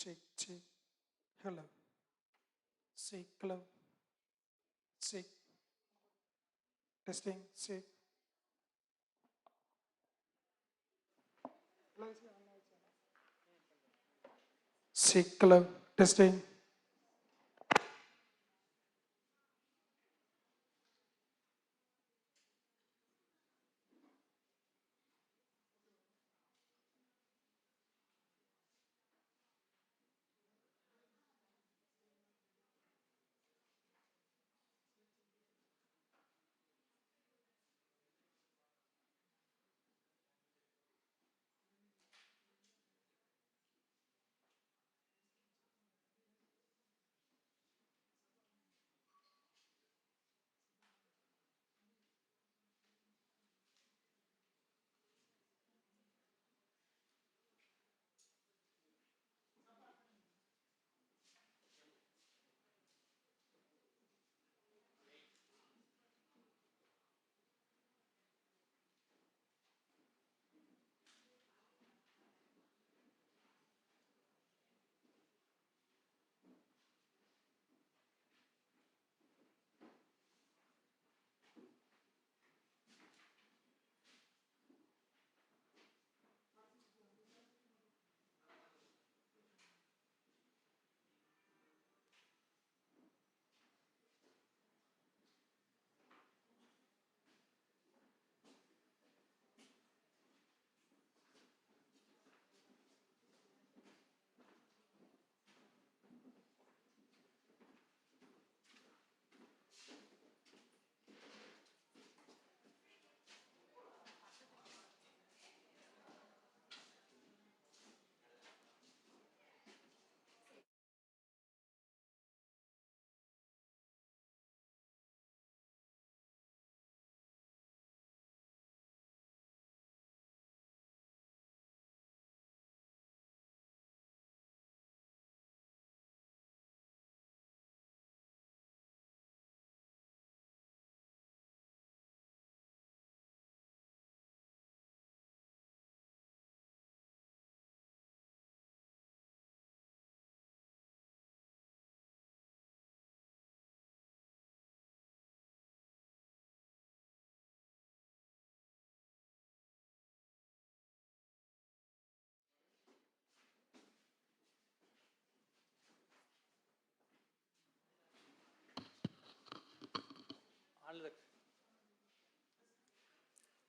check, check. Hello. Check, hello. Check. Testing, check. Check, hello. Testing.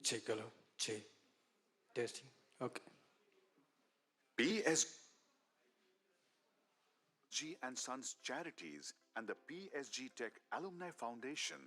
Check, hello. Check. Testing. Okay. PSG and Sons Charities and the PSG Tech Alumni Foundation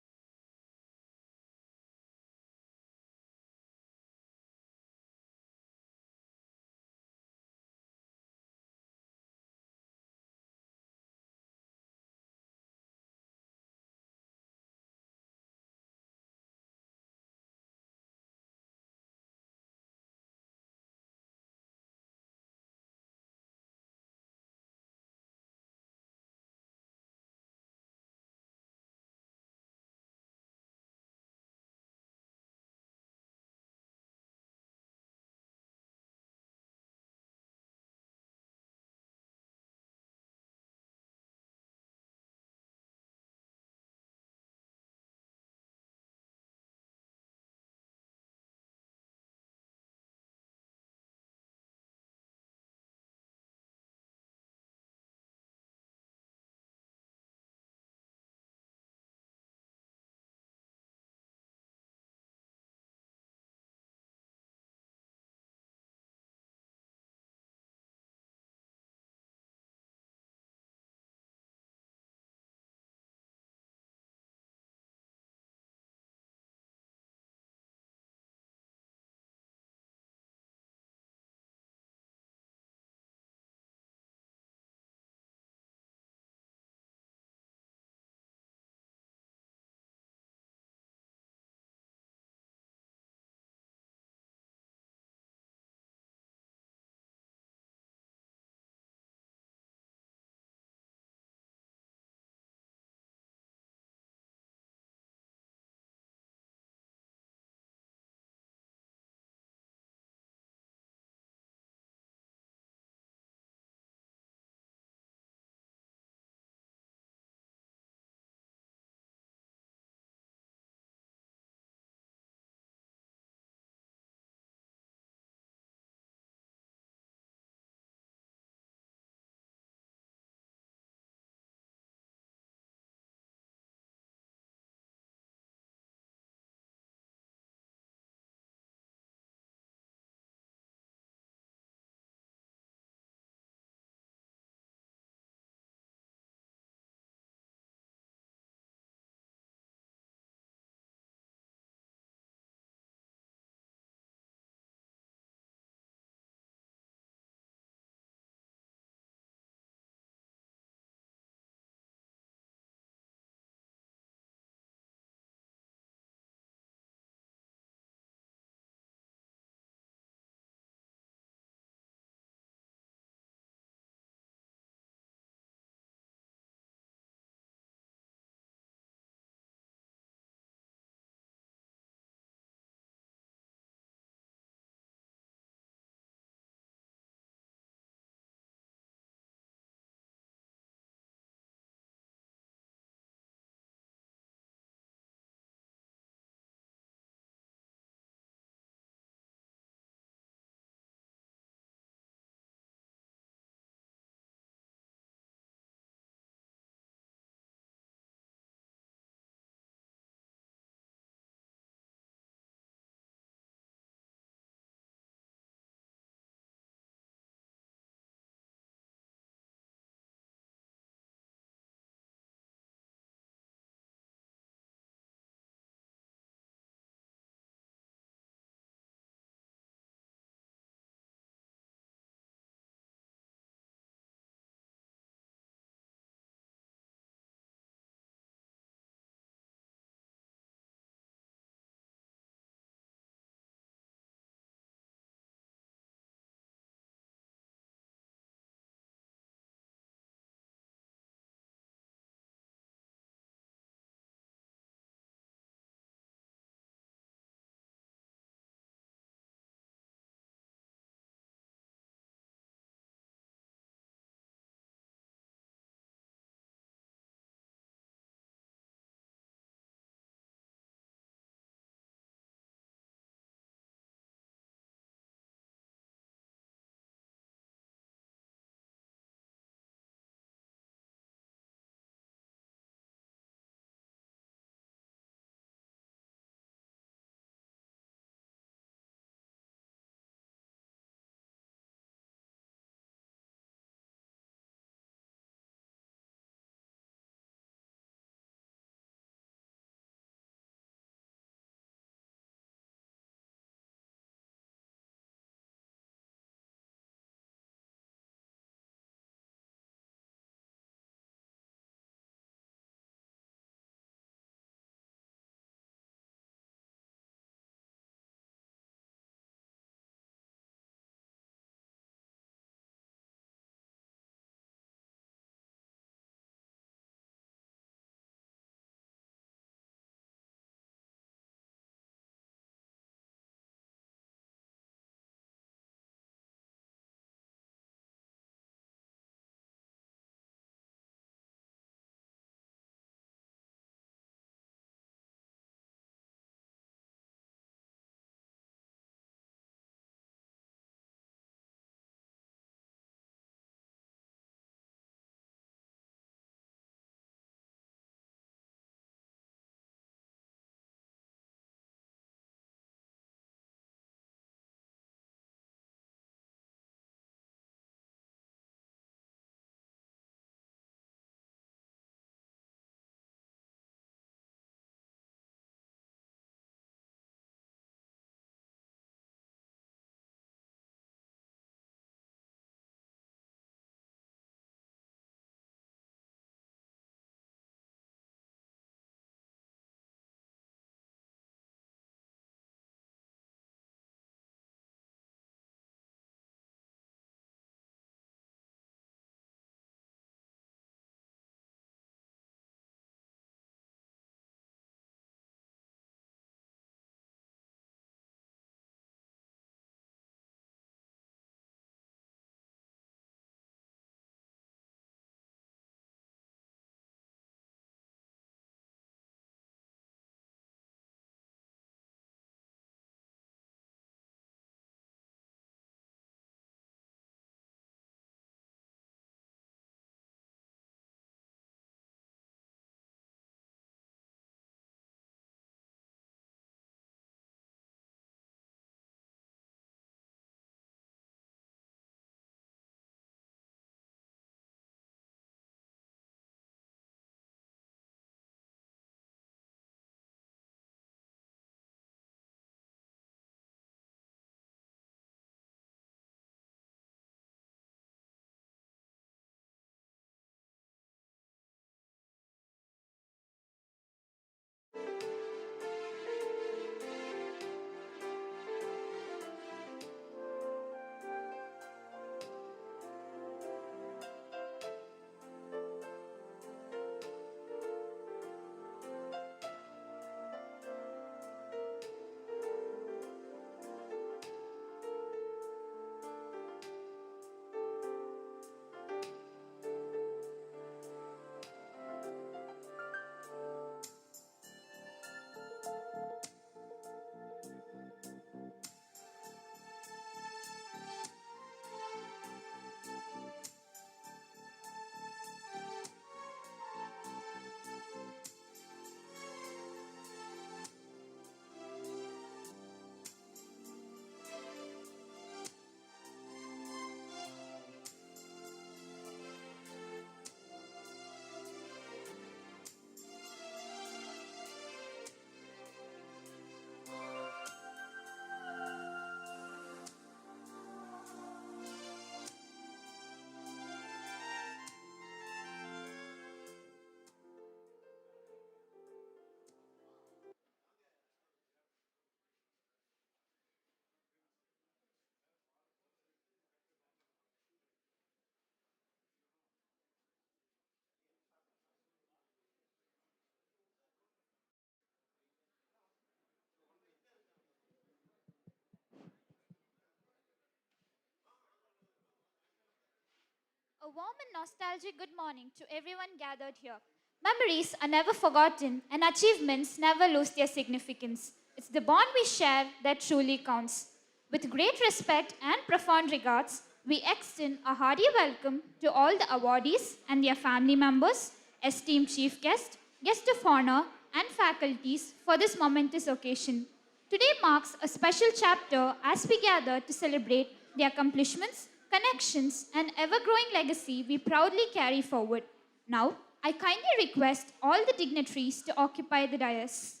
A warm and nostalgic good morning to everyone gathered here. Memories are never forgotten and achievements never lose their significance. It's the bond we share that truly counts. With great respect and profound regards, we extend a hearty welcome to all the awardees and their family members, esteemed chief guests, guests of honor, and faculties for this momentous occasion. Today marks a special chapter as we gather to celebrate the accomplishments, connections, and ever growing legacy we proudly carry forward. Now, I kindly request all the dignitaries to occupy the dais.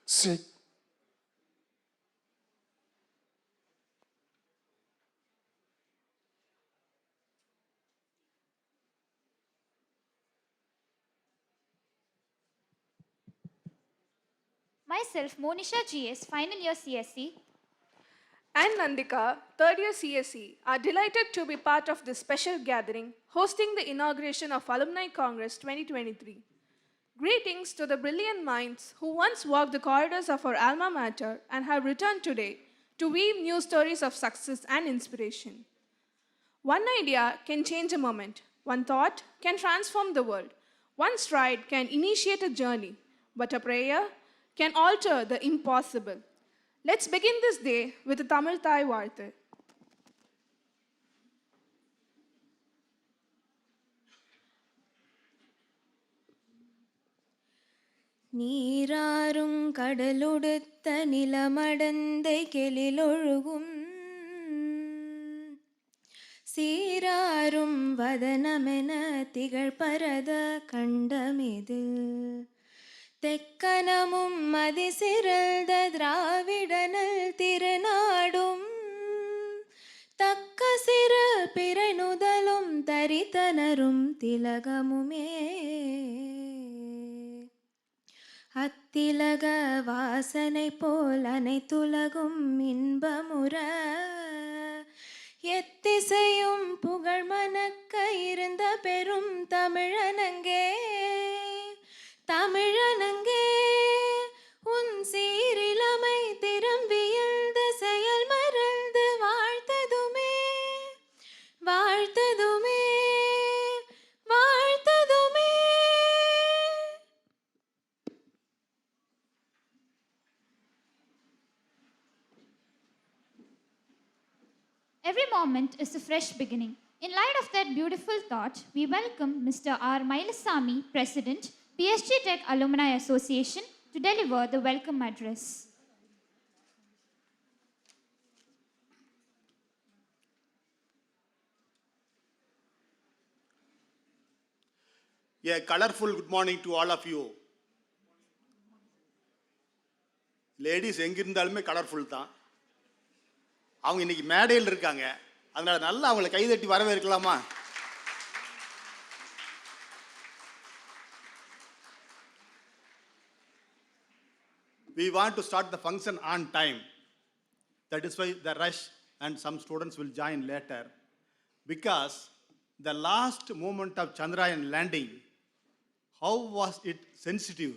Sick. Myself, Monisha GS, final year CSE. And Nandika, third year CSE, are delighted to be part of this special gathering hosting the inauguration of Alumni Congress 2023. Greetings to the brilliant minds who once walked the corridors of our alma mater and have returned today to weave new stories of success and inspiration. One idea can change a moment, one thought can transform the world, one stride can initiate a journey, but a prayer can alter the impossible. Let's begin this day with a Tamil Thai Varthu. நீராறும் கடலுடுத்த நிலமடந்தை கெழிலொழுகும் சீராறும் வதனமென திகழ்பரத கண்டமிதில் தெக்கனமும் மதிசிறந்த திராவிடனல் திருநாடும் தக்க சிறு பிறைநுதலும் தரித்தனரும் திலகமுமே அத்திலக வாசனை போல் அனைத்துலகும் இன்பமுற எத்திசையும் புகழ் மணக்க இருந்த பெரும் தமிழனங்கே every moment is a fresh beginning. In light of that beautiful thought, we welcome Mr. R. Mailasamy, President, PSG Tech Alumni Association, to deliver the welcome address. A colorful good morning to all of you. Ladies எங்கிருந்தாலுமே colourful தான். அவங்க இன்னைக்கு மேடையில் இருக்காங்க, அதனால நல்லா அவங்களை கைதட்டி வரவேற்கலாமா? We want to start the function on time. That is why the rush, and some students will join later. Because the last moment of Chandrayaan landing, how was it sensitive?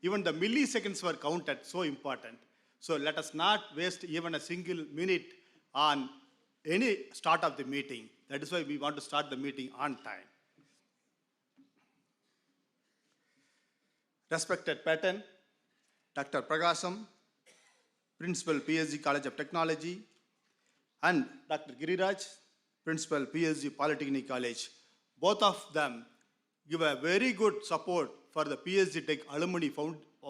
Even the milliseconds were counted, so important. So let us not waste even a single minute on any start of the meeting. That is why we want to start the meeting on time. Respected Patton, Dr. Prakasam, Principal PSG College of Technology, and Dr. Giriraj, Principal PSG Polytechnic College. Both of them give a very good support for the PSG Tech Alumni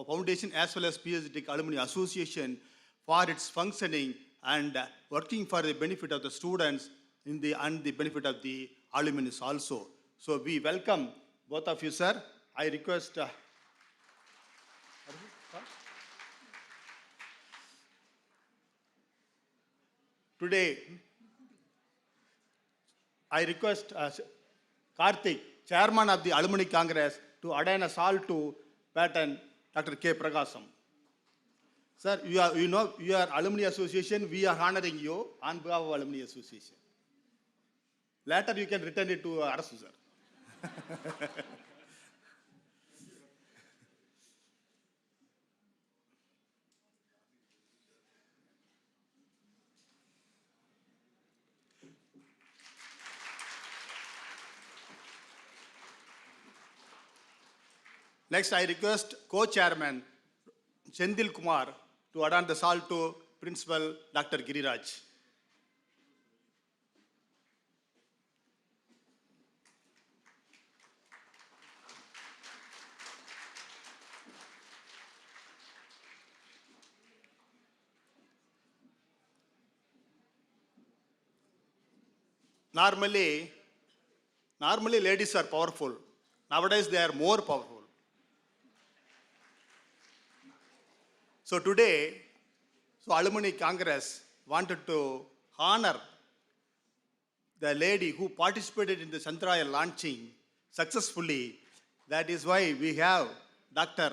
Foundation as well as PSG Tech Alumni Association for its functioning and working for the benefit of the students and the benefit of the alumni also. So we welcome both of you, sir. I request today, I request Karthik, Chairman of the Alumni Congress, to ordain a salt to Patton Dr. K. Prakasam. Sir, you are Alumni Association, we are honoring you on behalf of Alumni Association. Later you can return it to Arasu, sir. Next, I request Co-Chairman Chendil Kumar to adorn the salt to Principal Dr. Giriraj. Normally ladies are powerful. Nowadays, they are more powerful. So today, Alumni Congress wanted to honor the lady who participated in the Chandrayaan launching successfully. That is why we have Dr.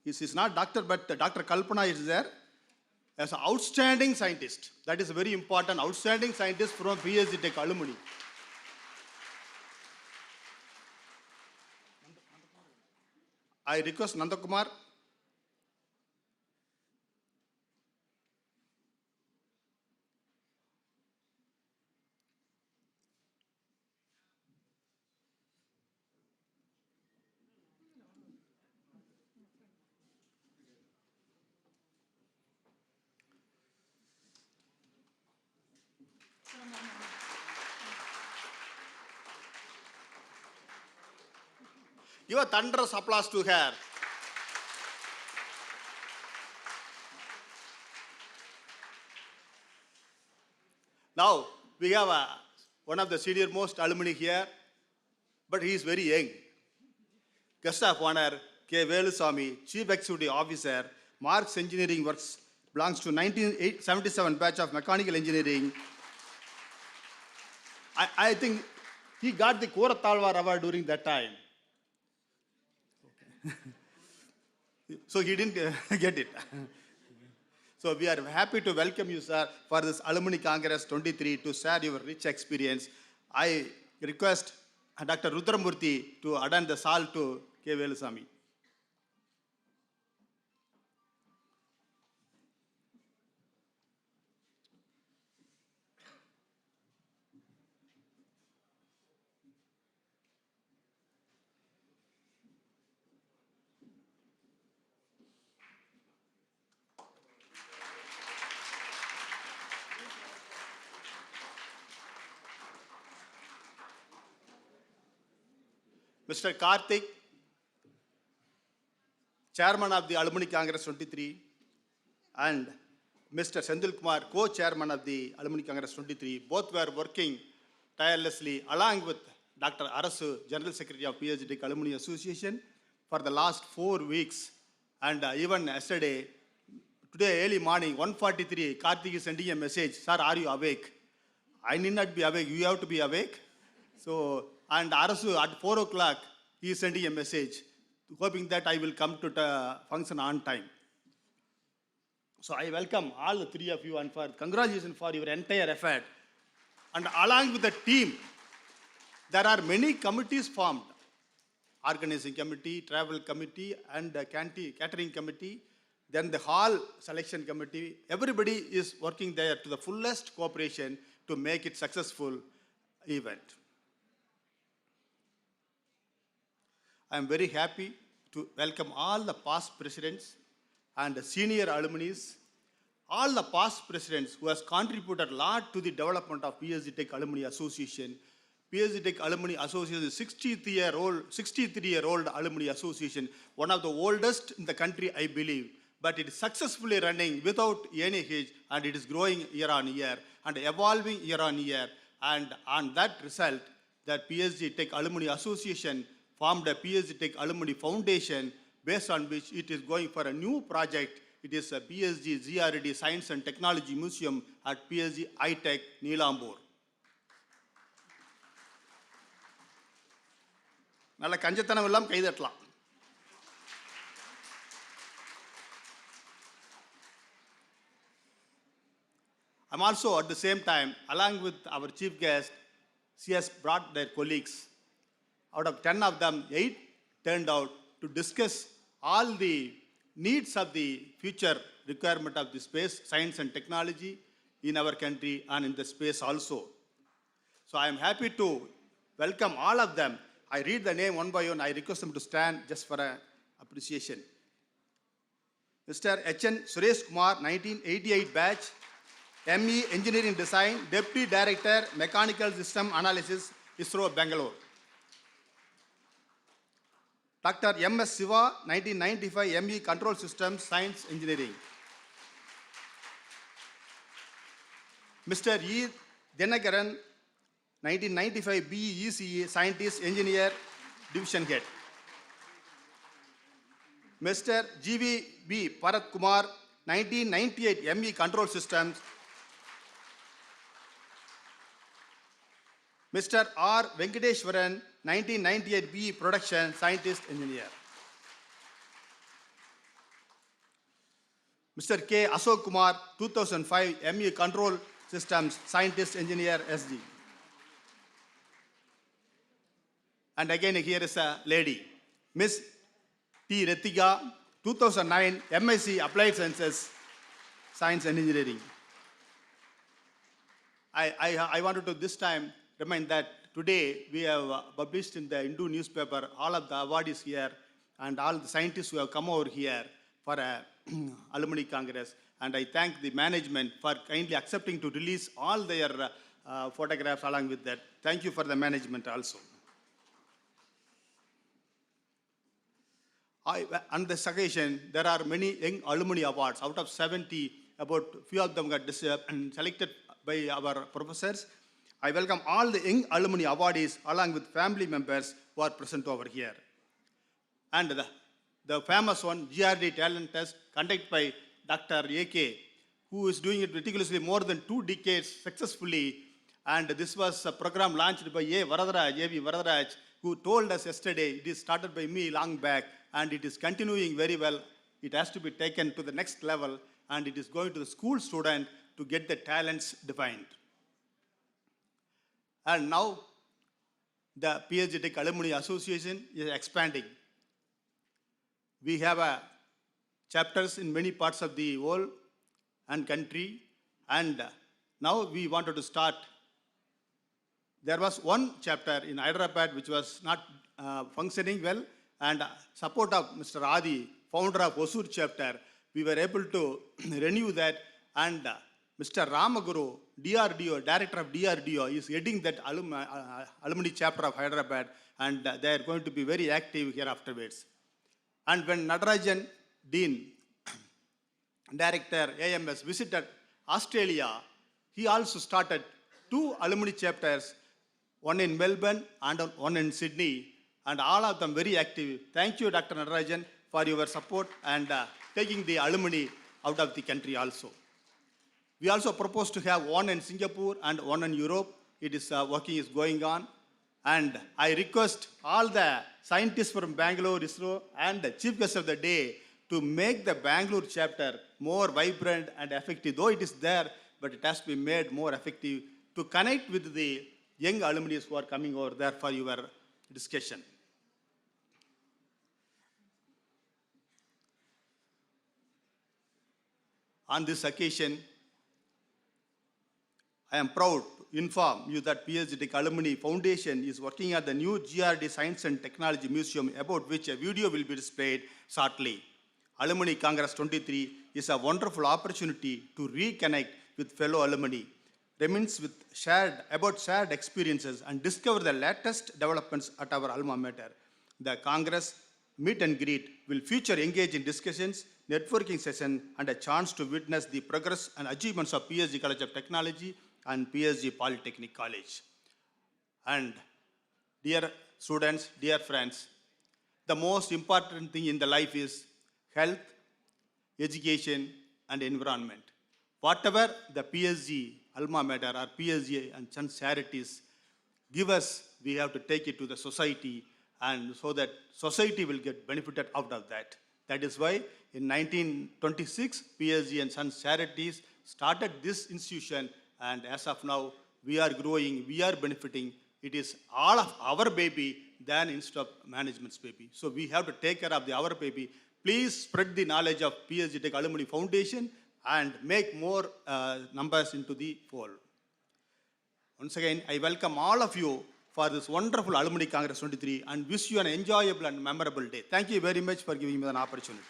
This is not doctor, but Dr. Kalpana is there as an outstanding scientist. That is very important, outstanding scientist from PSG Tech Alumni. I request Nandakumar. Give a thunderous applause to her. Now, we have one of the senior most alumni here, but he is very young. Guest of honor, K. Velusamy, Chief Executive Officer, Marks Engineering Works, belongs to 1977 batch of Mechanical Engineering. I think he got the Koratalwar Award during that time. Okay. So he didn't get it. So we are happy to welcome you, sir, for this Alumni Congress 23 to share your rich experience. I request Dr. Rudramurthy to adorn the salt to K. Velusamy. Mr. Karthik, Chairman of the Alumni Congress 23, and Mr. Sendil Kumar, Co-Chairman of the Alumni Congress 23, both were working tirelessly along with Dr. Arasu, General Secretary of PhD Tech Alumni Association, for the last 4 weeks. And even yesterday, today early morning, 1:43, Karthik is sending a message, "Sir, are you awake?" I need not be awake, you have to be awake. So, and Arasu at 4 o'clock, he is sending a message, hoping that I will come to the function on time. So I welcome all the three of you and for congratulations for your entire effort. And along with the team, there are many committees formed. Organizing committee, travel committee, and catering committee, then the hall selection committee. Everybody is working there to the fullest cooperation to make it successful event. I am very happy to welcome all the past presidents and senior alumni, all the past presidents who has contributed a lot to the development of PhD Tech Alumni Association. PhD Tech Alumni Association is 63-year-old alumni association, one of the oldest in the country, I believe. But it is successfully running without any hitch, and it is growing year on year and evolving year on year. And on that result, the PhD Tech Alumni Association formed a PhD Tech Alumni Foundation, based on which it is going for a new project. It is a PhD GRD Science and Technology Museum at PhD iTech, Neelambur. நல்ல கஞ்சத்தனம் எல்லாம் கைதட்டலாம். I'm also at the same time, along with our chief guest, she has brought their colleagues. Out of 10 of them, 8 turned out to discuss all the needs of the future requirement of the space, science and technology in our country and in the space also. So I am happy to welcome all of them. I read the name one by one. I request them to stand just for an appreciation. Mr. H.N. Suresh Kumar, 1988 batch, ME Engineering Design, Deputy Director, Mechanical System Analysis, ISRO, Bangalore. Dr. M.S. Siva, 1995 ME Control Systems, Science Engineering. Mr. E. Denagaran, 1995 BE ECE, Scientist, Engineer, Division Head. Mr. G.V.B. Parat Kumar, 1998 ME Control Systems. Mr. R. Venkateshwaran, 1998 BE Production, Scientist, Engineer. Mr. K. Ashok Kumar, 2005 ME Control Systems, Scientist, Engineer, SD. And again, here is a lady, Miss T. Retiga, 2009 MSc Applied Sciences, Science and Engineering. I wanted to this time remind that today we have published in the Hindu newspaper all of the awardees here and all the scientists who have come over here for a Alumni Congress. And I thank the management for kindly accepting to release all their photographs along with that. Thank you for the management also. On this occasion, there are many young alumni awards. Out of 70, about few of them got selected by our professors. I welcome all the young alumni awardees along with family members who are present over here. And the famous one, GRD talent test, conducted by Dr. A.K., who is doing it meticulously more than 2 decades successfully. And this was a program launched by A.V. Varadaraj, who told us yesterday, it is started by me long back, and it is continuing very well. It has to be taken to the next level, and it is going to the school student to get the talents defined. And now, the PhD Tech Alumni Association is expanding. We have chapters in many parts of the world and country, and now we wanted to start. There was one chapter in Hyderabad which was not functioning well, and support of Mr. Adi, founder of Hosur chapter, we were able to renew that, and Mr. Ramaguru DRDO, Director of DRDO, is heading that alumni chapter of Hyderabad, and they are going to be very active here afterwards. And when Natarajan, Dean, Director, AMS, visited Australia, he also started 2 alumni chapters, one in Melbourne and one in Sydney, and all of them very active. Thank you, Dr. Natarajan, for your support and taking the alumni out of the country also. We also propose to have one in Singapore and one in Europe. It is working is going on. And I request all the scientists from Bangalore, ISRO, and the chief guest of the day to make the Bangalore chapter more vibrant and effective. Though it is there, but it has to be made more effective to connect with the young alumni who are coming over there for your discussion. On this occasion, I am proud to inform you that PhD Tech Alumni Foundation is working at the new GRD Science and Technology Museum, about which a video will be displayed shortly. Alumni Congress 23 is a wonderful opportunity to reconnect with fellow alumni, reminisce with shared experiences, and discover the latest developments at our alma mater. The Congress meet and greet will feature engaging discussions, networking session, and a chance to witness the progress and achievements of PSG College of Technology and PSG Polytechnic College. And dear students, dear friends, the most important thing in the life is health, education, and environment. Whatever the PSG alma mater or PSG and Sons charities give us, we have to take it to the society, and so that society will get benefited out of that. That is why in 1926, PSG and Sons charities started this institution, and as of now, we are growing, we are benefiting. It is all of our baby than instead of management's baby. So we have to take care of our baby. Please spread the knowledge of PSG Tech Alumni Foundation and make more numbers into the fold. Once again, I welcome all of you for this wonderful Alumni Congress 23 and wish you an enjoyable and memorable day. Thank you very much for giving me an opportunity.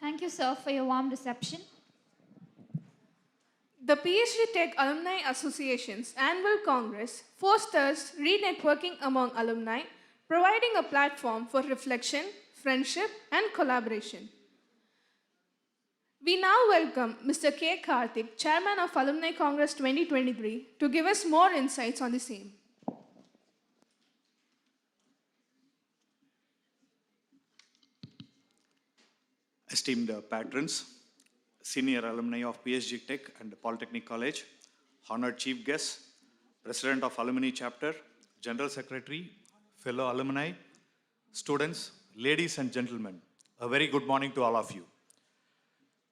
Thank you, sir, for your warm reception. The PhD Tech Alumni Association's annual Congress fosters re-networking among alumni, providing a platform for reflection, friendship, and collaboration. We now welcome Mr. K. Karthik, Chairman of Alumni Congress 2023, to give us more insights on the same. Esteemed patrons, senior alumni of PSG Tech and Polytechnic College, honored chief guests, President of Alumni Chapter, General Secretary, fellow alumni, students, ladies and gentlemen, a very good morning to all of you.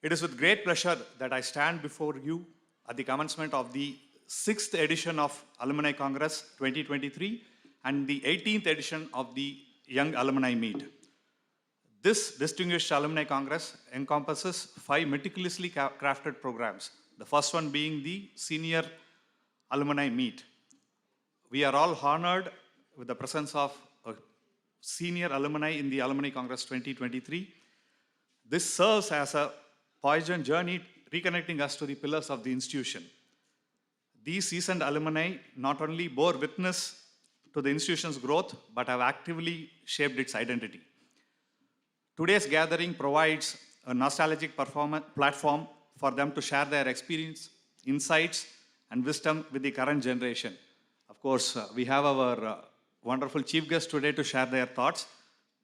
It is with great pleasure that I stand before you at the commencement of the 6th edition of Alumni Congress 2023 and the 18th edition of the Young Alumni Meet. This distinguished Alumni Congress encompasses 5 meticulously crafted programs, the first one being the Senior Alumni Meet. We are all honored with the presence of a senior alumni in the Alumni Congress 2023. This serves as a poignant journey reconnecting us to the pillars of the institution. These seasoned alumni not only bore witness to the institution's growth, but have actively shaped its identity. Today's gathering provides a nostalgic platform for them to share their experience, insights, and wisdom with the current generation. Of course, we have our wonderful chief guest today to share their thoughts.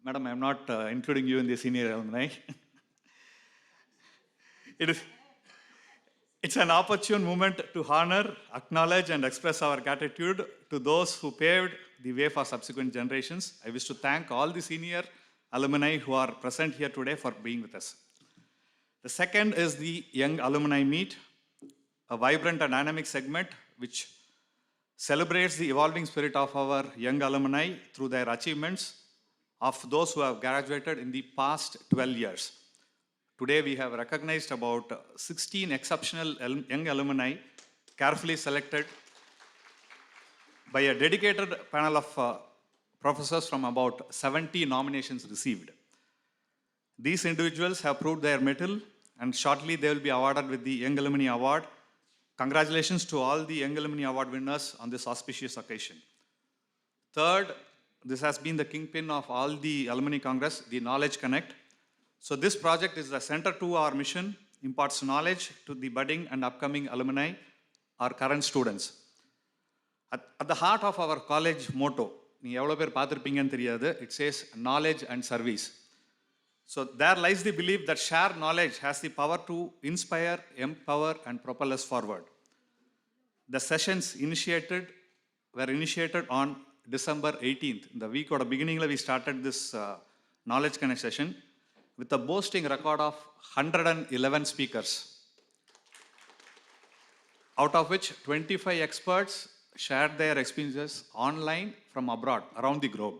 Madam, I'm not including you in the senior alumni. It's an opportune moment to honor, acknowledge, and express our gratitude to those who paved the way for subsequent generations. I wish to thank all the senior alumni who are present here today for being with us. The second is the Young Alumni Meet, a vibrant and dynamic segment which celebrates the evolving spirit of our young alumni through their achievements of those who have graduated in the past 12 years. Today we have recognized about 16 exceptional young alumni carefully selected by a dedicated panel of professors from about 70 nominations received. These individuals have proved their mettle and shortly they will be awarded with the Young Alumni Award. Congratulations to all the Young Alumni Award winners on this auspicious occasion. Third, this has been the kingpin of all the Alumni Congress, the Knowledge Connect. So this project is the center to our mission, imparts knowledge to the budding and upcoming alumni, our current students. At the heart of our college motto, it says knowledge and service. So there lies the belief that shared knowledge has the power to inspire, empower, and propel us forward. The sessions were initiated on December 18th. The week or the beginning, we started this Knowledge Connect session with a boasting record of 111 speakers, out of which 25 experts shared their experiences online from abroad, around the globe.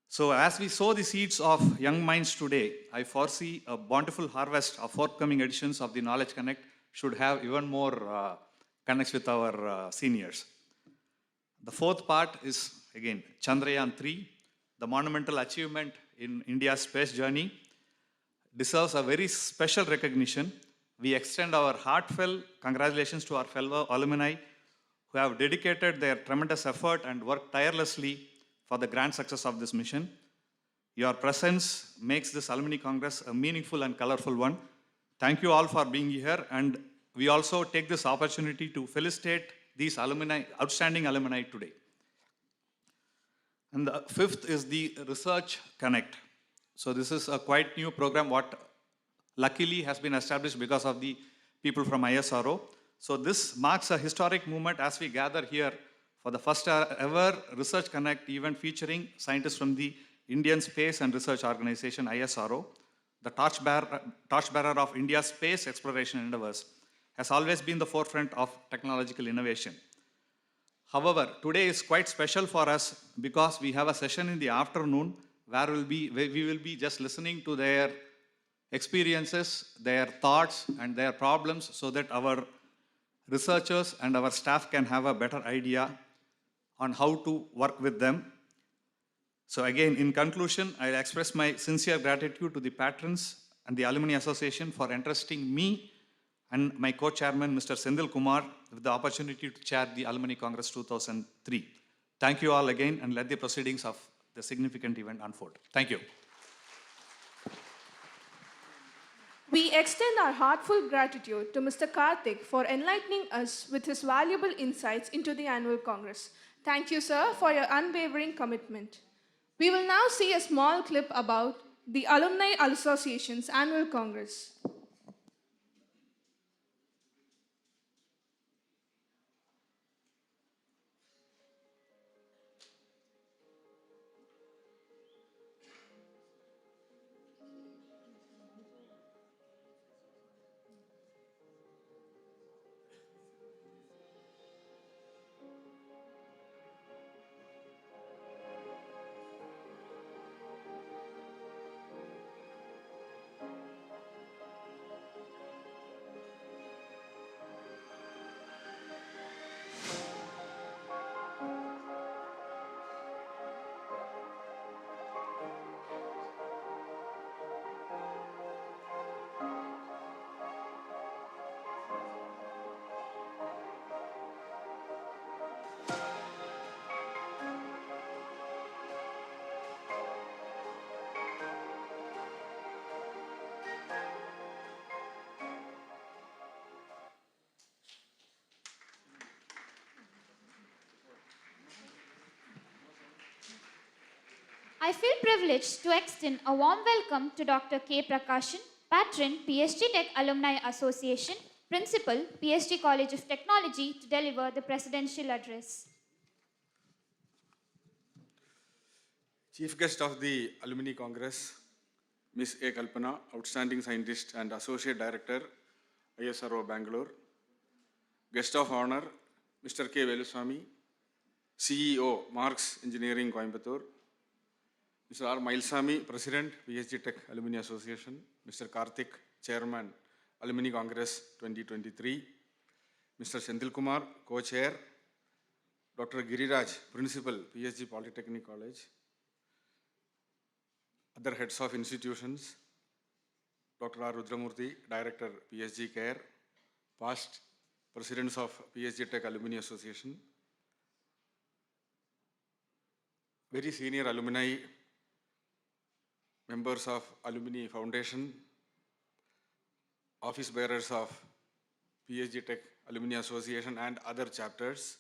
So as we sow the seeds of young minds today, I foresee a bountiful harvest of forthcoming editions of the Knowledge Connect should have even more connects with our seniors. The fourth part is, again, Chandrayaan-3, the monumental achievement in India's space journey, deserves a very special recognition. We extend our heartfelt congratulations to our fellow alumni who have dedicated their tremendous effort and worked tirelessly for the grand success of this mission. Your presence makes this Alumni Congress a meaningful and colorful one. Thank you all for being here, and we also take this opportunity to felicitate these alumni, outstanding alumni today. And the fifth is the Research Connect. So this is a quite new program, what luckily has been established because of the people from ISRO. So this marks a historic moment as we gather here for the first ever Research Connect event featuring scientists from the Indian Space and Research Organization, ISRO, the torchbearer of India's space exploration endeavors, has always been the forefront of technological innovation. However, today is quite special for us because we have a session in the afternoon where we will be just listening to their experiences, their thoughts, and their problems so that our researchers and our staff can have a better idea on how to work with them. So again, in conclusion, I express my sincere gratitude to the patrons and the Alumni Association for entrusting me and my co-chairman, Mr. Sendil Kumar, with the opportunity to chair the Alumni Congress 2003. Thank you all again, and let the proceedings of the significant event unfold. Thank you. We extend our heartfelt gratitude to Mr. Karthik for enlightening us with his valuable insights into the annual Congress. Thank you, sir, for your unwavering commitment. We will now see a small clip about the Alumni Association's annual Congress. I feel privileged to extend a warm welcome to Dr. K. Prakashan, Patron, PSG Tech Alumni Association, Principal, PSG College of Technology, to deliver the Presidential Address. Chief Guest of the Alumni Congress, Ms. A. Kalpana, Outstanding Scientist and Associate Director, ISRO Bangalore. Guest of Honor, Mr. K. Veluswamy, CEO, Marx Engineering, Coimbatore. Mr. R. Mailsamy, President, PSG Tech Alumni Association. Mr. Karthik, Chairman, Alumni Congress 2023. Mr. Sendil Kumar, Co-Chair. Dr. Giriraj, Principal, PSG Polytechnic College. Other heads of institutions, Dr. R. Rudramurthy, Director, PSG Care, past Presidents of PSG Tech Alumni Association, very senior alumni, members of Alumni Foundation, office bearers of PSG Tech Alumni Association and other chapters,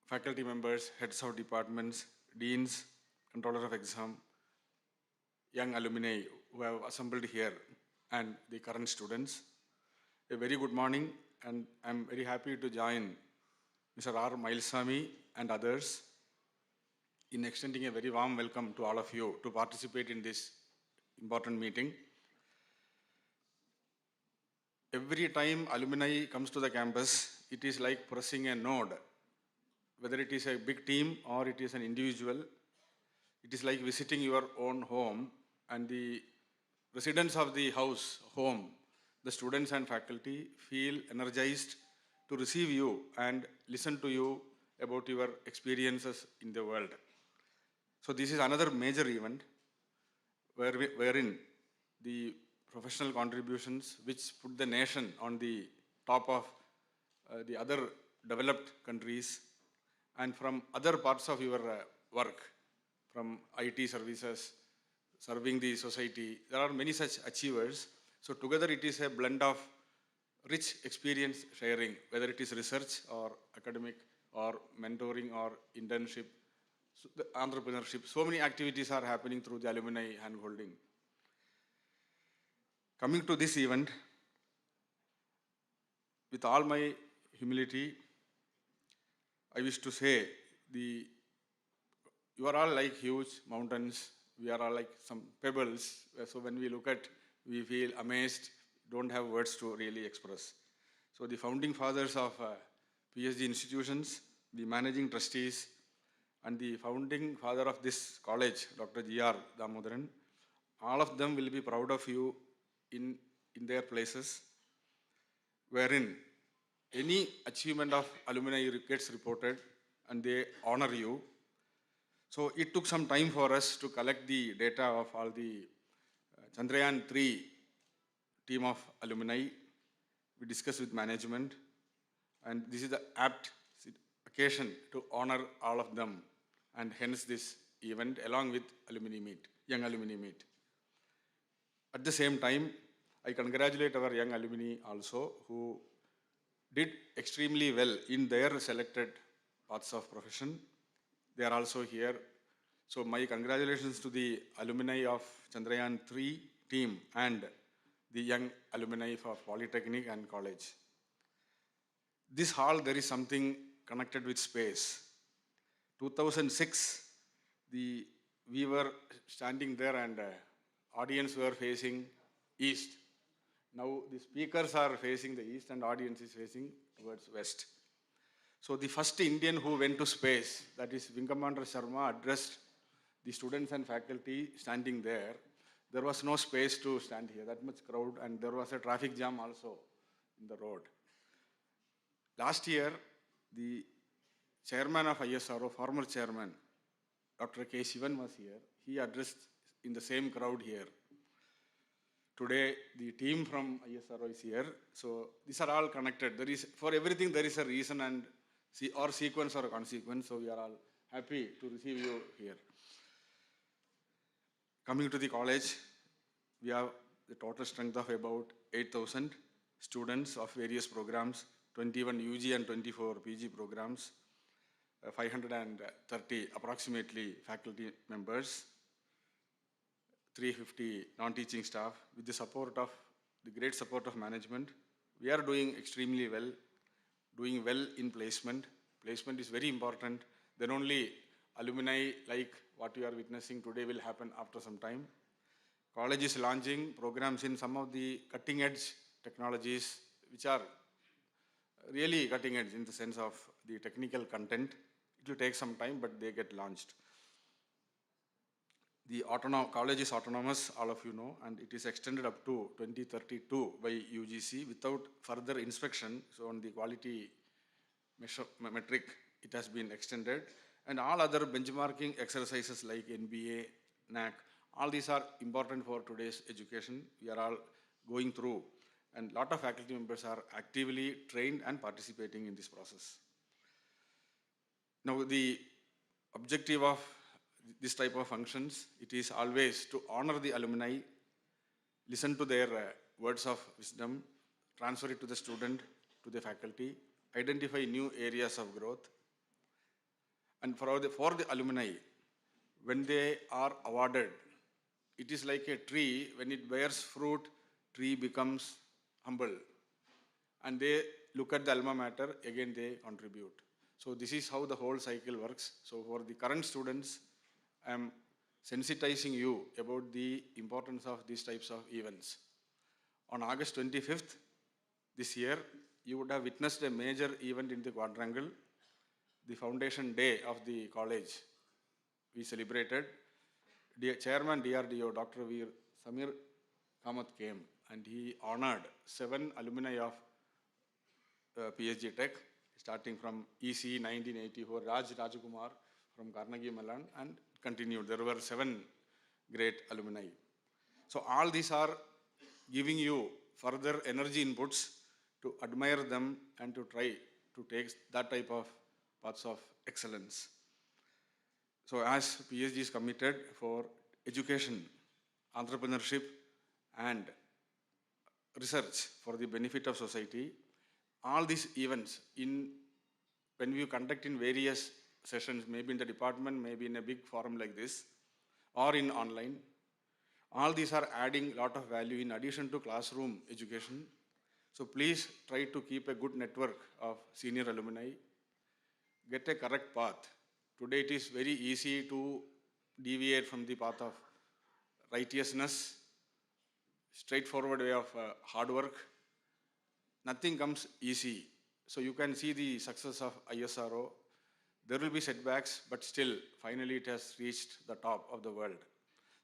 faculty members, heads of departments, deans, controller of exam, young alumni who have assembled here, and the current students. A very good morning, and I'm very happy to join Mr. R. Mailsamy and others in extending a very warm welcome to all of you to participate in this important meeting. Every time alumni comes to the campus, it is like pressing a node. Whether it is a big team or it is an individual, it is like visiting your own home, and the residents of the house, home, the students and faculty feel energized to receive you and listen to you about your experiences in the world. So this is another major event wherein the professional contributions which put the nation on the top of the other developed countries, and from other parts of your work, from IT services, serving the society, there are many such achievers. So together it is a blend of rich experience sharing, whether it is research or academic or mentoring or internship, so the entrepreneurship. So many activities are happening through the alumni handholding. Coming to this event, with all my humility, I wish to say you are all like huge mountains, we are all like some pebbles. So when we look at, we feel amazed, don't have words to really express. So the founding fathers of PSG institutions, the managing trustees, and the founding father of this college, Dr. G.R. Damodaran, all of them will be proud of you in their places, wherein any achievement of alumni gets reported and they honor you. So it took some time for us to collect the data of all the Chandrayaan-3 team of alumni. We discussed with management, and this is the apt occasion to honor all of them, and hence this event along with alumni meet, young alumni meet. At the same time, I congratulate our young alumni also who did extremely well in their selected paths of profession. They are also here. So my congratulations to the alumni of Chandrayaan-3 team and the young alumni for Polytechnic and college. This hall, there is something connected with space. 2006, we were standing there and audience were facing east. Now the speakers are facing the east and audience is facing towards west. So the first Indian who went to space, that is Wing Commander Sharma, addressed the students and faculty standing there. There was no space to stand here, that much crowd, and there was a traffic jam also in the road. Last year, the chairman of ISRO, former chairman, Dr. K. Shivan was here. He addressed in the same crowd here. Today, the team from ISRO is here. So these are all connected. There is, for everything, there is a reason and or sequence or a consequence. So we are all happy to receive you here. Coming to the college, we have the total strength of about 8,000 students of various programs, 21 UG and 24 PG programs, 530 approximately faculty members, 350 non-teaching staff. With the support of, the great support of management, we are doing extremely well, doing well in placement. Placement is very important. Then only alumni like what you are witnessing today will happen after some time. College is launching programs in some of the cutting edge technologies, which are really cutting edge in the sense of the technical content. It will take some time, but they get launched. The college is autonomous, all of you know, and it is extended up to 2032 by UGC without further inspection. So on the quality metric, it has been extended. And all other benchmarking exercises like NBA, NAC, All these are important for today's education. We are all going through, and a lot of faculty members are actively trained and participating in this process. Now, the objective of this type of functions, it is always to honor the alumni, listen to their words of wisdom, transfer it to the student, to the faculty, identify new areas of growth. And for the alumni, when they are awarded, it is like a tree. When it bears fruit, tree becomes humble. And they look at the alma mater, again they contribute. So this is how the whole cycle works. So for the current students, I am sensitizing you about the importance of these types of events. On August 25th this year, you would have witnessed a major event in the quadrangle, the foundation day of the college. We celebrated. Chairman DRDO, Dr. Veer Samir Kamath came and he honored 7 alumni of PSG Tech, starting from EC 1984, Rajakumar from Carnegie Mellon, and continued. There were 7 great alumni. So all these are giving you further energy inputs to admire them and to try to take that type of paths of excellence. So as PSG is committed for education, entrepreneurship, and research for the benefit of society, all these events, when we conduct in various sessions, maybe in the department, maybe in a big forum like this, or in online, all these are adding a lot of value in addition to classroom education. So please try to keep a good network of senior alumni, get a correct path. Today it is very easy to deviate from the path of righteousness, straightforward way of hard work. Nothing comes easy. So you can see the success of ISRO. There will be setbacks, but still, finally it has reached the top of the world.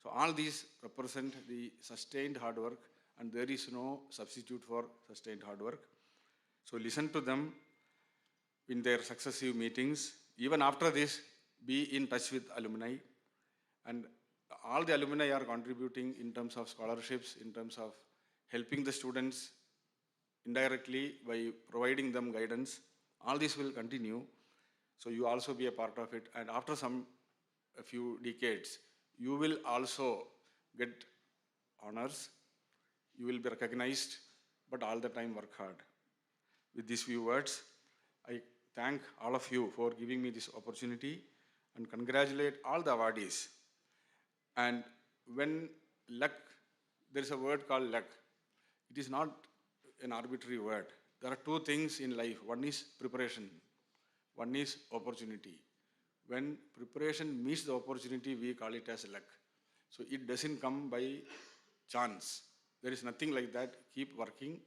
So all these represent the sustained hard work, and there is no substitute for sustained hard work. So listen to them in their successive meetings. Even after this, be in touch with alumni. And all the alumni are contributing in terms of scholarships, in terms of helping the students indirectly by providing them guidance. All this will continue. So you also be a part of it. And after a few decades, you will also get honors. You will be recognized, but all the time work hard. With these few words, I thank all of you for giving me this opportunity and congratulate all the awardees. And when luck, there is a word called luck. It is not an arbitrary word. There are 2 things in life. One is preparation. One is opportunity. When preparation meets the opportunity, we call it as luck. So it doesn't come by chance. There is nothing like that. Keep working.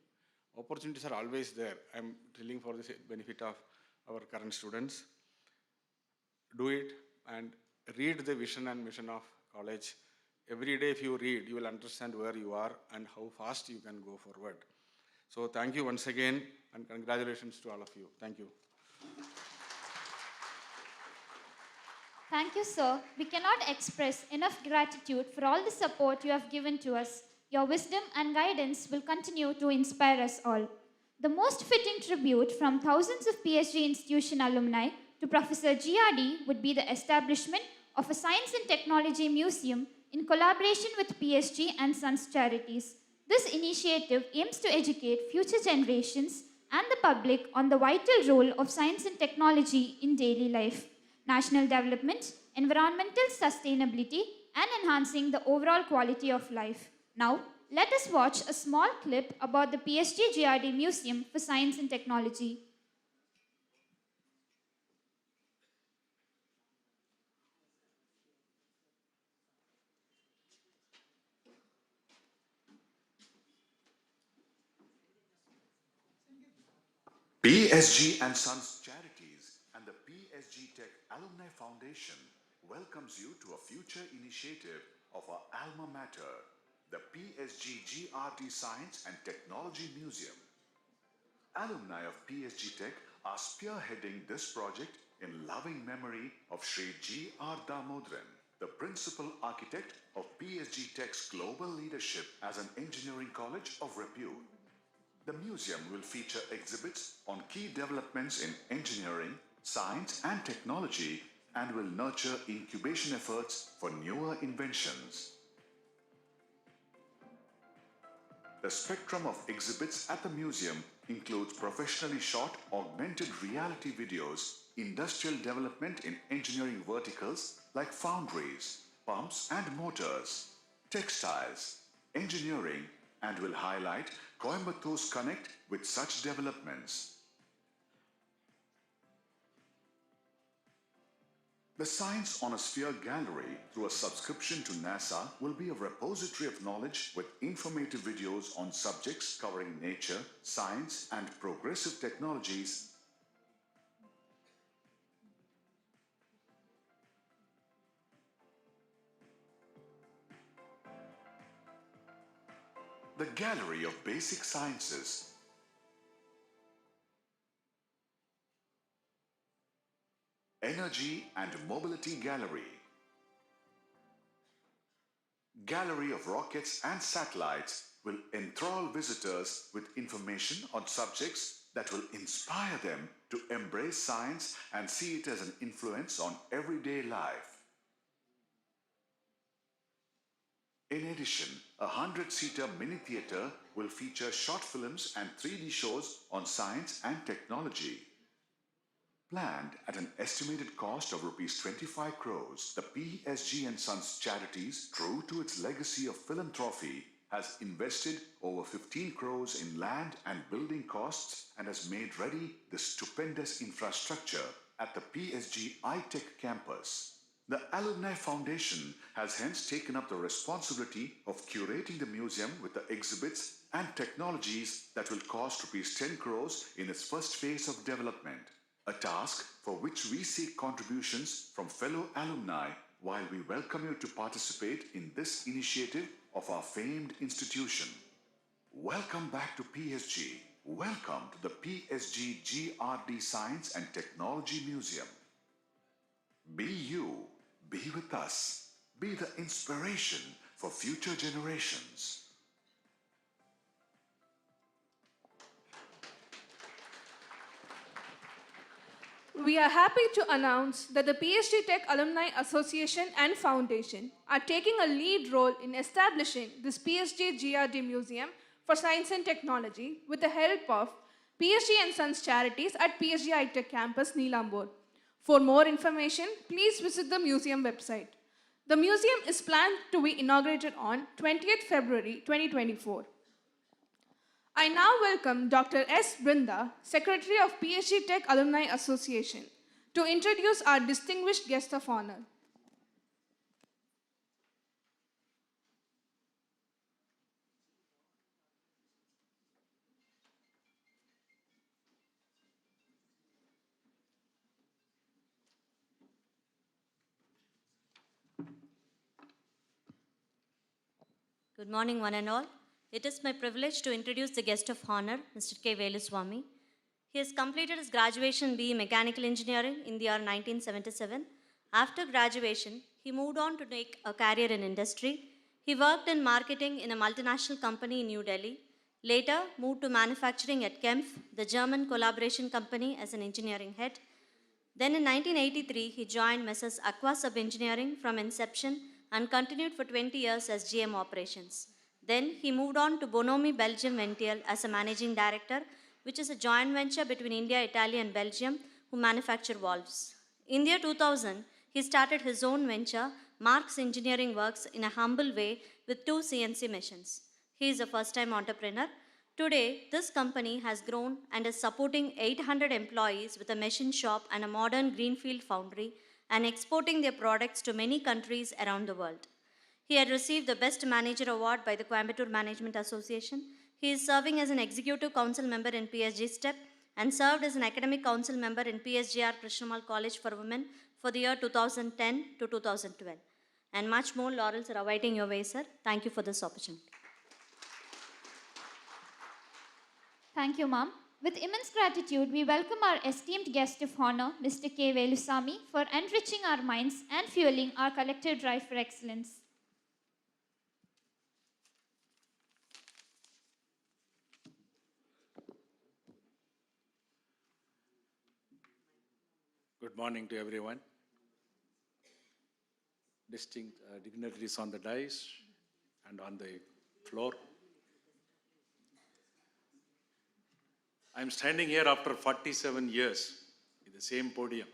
Opportunities are always there. I'm telling for the benefit of our current students. Do it and read the vision and mission of college. Every day if you read, you will understand where you are and how fast you can go forward. So thank you once again and congratulations to all of you. Thank you. Thank you, sir. We cannot express enough gratitude for all the support you have given to us. Your wisdom and guidance will continue to inspire us all. The most fitting tribute from thousands of PSG institution alumni to Professor GRD would be the establishment of a Science and Technology Museum in collaboration with PSG and Sons Charities. This initiative aims to educate future generations and the public on the vital role of science and technology in daily life, national development, environmental sustainability, and enhancing the overall quality of life. Now, let us watch a small clip about the PSG GRD Museum for Science and Technology. PSG and Sons Charities and the PSG Tech Alumni Foundation welcomes you to a future initiative of our alma mater, the PSG GRD Science and Technology Museum. Alumni of PSG Tech are spearheading this project in loving memory of Sri G. R. Damodran. the principal architect of PSG Tech's global leadership as an engineering college of repute. The museum will feature exhibits on key developments in engineering, science and technology and will nurture incubation efforts for newer inventions. The spectrum of exhibits at the museum includes professionally shot augmented reality videos, industrial development in engineering verticals like foundries, pumps and motors, textiles, engineering, and will highlight Coimbatre's connect with such developments. The Science on a Sphere Gallery, through a subscription to NASA, will be a repository of knowledge with informative videos on subjects covering nature, science, and progressive technologies. The Gallery of Basic Sciences. Energy and Mobility Gallery. Gallery of Rockets and Satellites will enthrall visitors with information on subjects that will inspire them to embrace science and see it as an influence on everyday life. In addition, a 100-seater mini theatre will feature short films and 3D shows on science and technology. Planned at an estimated cost of Rs 25 crores, the PSG and Sons Charities, true to its legacy of philanthropy, has invested over 15 crores in land and building costs and has made ready the stupendous infrastructure at the PSG iTech campus. The Alumni Foundation has hence taken up the responsibility of curating the museum with the exhibits and technologies that will cost Rs 10 crores in its first phase of development. A task for which we seek contributions from fellow alumni while we welcome you to participate in this initiative of our famed institution. Welcome back to PSG. Welcome to the PSG GRD Science and Technology Museum. Be you, be with us, be the inspiration for future generations. We are happy to announce that the PSG Tech Alumni Association and Foundation are taking a lead role in establishing this PSG GRD Museum for Science and Technology with the help of PSG and Sons Charities at PSG iTech Campus, Neelambur. For more information, please visit the museum website. The museum is planned to be inaugurated on 20th February 2024. I now welcome Dr. S. Brinda, Secretary of PSG Tech Alumni Association, to introduce our distinguished guest of honor. Good morning, one and all. It is my privilege to introduce the guest of honor, Mr. K. Veluswamy. He has completed his graduation BE Mechanical Engineering in the year 1977. After graduation, he moved on to make a career in industry. He worked in marketing in a multinational company in New Delhi. Later, moved to manufacturing at Kempf, the German collaboration company, as an engineering head. Then in 1983, he joined Messrs. Aqua Sub Engineering from inception and continued for 20 years as GM operations. Then he moved on to Bonomi Belgium Ventiel as a managing director, which is a joint venture between India, Italy and Belgium, who manufacture valves. In the year 2000, he started his own venture, Marks Engineering Works, in a humble way with 2 CNC machines. He is a first-time entrepreneur. Today, this company has grown and is supporting 800 employees with a machine shop and a modern greenfield foundry and exporting their products to many countries around the world. He had received the Best Manager Award by the Coimbatore Management Association. He is serving as an Executive Council member in PSG STEP and served as an Academic Council member in PSGR Krishnamal College for Women for the year 2010 to 2012. And much more laurels are awaiting your way, sir. Thank you for this opportunity. Thank you, ma'am. With immense gratitude, we welcome our esteemed guest of honor, Mr. K. Velusamy, for enriching our minds and fueling our collective drive for excellence. Good morning to everyone. Distinct dignitaries on the dais and on the floor. I'm standing here after 47 years in the same podium.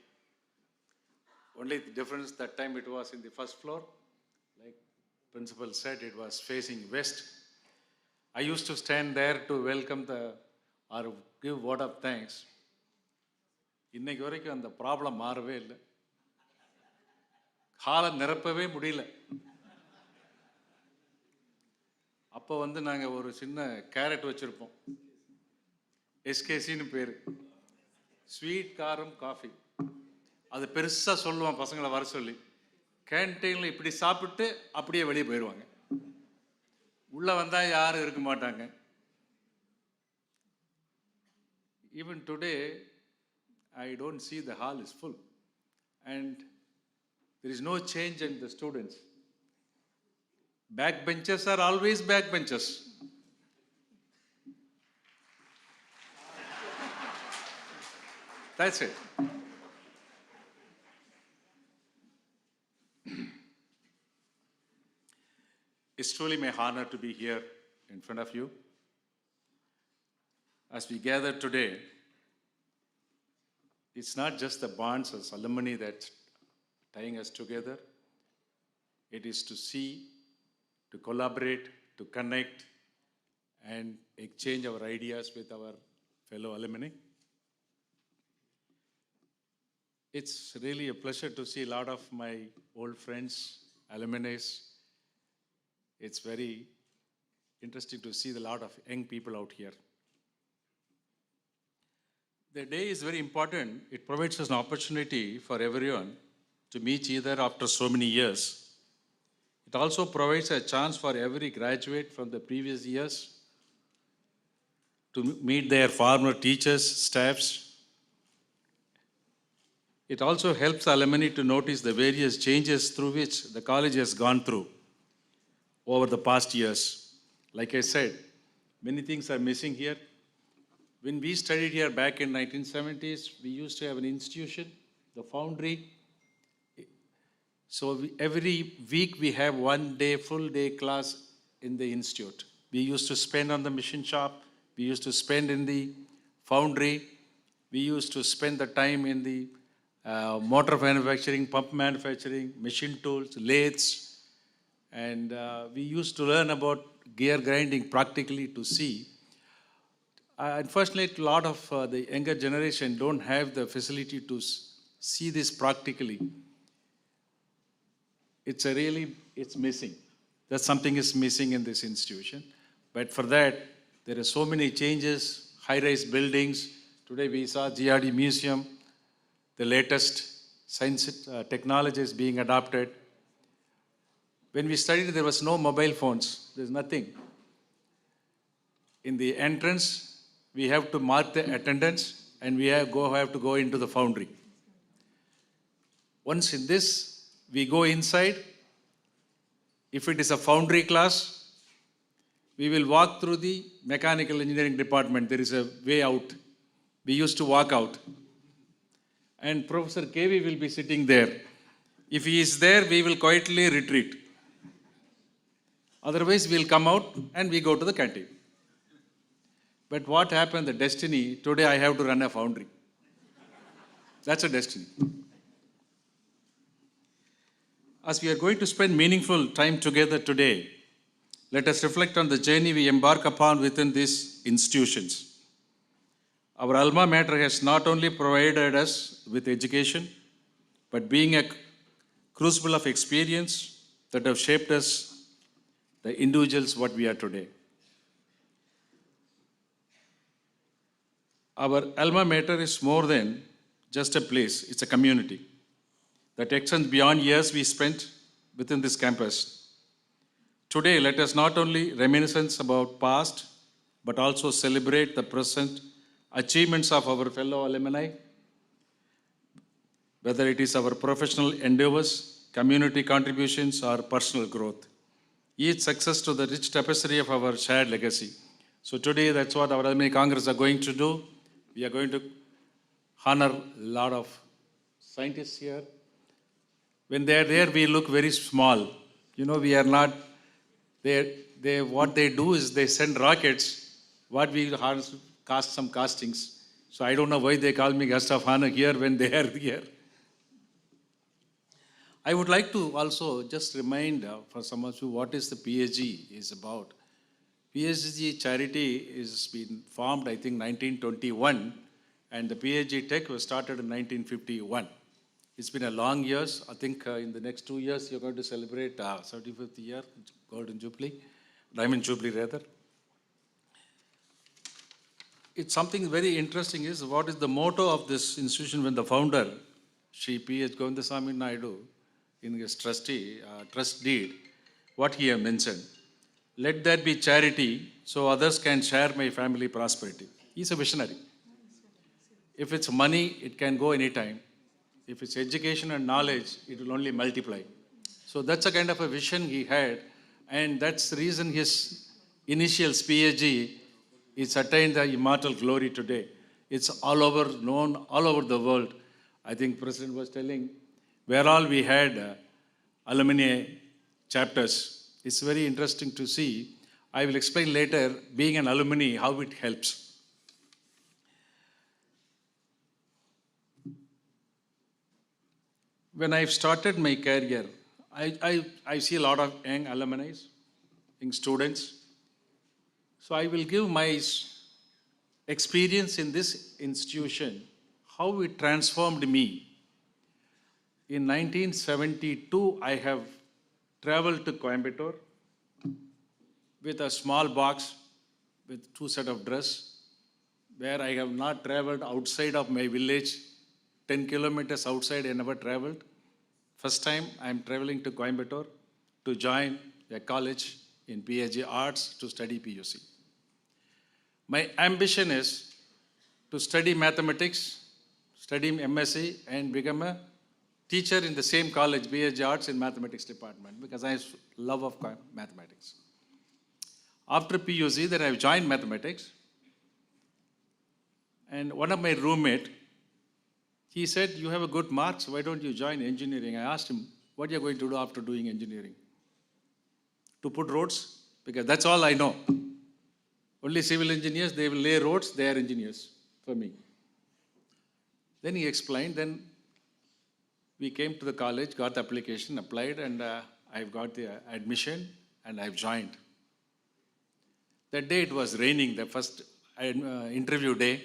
Only the difference that time it was in the first floor. Like principal said, it was facing west. I used to stand there to welcome or give word of thanks. இன்னைக்கு வரைக்கும் அந்த problem மாறவே இல்லை. காலை நிரப்பவே முடியல. அப்போ நாங்கள் ஒரு சின்ன கேரட் வச்சுருப்போம். எஸ்கேசின்னு பேர். ஸ்வீட் காரம் காஃபி. அது பெருசாக சொல்லுவான் பசங்களை வர சொல்லி. கேன்டீனில் இப்படி சாப்பிட்டு அப்படியே வெளியே போயிடுவாங்க. உள்ளே வந்தால் யாரும் இருக்க மாட்டாங்க. Even today, I don't see the hall is full. And there is no change in the students. Backbenchers are always backbenchers. That's it. It's truly my honor to be here in front of you. As we gather today, it's not just the bonds as alumni that's tying us together. It is to see, to collaborate, to connect, and exchange our ideas with our fellow alumni. It's really a pleasure to see a lot of my old friends, alumni. It's very interesting to see a lot of young people out here. The day is very important. It provides us an opportunity for everyone to meet each other after so many years. It also provides a chance for every graduate from the previous years to meet their former teachers, staffs. It also helps alumni to notice the various changes through which the college has gone through over the past years. Like I said, many things are missing here. When we studied here back in 1970s, we used to have an institution, the foundry. So every week we have one day, full day class in the institute. We used to spend on the machine shop. We used to spend in the foundry. We used to spend the time in the motor manufacturing, pump manufacturing, machine tools, lathes. And we used to learn about gear grinding practically to see. Unfortunately, a lot of the younger generation don't have the facility to see this practically. It's missing. That something is missing in this institution. But for that, there are so many changes, high-rise buildings. Today we saw GRD Museum, the latest science technology is being adopted. When we studied, there was no mobile phones. There's nothing. In the entrance, we have to mark the attendance and we have to go into the foundry. Once in this, we go inside. If it is a foundry class, we will walk through the mechanical engineering department. There is a way out. We used to walk out. And Professor KV will be sitting there. If he is there, we will quietly retreat. Otherwise, we'll come out and we go to the canteen. But what happened, the destiny, today I have to run a foundry. That's a destiny. As we are going to spend meaningful time together today, let us reflect on the journey we embark upon within these institutions. Our alma mater has not only provided us with education, but being a crucible of experience that have shaped us, the individuals what we are today. Our alma mater is more than just a place, it's a community that extends beyond years we spent within this campus. Today, let us not only reminiscence about past, but also celebrate the present achievements of our fellow alumni, whether it is our professional endeavors, community contributions, or personal growth. Each success to the rich tapestry of our shared legacy. So today, that's what our Alumni Congress are going to do. We are going to honor a lot of scientists here. When they are there, we look very small. We are not, what they do is they send rockets, what we cast some castings. So I don't know why they call me guest of honor here when they are here. I would like to also just remind for some of you what is the PSG is about. PSG charity is been formed, I think, 1921, and the PSG Tech was started in 1951. It's been a long years. I think in the next 2 years, you're going to celebrate 75th year, Golden Jubilee, Diamond Jubilee rather. It's something very interesting is what is the motto of this institution when the founder, Shri P.H. Govindasamy Naidu, in his trust deed, what he have mentioned. Let there be charity so others can share my family prosperity. He's a visionary. If it's money, it can go anytime. If it's education and knowledge, it will only multiply. So that's a kind of a vision he had, and that's the reason his initials PhD is attained the immortal glory today. It's all over, known all over the world. I think President was telling where all we had alumni chapters. It's very interesting to see. I will explain later, being an alumni, how it helps. When I started my career, I see a lot of young alumni, young students. So I will give my experience in this institution, how it transformed me. In 1972, I have traveled to Coimbatore with a small box with 2 sets of dress, where I have not traveled outside of my village. 10 kilometers outside, I never traveled. First time I am traveling to Coimbatore to join a college in PhD Arts to study PUC. My ambition is to study mathematics, study MSc, and become a teacher in the same college, PhD Arts in Mathematics department, because I have love of mathematics. After PUC, then I joined mathematics, and one of my roommate, he said, you have a good marks, why don't you join engineering? I asked him, what are you going to do after doing engineering? To put roads? Because that's all I know. Only civil engineers, they will lay roads, they are engineers for me. Then he explained, then we came to the college, got the application, applied, and I've got the admission, and I've joined. That day it was raining, the first interview day.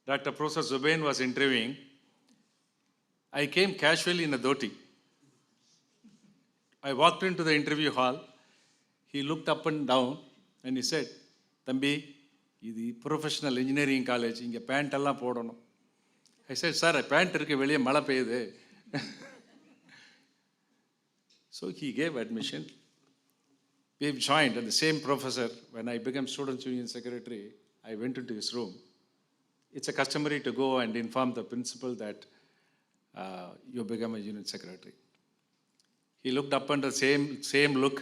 Dr. Professor Zubain was interviewing. I came casually in a dhoti. I walked into the interview hall. He looked up and down and he said, Thambi, this is professional engineering college, inge pant alla podano. I said, sir, pant irukku veliye mala peyude. So he gave admission. We've joined, and the same professor, when I became Students' Union Secretary, I went into his room. It's a customary to go and inform the principal that you become a union secretary. He looked up under the same look,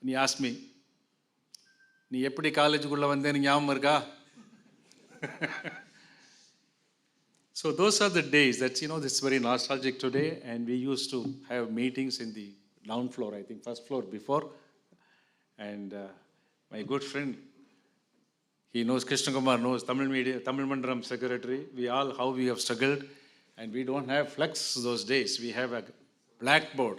and he asked me, "Nee eppadi college kulla vandenu nyabam irukka?" So those are the days that, this is very nostalgic today, and we used to have meetings in the ground floor, I think first floor before, and my good friend, he knows, Krishna Kumar knows, Tamil Mandram secretary. How we have struggled, and we don't have flex those days. We have a blackboard.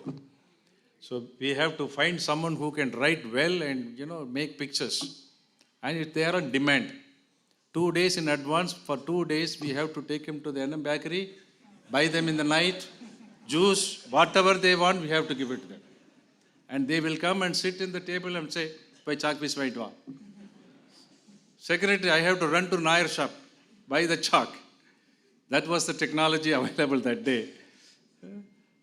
So we have to find someone who can write well and, make pictures. And if they are on demand, 2 days in advance, for 2 days, we have to take him to the NM bakery, buy them in the night, juice, whatever they want, we have to give it to them. And they will come and sit in the table and say, "Pai chalk piece white wa." Secretary, I have to run to Nair shop, buy the chalk. That was the technology available that day.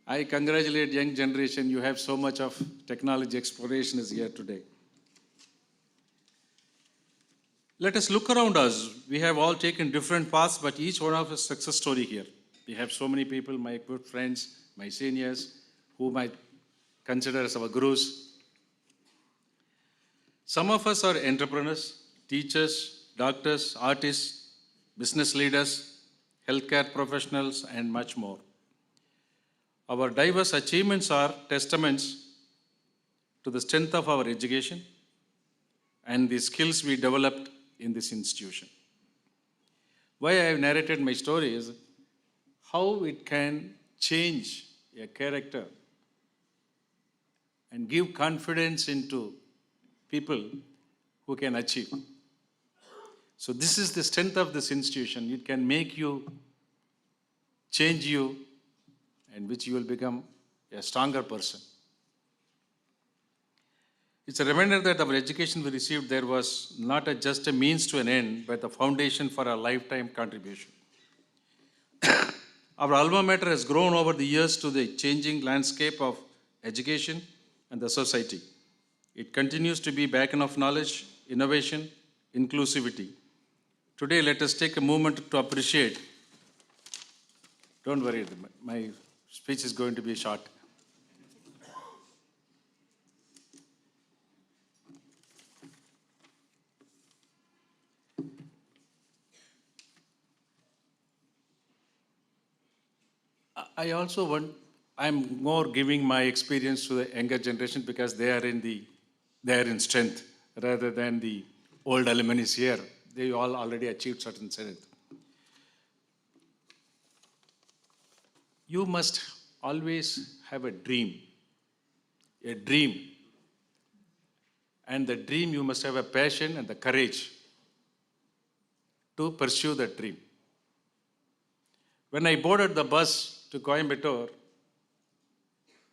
I congratulate young generation. You have so much of technology exploration is here today. Let us look around us. We have all taken different paths, but each one of us success story here. We have so many people, my good friends, my seniors, whom I consider as our gurus. Some of us are entrepreneurs, teachers, doctors, artists, business leaders, healthcare professionals, and much more. Our diverse achievements are testaments to the strength of our education and the skills we developed in this institution. Why I have narrated my story is how it can change a character and give confidence into people who can achieve. So this is the strength of this institution. It can make you, change you, and which you will become a stronger person. It's a reminder that our education we received there was not just a means to an end, but the foundation for a lifetime contribution. Our alma mater has grown over the years to the changing landscape of education and the society. It continues to be a beacon of knowledge, innovation, inclusivity. Today, let us take a moment to appreciate. Don't worry, my speech is going to be short. I also want, I'm more giving my experience to the younger generation because they are in strength rather than the old alumni here. They all already achieved certain strength. You must always have a dream. And the dream, you must have a passion and the courage to pursue that dream. When I boarded the bus to Coimbatore,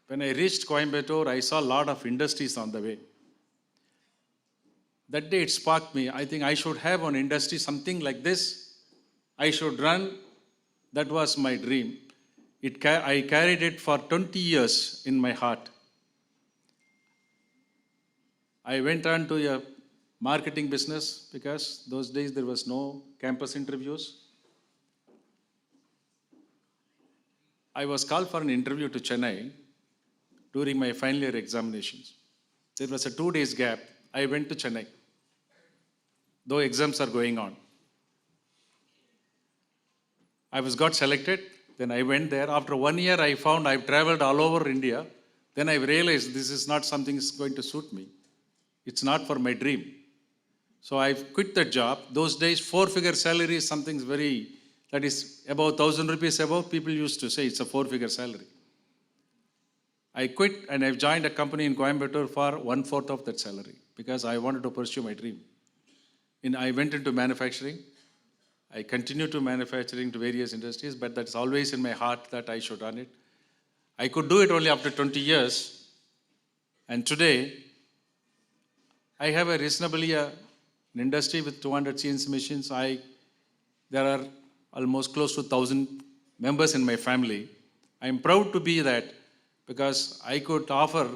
when I reached Coimbatore, I saw a lot of industries on the way. That day it sparked me. I think I should have an industry, something like this. I should run. That was my dream. I carried it for 20 years in my heart. I went on to a marketing business because those days there was no campus interviews. I was called for an interview to Chennai during my final year examinations. There was a 2 days gap. I went to Chennai, though exams are going on. I got selected, then I went there. After 1 year, I found I've traveled all over India. Then I realized this is not something that's going to suit me. It's not for my dream. So I quit the job. Those days, 4-figure salary is something that is about 1,000 rupees above. People used to say it's a 4-figure salary. I quit and I've joined a company in Coimbatore for 1/4 of that salary because I wanted to pursue my dream. I went into manufacturing. I continue to manufacturing to various industries, but that's always in my heart that I should run it. I could do it only after 20 years. And today, I have a reasonably an industry with 200 CNC machines. There are almost close to 1,000 members in my family. I am proud to be that because I could offer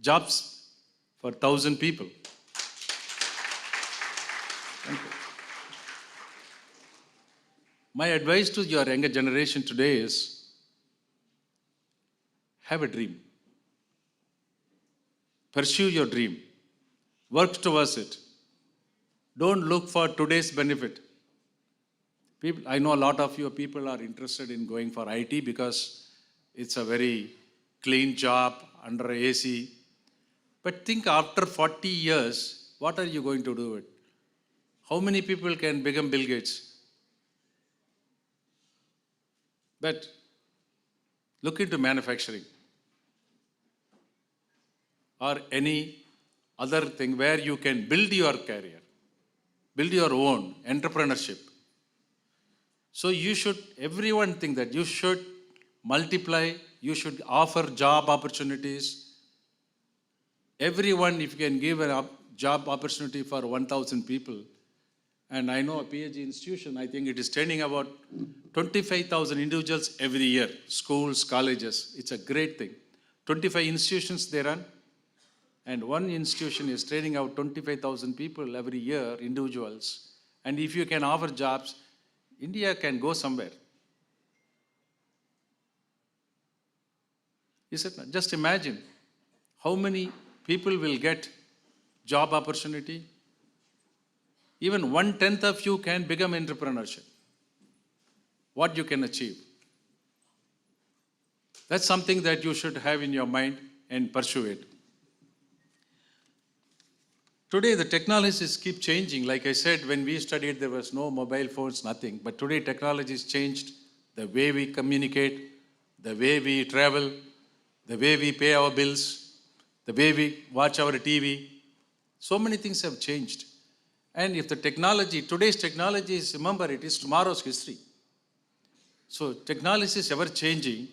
jobs for 1,000 people. Thank you. My advice to your younger generation today is have a dream. Pursue your dream. Work towards it. Don't look for today's benefit. I know a lot of you people are interested in going for IT because it's a very clean job under AC. But think after 40 years, what are you going to do with it? How many people can become Bill Gates? But look into manufacturing or any other thing where you can build your career, build your own entrepreneurship. So everyone think that you should multiply, you should offer job opportunities. Everyone, if you can give a job opportunity for 1,000 people, and I know a PhD institution, I think it is training about 25,000 individuals every year, schools, colleges. It's a great thing. 25 institutions they run. And one institution is training out 25,000 people every year, individuals. And if you can offer jobs, India can go somewhere. Is it not? Just imagine how many people will get job opportunity. Even 1/10 of you can become entrepreneurship. What you can achieve. That's something that you should have in your mind and pursue it. Today, the technologies keep changing. Like I said, when we studied, there was no mobile phones, nothing. But today, technology has changed the way we communicate, the way we travel, the way we pay our bills, the way we watch our TV. So many things have changed. And if the technology, today's technology is, remember, it is tomorrow's history. So technology is ever changing,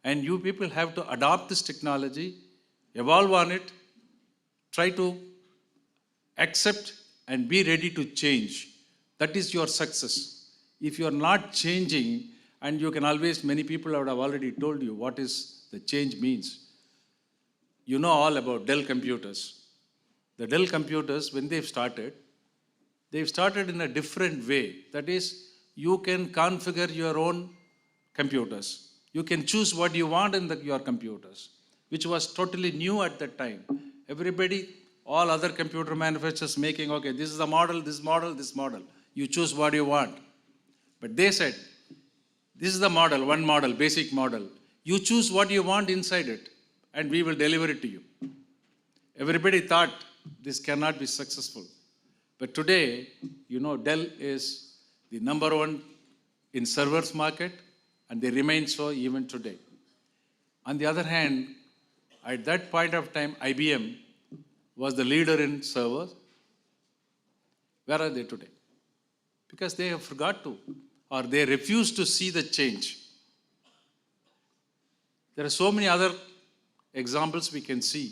and you people have to adopt this technology, evolve on it, try to accept and be ready to change. That is your success. If you are not changing, and you can always, many people would have already told you what is the change means. You know all about Dell computers. The Dell computers, when they've started in a different way. That is, you can configure your own computers. You can choose what you want in your computers, which was totally new at that time. Everybody, all other computer manufacturers making, okay, this is the model, this model, this model. You choose what you want. But they said, this is the model, one model, basic model. You choose what you want inside it, and we will deliver it to you. Everybody thought this cannot be successful. But today, you know, Dell is the #1 in servers market, and they remain so even today. On the other hand, at that point of time, IBM was the leader in servers. Where are they today? Because they have forgot to, or they refuse to see the change. There are so many other examples we can see.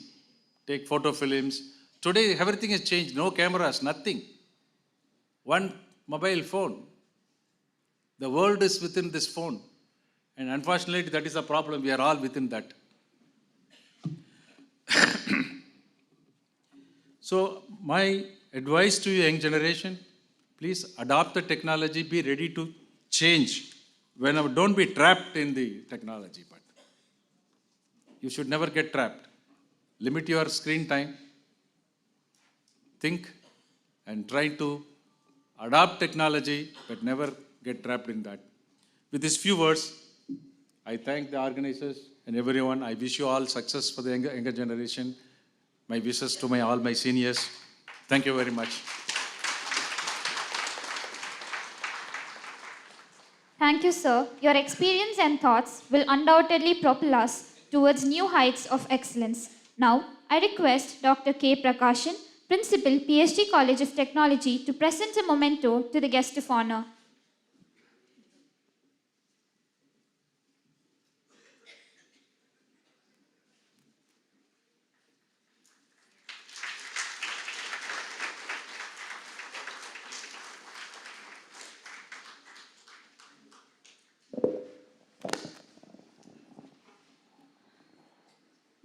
Take photo films. Today, everything has changed. No cameras, nothing. One mobile phone. The world is within this phone. And unfortunately, that is a problem. We are all within that. So, my advice to you, young generation, please adopt the technology, be ready to change. Don't be trapped in the technology, but you should never get trapped. Limit your screen time. Think and try to adopt technology, but never get trapped in that. With these few words, I thank the organizers and everyone. I wish you all success for the younger generation. My wishes to all my seniors. Thank you very much. Thank you, sir. Your experience and thoughts will undoubtedly propel us towards new heights of excellence. Now, I request Dr. K. Prakashan, Principal, PSG College of Technology, to present a memento to the guest of honor.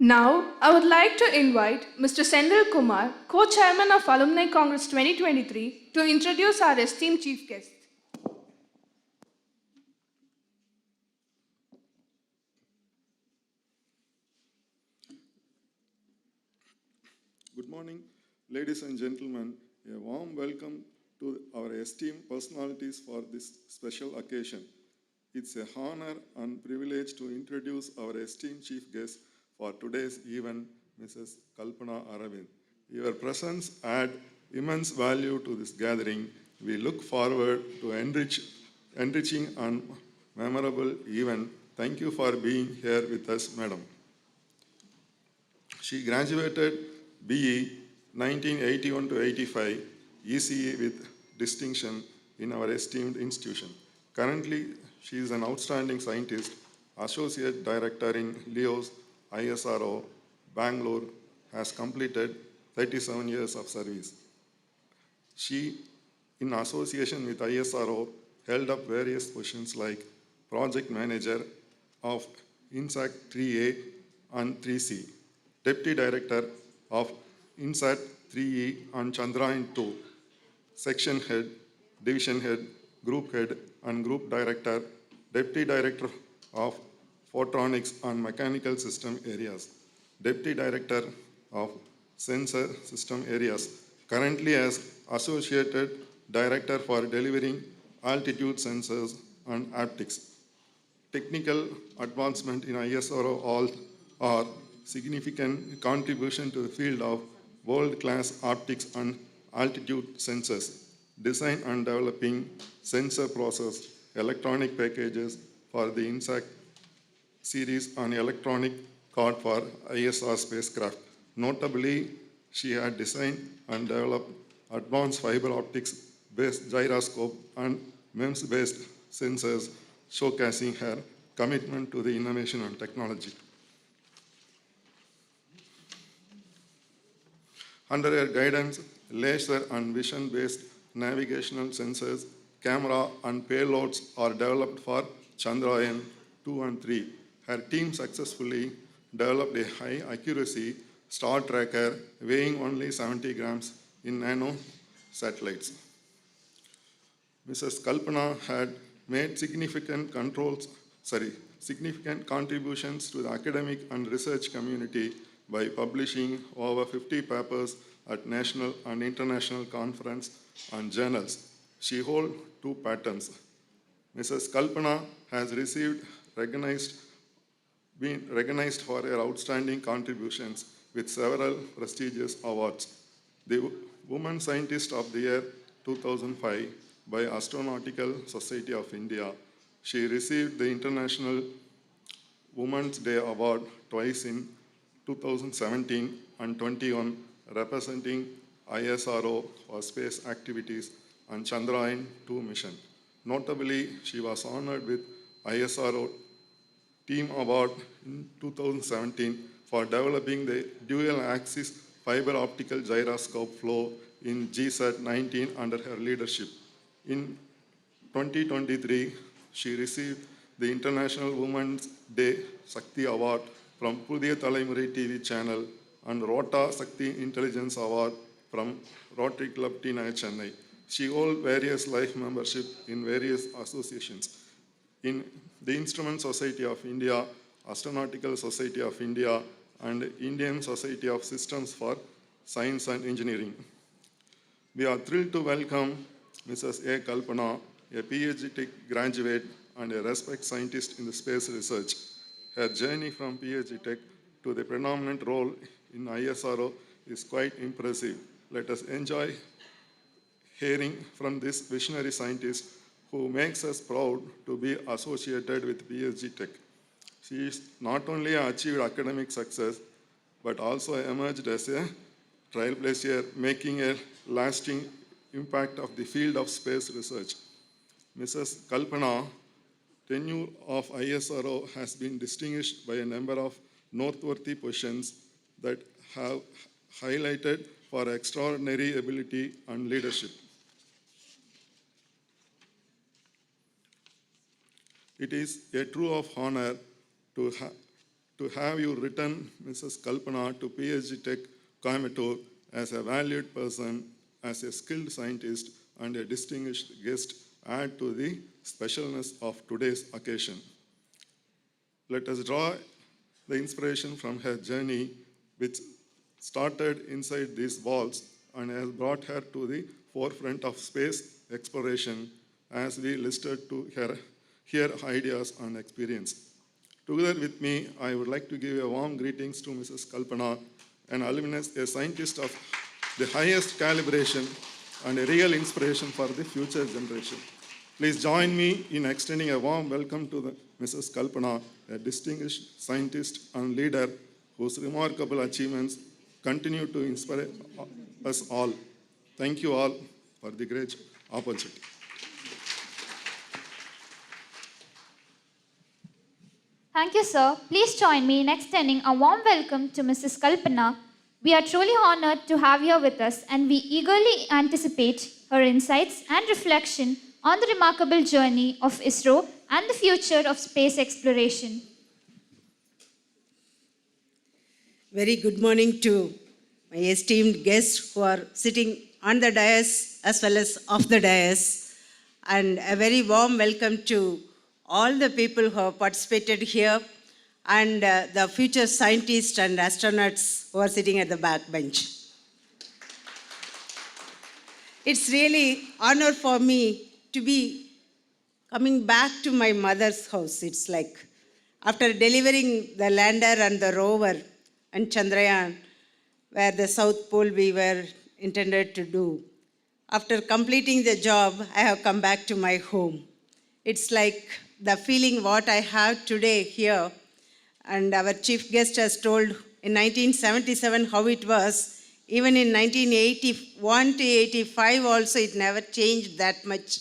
Now, I would like to invite Mr. Sendil Kumar, Co-Chairman of Alumni Congress 2023, to introduce our esteemed chief guest. Good morning, ladies and gentlemen. A warm welcome to our esteemed personalities for this special occasion. It's a honor and privilege to introduce our esteemed chief guest for today's event, Mrs. Kalpana Aravind. Your presence adds immense value to this gathering. We look forward to enriching and memorable event. Thank you for being here with us, madam. She graduated BE 1981 to 85, ECE with distinction in our esteemed institution. Currently, she is an outstanding scientist, associate director in LEO's ISRO, Bangalore, has completed 37 years of service. She, in association with ISRO, held up various positions like project manager of INSAC 3A and 3C, deputy director of INSAT 3E and Chandrayaan-2, section head, division head, group head, and group director, deputy director of photonics and mechanical system areas, deputy director of sensor system areas, currently as associated director for delivering altitude sensors and optics. Technical advancement in ISRO all are significant contribution to the field of world-class optics and altitude sensors, design and developing sensor process, electronic packages for the INSAT series and electronic card for ISR spacecraft. Notably, she had designed and developed advanced fiber optics based gyroscope and MEMS-based sensors, showcasing her commitment to the innovation and technology. Under her guidance, laser and vision-based navigational sensors, camera and payloads are developed for Chandrayaan 2 and 3. Her team successfully developed a high accuracy star tracker weighing only 70 grams in nano satellites. Mrs. Kalpana had made significant contributions to the academic and research community by publishing over 50 papers at national and international conference and journals. She holds 2 patents. Mrs. Kalpana has been recognized for her outstanding contributions with several prestigious awards. The Woman Scientist of the Year 2005 by Astronautical Society of India. She received the International Women's Day Award twice in 2017 and 21, representing ISRO for space activities and Chandrayaan-2 mission. Notably, she was honored with ISRO Team Award in 2017 for developing the dual-axis fiber optical gyroscope flow in GSAT-19 under her leadership. In 2023, she received the International Women's Day Shakti Award from Pudhiya Thalaimurai TV channel and Rota Shakti Intelligence Award from Rotary Club T Nagar, Chennai. She holds various life membership in various associations. In the Instrument Society of India, Astronautical Society of India, and Indian Society of Systems for Science and Engineering. We are thrilled to welcome Mrs. A. Kalpana, a PhD Tech graduate and a respected scientist in the space research. Her journey from PhD Tech to the predominant role in ISRO is quite impressive. Let us enjoy hearing from this visionary scientist who makes us proud to be associated with PhD Tech. She is not only achieved academic success, but also emerged as a trailblazer, making a lasting impact of the field of space research. Mrs. Kalpana, tenure of ISRO has been distinguished by a number of noteworthy positions that have highlighted for extraordinary ability and leadership. It is a true of honor to have you return, Mrs. Kalpana, to PhD Tech Coimbatore as a valued person, as a skilled scientist, and a distinguished guest add to the specialness of today's occasion. Let us draw the inspiration from her journey, which started inside these walls and has brought her to the forefront of space exploration as we listed to hear ideas and experience. Together with me, I would like to give a warm greetings to Mrs. Kalpana, an alumnus, a scientist of the highest calibration and a real inspiration for the future generation. Please join me in extending a warm welcome to Mrs. Kalpana, a distinguished scientist and leader whose remarkable achievements continue to inspire us all. Thank you all for the great opportunity. Thank you, sir. Please join me in extending a warm welcome to Mrs. Kalpana. We are truly honored to have her with us, and we eagerly anticipate her insights and reflection on the remarkable journey of ISRO and the future of space exploration. Very good morning to my esteemed guests who are sitting on the dais as well as off the dais, and a very warm welcome to all the people who have participated here, and the future scientists and astronauts who are sitting at the back bench. It's really honor for me to be coming back to my mother's house. It's like after delivering the lander and the rover and Chandrayaan, where the South Pole we were intended to do. After completing the job, I have come back to my home. It's like the feeling what I have today here, and our chief guest has told in 1977 how it was. Even in 1981 to 85 also, it never changed that much.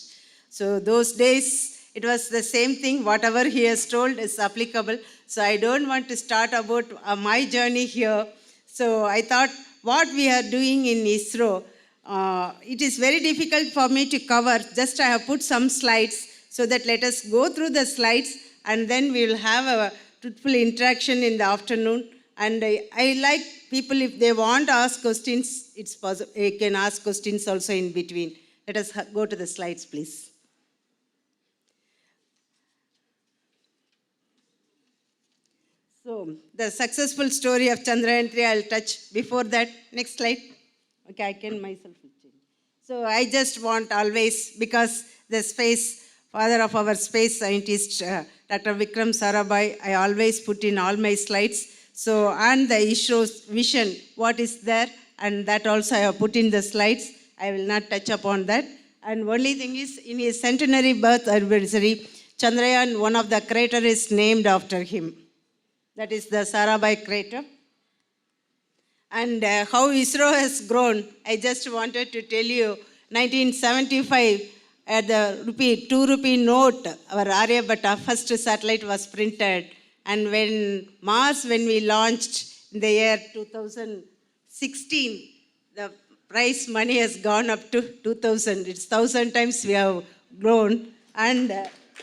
So those days, it was the same thing. Whatever he has told is applicable. So I don't want to start about my journey here. So I thought what we are doing in ISRO, it is very difficult for me to cover. Just I have put some slides so that let us go through the slides and then we will have a truthful interaction in the afternoon. And I like people, if they want to ask questions, it's possible. They can ask questions also in between. Let us go to the slides, please. So, the successful story of Chandrayaan 3, I'll touch. Before that, next slide. Okay, I can myself change. So, I just want always, because the father of our space scientist, Dr. Vikram Sarabhai, I always put in all my slides. So, and the ISRO's vision, what is there, and that also I have put in the slides. I will not touch upon that. And only thing is, in his centenary birth anniversary, Chandrayaan, one of the crater is named after him. That is the Sarabhai crater. And how ISRO has grown, I just wanted to tell you, 1975, at the 2 rupee note, our Aryabhatta first satellite was printed. And when we launched in the year 2016, the prize money has gone up to 2,000. It's 1,000 times we have grown. And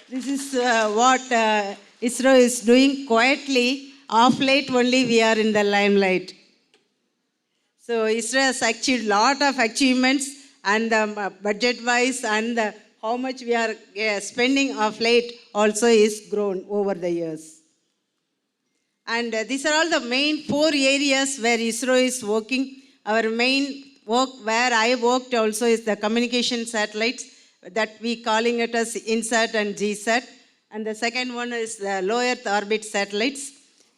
this is what ISRO is doing quietly. Of late only we are in the limelight. So ISRO has achieved a lot of achievements, and budget-wise and how much we are spending of late also is grown over the years. And these are all the main 4 areas where ISRO is working. Our main work where I worked also is the communication satellites, that we calling it as INSAT and GSAT. And the second one is the low Earth orbit satellites.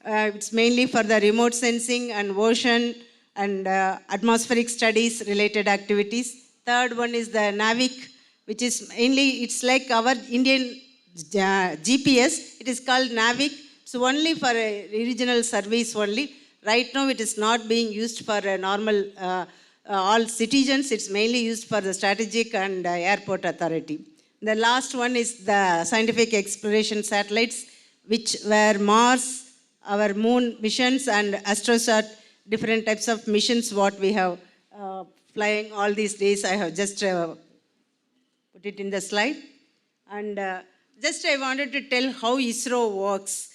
It's mainly for the remote sensing and ocean and atmospheric studies related activities. Third one is the NAVIC, which is mainly, it's like our Indian GPS. It is called NAVIC. So only for a regional service only. Right now it is not being used for a normal, all citizens. It's mainly used for the strategic and airport authority. The last one is the scientific exploration satellites, which were Mars, our moon missions, and AstroSat, different types of missions what we have flying all these days. I have just put it in the slide. And just I wanted to tell how ISRO works.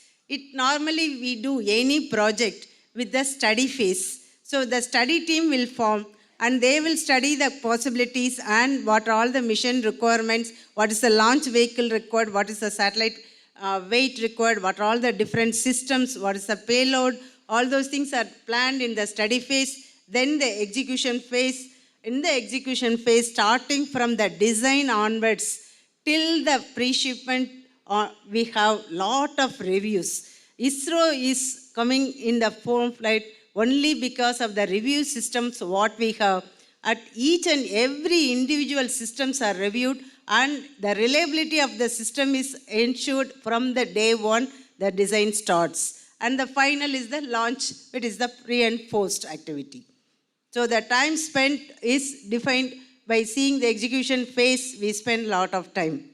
Normally we do any project with the study phase. So the study team will form and they will study the possibilities and what are all the mission requirements, what is the launch vehicle required, what is the satellite weight required, what are all the different systems, what is the payload, all those things are planned in the study phase. Then the execution phase. In the execution phase, starting from the design onwards till the pre-shipment, we have lot of reviews. ISRO is coming in the form flight only because of the review systems what we have. At each and every individual systems are reviewed and the reliability of the system is ensured from the day one the design starts. And the final is the launch, it is the pre and post activity. So the time spent is defined by seeing the execution phase, we spend a lot of time.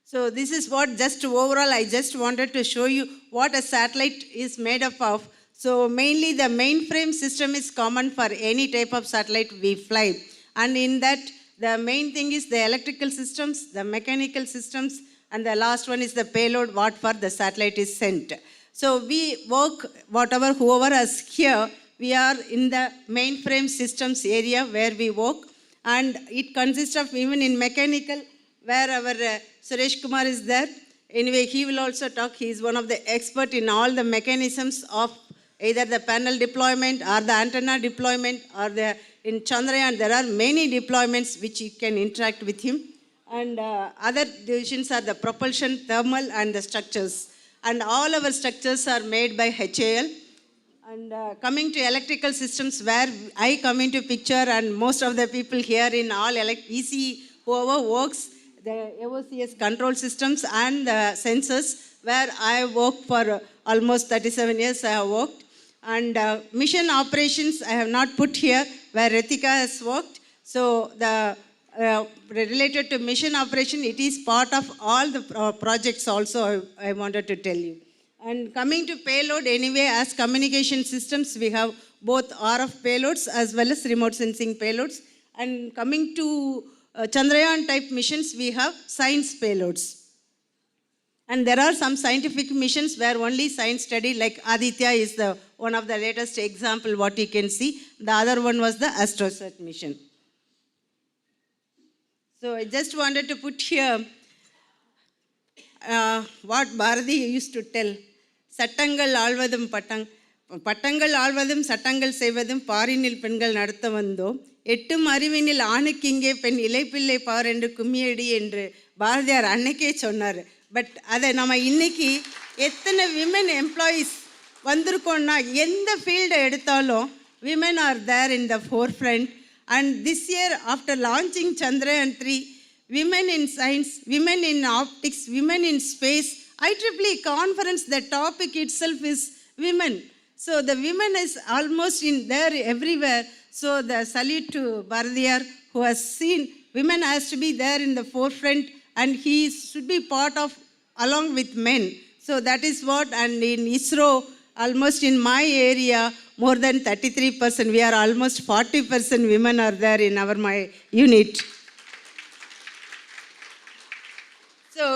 So this is what just overall I just wanted to show you what a satellite is made up of. So mainly the mainframe system is common for any type of satellite we fly. And in that the main thing is the electrical systems, the mechanical systems, and the last one is the payload what for the satellite is sent. So we work whoever is here, we are in the mainframe systems area where we work, and it consists of even in mechanical, where our Suresh Kumar is there. Anyway, he will also talk. He is one of the expert in all the mechanisms of either the panel deployment or the antenna deployment, or in Chandrayaan there are many deployments which you can interact with him. And other divisions are the propulsion, thermal, and the structures. And all our structures are made by HAL. And coming to electrical systems, where I come into picture, and most of the people here in all EC, whoever works, the AOCS control systems and the sensors, where I worked for almost 37 years I have worked. And mission operations I have not put here, where Ritika has worked. So the related to mission operation, it is part of all the projects also, I wanted to tell you. And coming to payload, anyway, as communication systems, we have both RF payloads as well as remote sensing payloads. And coming to Chandrayaan type missions, we have science payloads. And there are some scientific missions where only science study, like Aditya is the one of the latest example what you can see. The other one was the AstroSat mission. So I just wanted to put here what Bharati used to tell. சட்டங்கள் ஆழ்வதும் பட்டங்கள் ஆழ்வதும் சட்டங்கள் செய்வதும் பாரினில் பெண்கள் நடத்த வந்தோம் எட்டும் அறிவினில் ஆணுக்கு இங்கே பெண் இலைப்பிள்ளை பார் என்று கும்மியடி என்று பாரதியார் அன்னைக்கே சொன்னார். பட் அதை நம்ம இன்னைக்கு எத்தனை விமன் எம்ப்ளாயீஸ் வந்திருக்கோம்னா எந்த ஃபீல்டை எடுத்தாலும் women are there in the forefront. And this year, after launching Chandrayaan 3, women in science, women in optics, women in space, IEEE conference, the topic itself is women. So the women is almost in there everywhere. So the salute to Bharadiyar, who has seen women has to be there in the forefront, and he should be part of along with men. So that is what, and in ISRO, almost in my area, more than 33%, we are almost 40% women are there in my unit. So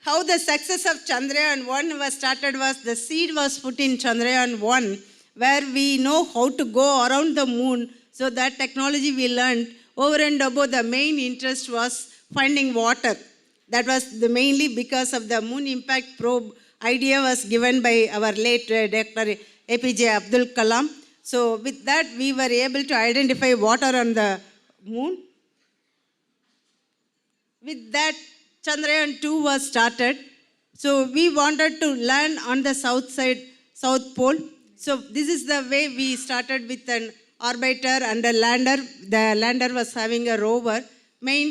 how the success of Chandrayaan 1 was started was, the seed was put in Chandrayaan 1, where we know how to go around the moon. So that technology we learned. Over and above, the main interest was finding water. That was mainly because of the moon impact probe idea was given by our late Dr. APJ Abdul Kalam. So with that, we were able to identify water on the moon. With that, Chandrayaan 2 was started. So we wanted to land on the south side, South Pole. So this is the way we started with an orbiter and a lander. The lander was having a rover. Main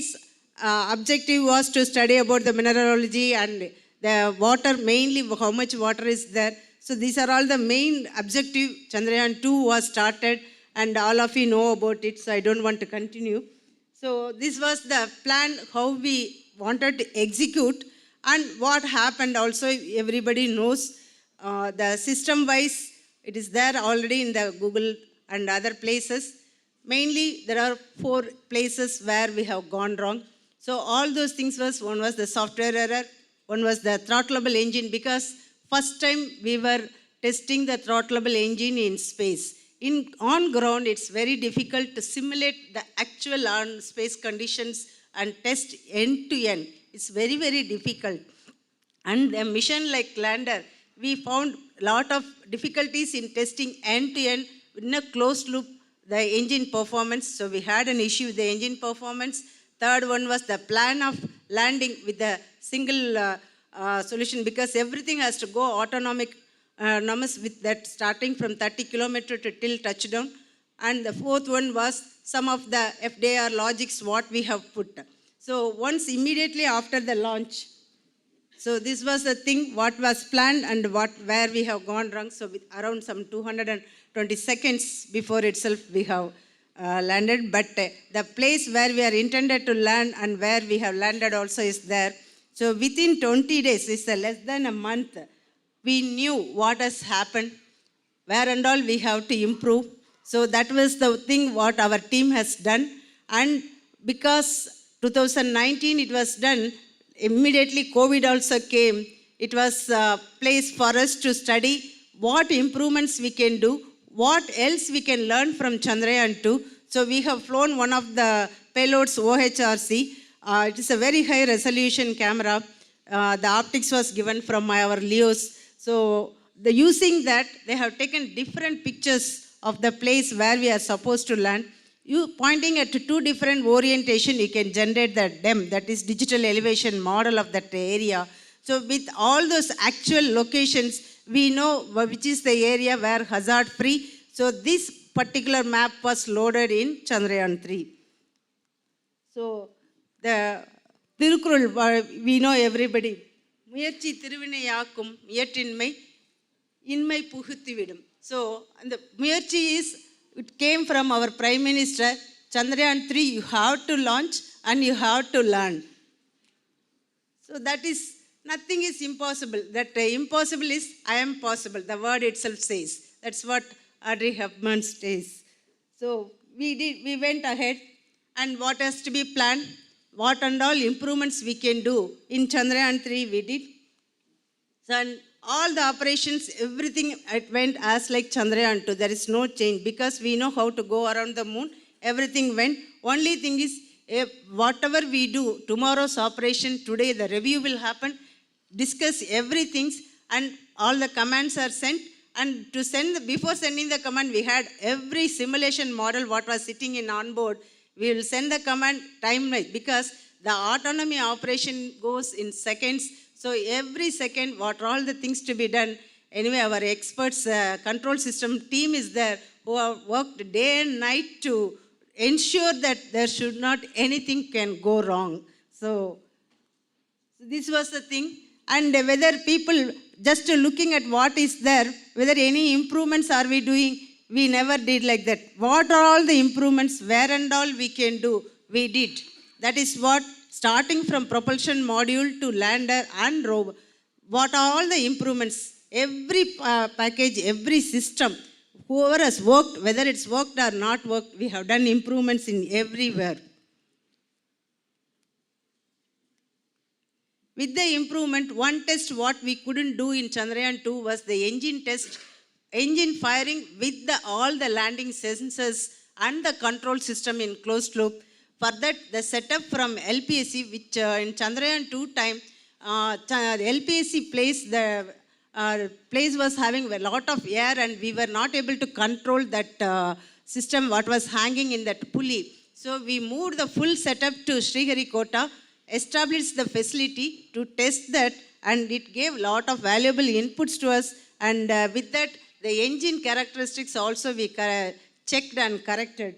objective was to study about the mineralogy and the water, mainly how much water is there. So these are all the main objective. Chandrayaan 2 was started, and all of you know about it, so I don't want to continue. So this was the plan, how we wanted to execute, and what happened also everybody knows. The system-wise, it is there already in the Google and other places. Mainly, there are 4 places where we have gone wrong. So all those things was, one was the software error, one was the throttleable engine, because first time we were testing the throttleable engine in space. On ground, it's very difficult to simulate the actual on-space conditions and test end-to-end. It's very, very difficult. And a mission like lander, we found a lot of difficulties in testing end-to-end in a closed loop, the engine performance. So we had an issue with the engine performance. Third one was the plan of landing with the single solution, because everything has to go autonomous with that, starting from 30 kilometers to till touchdown. And the fourth one was some of the FDR logics what we have put. So once immediately after the launch, so this was the thing what was planned and where we have gone wrong. So with around some 220 seconds before itself we have landed. But the place where we are intended to land and where we have landed also is there. So within 20 days, it's less than a month, we knew what has happened, where and all we have to improve. So that was the thing what our team has done. And because 2019 it was done, immediately COVID also came. It was a place for us to study what improvements we can do, what else we can learn from Chandrayaan 2. So we have flown one of the payloads, OHRC. It is a very high resolution camera. The optics was given from our LEOs. So using that, they have taken different pictures of the place where we are supposed to land. You pointing at two different orientation, you can generate the DEM, that is digital elevation model of that area. So with all those actual locations, we know which is the area where hazard free. So this particular map was loaded in Chandrayaan 3. So the Tirukurul, we know everybody. Muyarchi Thiruvinayakkum, Muyattinmai, Inmai Puhuthividum. So, and the Muyarchi is, it came from our Prime Minister, Chandrayaan 3, you have to launch and you have to learn. So that is, nothing is impossible. That impossible is, I am possible. The word itself says. That's what Audrey Hepburn says. So we went ahead, and what has to be planned, what and all improvements we can do. In Chandrayaan 3 we did. So, and all the operations, everything, it went as like Chandrayaan 2. There is no change because we know how to go around the moon. Everything went. Only thing is, whatever we do, tomorrow's operation, today the review will happen, discuss everything, and all the commands are sent. And to send, before sending the command, we had every simulation model what was sitting in onboard. We will send the command time-wise because the autonomy operation goes in seconds. So every second, what are all the things to be done? Anyway, our experts, control system team is there who have worked day and night to ensure that there should not anything can go wrong. So this was the thing. And whether people just looking at what is there, whether any improvements are we doing, we never did like that. What are all the improvements, where and all we can do, we did. That is what, starting from propulsion module to lander and rover, what are all the improvements, every package, every system, whoever has worked, whether it's worked or not worked, we have done improvements in everywhere. With the improvement, one test what we couldn't do in Chandrayaan 2 was the engine test, engine firing with all the landing sensors and the control system in closed loop. For that, the setup from LPSC, which in Chandrayaan 2 time, LPSC place, the place was having a lot of air and we were not able to control that system what was hanging in that pulley. So we moved the full setup to Sriharikota, established the facility to test that, and it gave a lot of valuable inputs to us. And with that, the engine characteristics also we checked and corrected.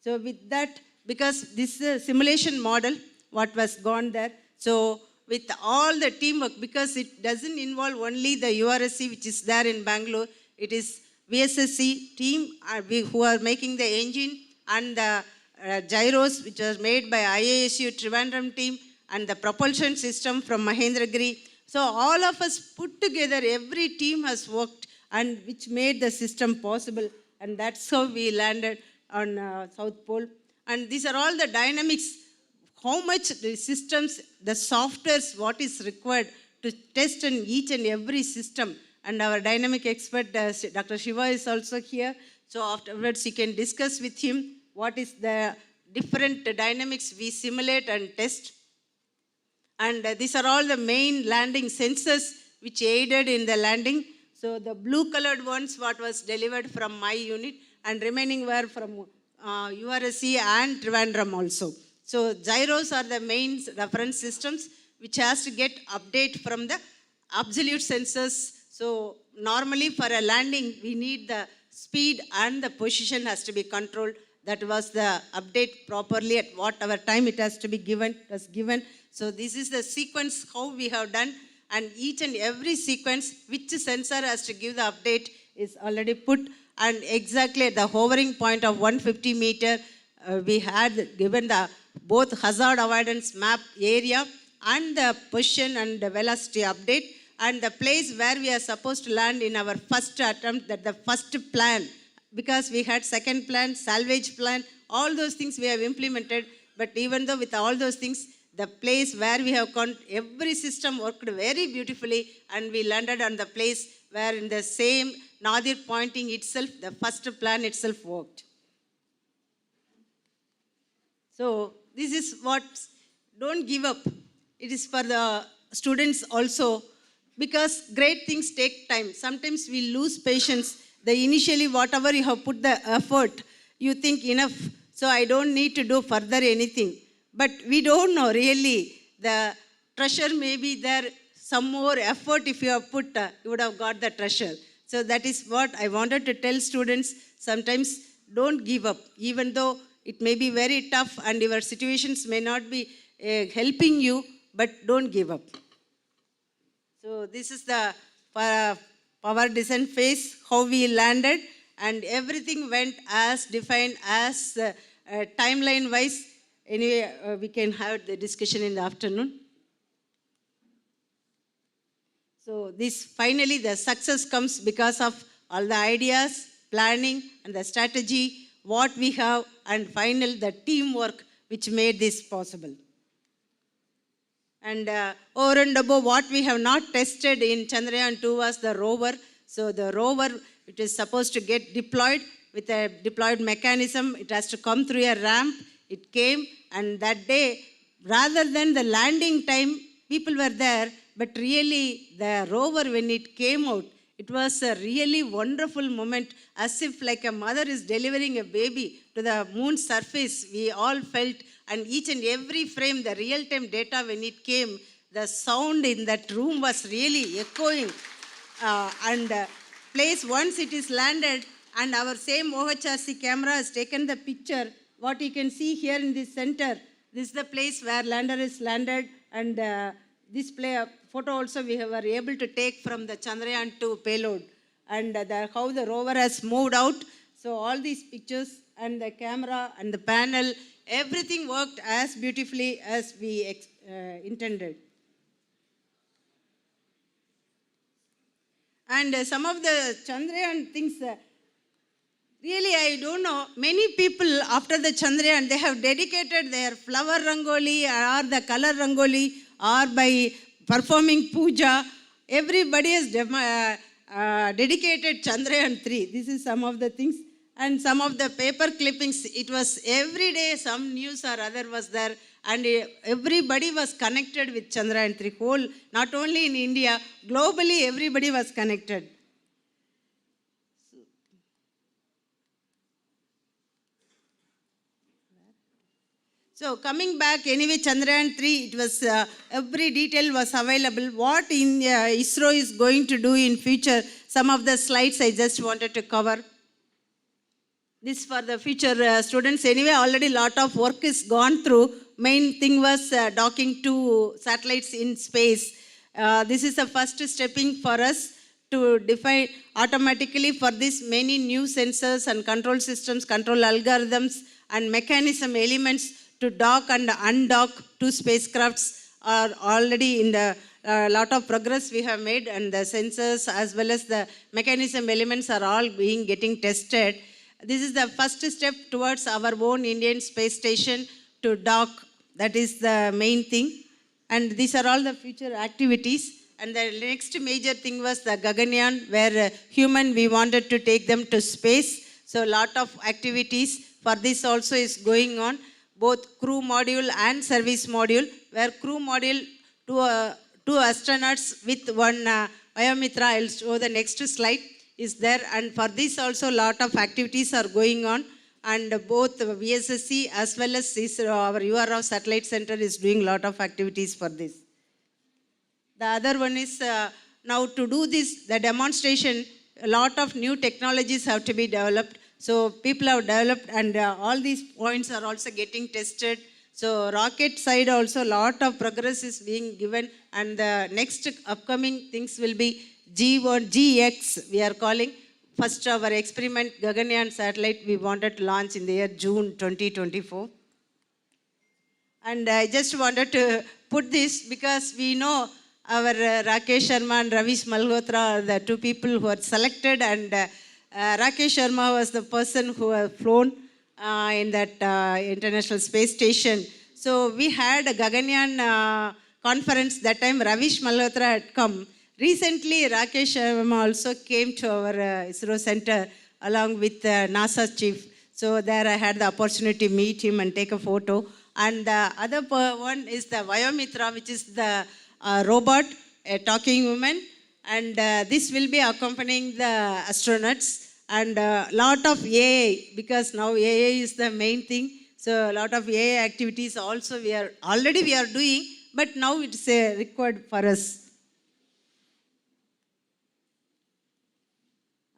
So with that, because this simulation model, what was gone there, so with all the teamwork, because it doesn't involve only the URSC which is there in Bangalore, it is VSSC team who are making the engine, and the gyros which was made by IASU Trivandrum team, and the propulsion system from Mahendragiri. So all of us put together, every team has worked, and which made the system possible. And that's how we landed on South Pole. And these are all the dynamics, how much the systems, the softwares, what is required to test in each and every system. And our dynamic expert, Dr. Shiva, is also here. So afterwards, you can discuss with him what is the different dynamics we simulate and test. And these are all the main landing sensors which aided in the landing. So the blue colored ones, what was delivered from my unit, and remaining were from URSC and Trivandrum also. So gyros are the main reference systems which has to get update from the absolute sensors. So normally for a landing, we need the speed and the position has to be controlled. That was the update properly at whatever time it has to be given, was given. So this is the sequence how we have done, and each and every sequence which sensor has to give the update is already put, and exactly at the hovering point of 150 meter, we had given the both hazard avoidance map area and the position and the velocity update, and the place where we are supposed to land in our first attempt, that the first plan, because we had second plan, salvage plan, all those things we have implemented. But even though with all those things, the place where we have every system worked very beautifully, and we landed on the place where in the same Nadir pointing itself, the first plan itself worked. So this is what, don't give up. It is for the students also, because great things take time. Sometimes we lose patience. Initially whatever you have put the effort, you think enough, so I don't need to do further anything. But we don't know really. The treasure may be there, some more effort if you have put, you would have got the treasure. So that is what I wanted to tell students. Sometimes don't give up, even though it may be very tough and your situations may not be helping you, but don't give up. So this is the power descent phase, how we landed, and everything went as defined, as timeline wise. Anyway, we can have the discussion in the afternoon. So this finally the success comes because of all the ideas, planning and the strategy, what we have, and finally the teamwork which made this possible. And over and above, what we have not tested in Chandrayaan-2 was the rover. So the rover, it is supposed to get deployed with a deployed mechanism. It has to come through a ramp. It came, and that day, rather than the landing time, people were there, but really the rover, when it came out, it was a really wonderful moment, as if like a mother is delivering a baby to the moon's surface. We all felt, and each and every frame, the real-time data when it came, the sound in that room was really echoing. Place once it is landed, and our same OHRC camera has taken the picture. What you can see here in this center, this is the place where lander is landed, and this photo also we were able to take from the Chandrayaan-2 payload, and how the rover has moved out. So all these pictures and the camera and the panel, everything worked as beautifully as we intended. And some of the Chandrayaan things, really I don't know, many people after the Chandrayaan, they have dedicated their flower rangoli or the color rangoli, or by performing puja. Everybody has dedicated Chandrayaan-3. This is some of the things. And some of the paper clippings, it was every day some news or other was there, and everybody was connected with Chandrayaan-3. Whole, not only in India, globally everybody was connected. So coming back, anyway, Chandrayaan-3, it was, every detail was available. What ISRO is going to do in future, some of the slides I just wanted to cover. This for the future students. Anyway, already a lot of work is gone through. Main thing was docking 2 satellites in space. This is the first stepping for us to define automatically for this many new sensors and control systems, control algorithms and mechanism elements to dock and undock 2 spacecrafts are already in the lot of progress we have made, and the sensors as well as the mechanism elements are all getting tested. This is the first step towards our own Indian space station to dock. That is the main thing. And these are all the future activities. And the next major thing was the Gaganyaan, where human we wanted to take them to space. So a lot of activities for this also is going on, both crew module and service module, where crew module, 2 astronauts with 1 Vayamitra. I'll show the next slide. Is there, and for this also a lot of activities are going on, and both VSSC as well as our URO Satellite Center is doing a lot of activities for this. The other one is now to do this, the demonstration, a lot of new technologies have to be developed. So people have developed, and all these points are also getting tested. So rocket side also a lot of progress is being given, and the next upcoming things will be G1, GX we are calling. First our experiment Gaganyaan satellite we wanted to launch in the year June 2024. And I just wanted to put this because we know our Rakesh Sharma and Ravish Malhotra are the 2 people who are selected, and Rakesh Sharma was the person who had flown in that International Space Station. So we had a Gaganyaan conference. That time Ravish Malhotra had come. Recently, Rakesh Sharma also came to our ISRO center along with NASA chief. So there I had the opportunity to meet him and take a photo. And the other one is the Vayomitra, which is the robot, a talking woman. And this will be accompanying the astronauts. And a lot of AI, because now AI is the main thing. So a lot of AI activities also we are doing, but now it's required for us.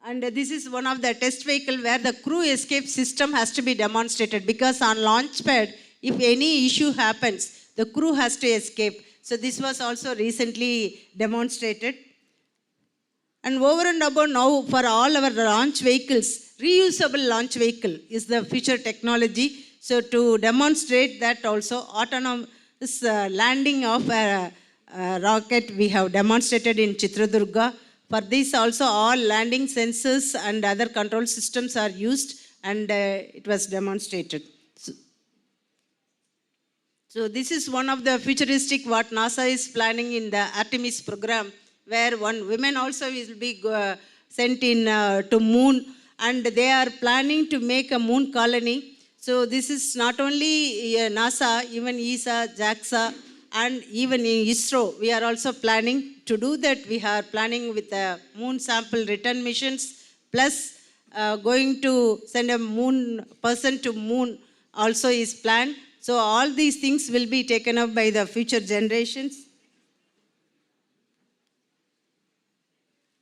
And this is one of the test vehicle where the crew escape system has to be demonstrated, because on launch pad, if any issue happens, the crew has to escape. So this was also recently demonstrated. And over and above now, for all our launch vehicles, reusable launch vehicle is the future technology. So to demonstrate that also, autonomous landing of a rocket we have demonstrated in Chitradurga. For this also, all landing sensors and other control systems are used, and it was demonstrated. So this is one of the futuristic what NASA is planning in the Artemis program, where one woman also will be sent in to moon, and they are planning to make a moon colony. So this is not only NASA, even ESA, JAXA, and even in ISRO, we are also planning to do that. We are planning with the moon sample return missions, plus going to send a moon person to moon also is planned. So all these things will be taken up by the future generations.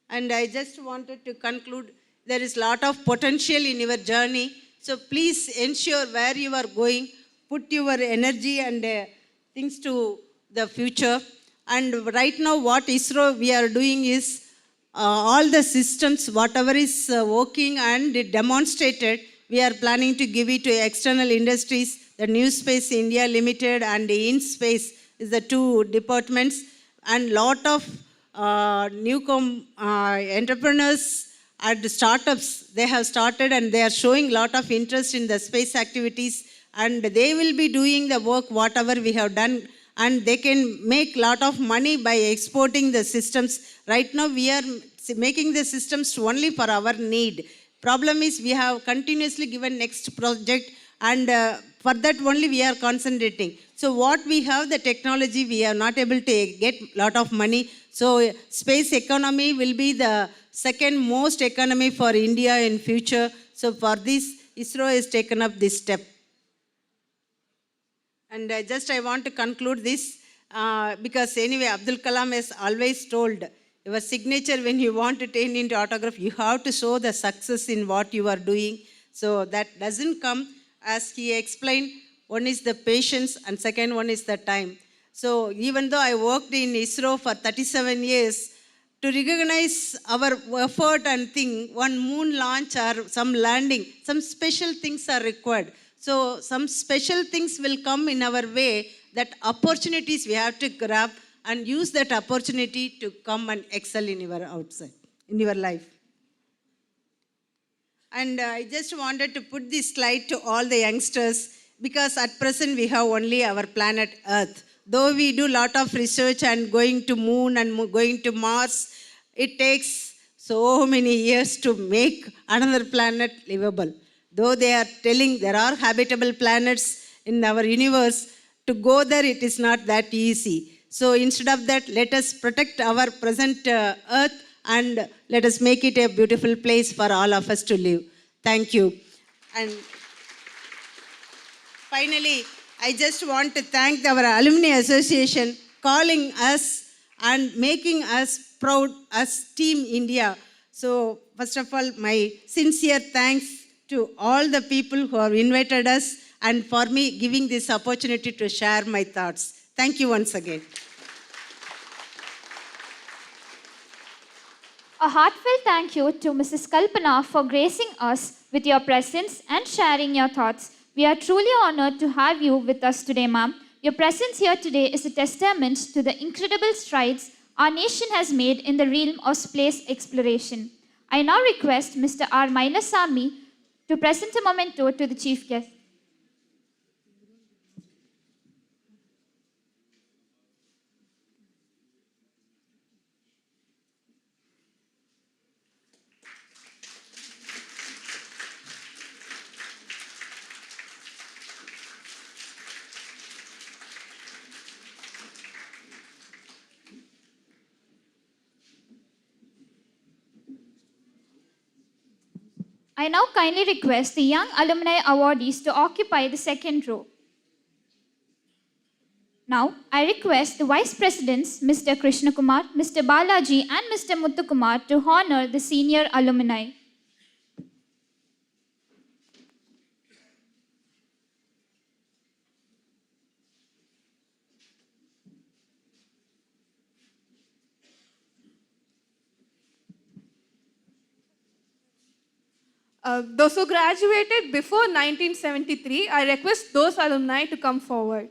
And I just wanted to conclude, there is a lot of potential in your journey. So please ensure where you are going, put your energy and things to the future. And right now what ISRO we are doing is, all the systems, whatever is working and demonstrated, we are planning to give it to external industries. The New Space India Limited and InSpace is the two departments. And lot of newcom entrepreneurs and startups, they have started and they are showing lot of interest in the space activities, and they will be doing the work whatever we have done, and they can make lot of money by exporting the systems. Right now we are making the systems only for our need. Problem is we have continuously given next project, and for that only we are concentrating. So what we have the technology, we are not able to get lot of money. So space economy will be the second most economy for India in future. So for this, ISRO has taken up this step. And I want to conclude this because anyway, Abdul Kalam has always told, your signature when you want to turn into autograph, you have to show the success in what you are doing. So that doesn't come, as he explained, one is the patience and second one is the time. So even though I worked in ISRO for 37 years, to recognize our effort and thing, one moon launch or some landing, some special things are required. So some special things will come in our way, that opportunities we have to grab and use that opportunity to come and excel in your outside, in your life. And I just wanted to put this slide to all the youngsters, because at present we have only our planet Earth. Though we do a lot of research and going to moon and going to Mars, it takes so many years to make another planet livable. Though they are telling there are habitable planets in our universe, to go there it is not that easy. So instead of that, let us protect our present Earth and let us make it a beautiful place for all of us to live. Thank you. And finally, I just want to thank our Alumni Association calling us and making us proud as Team India. So first of all, my sincere thanks to all the people who have invited us and for me giving this opportunity to share my thoughts. Thank you once again. A heartfelt thank you to Mrs. Kalpana for gracing us with your presence and sharing your thoughts. We are truly honored to have you with us today, ma'am. Your presence here today is a testament to the incredible strides our nation has made in the realm of space exploration. I now request Mr. R. Mainasamy to present a memento to the chief guest. I now kindly request the young alumni awardees to occupy the second row. Now, I request the Vice Presidents, Mr. Krishna Kumar, Mr. Balaji, and Mr. Muthukumar to honor the senior alumni. Those who graduated before 1973, I request those alumni to come forward.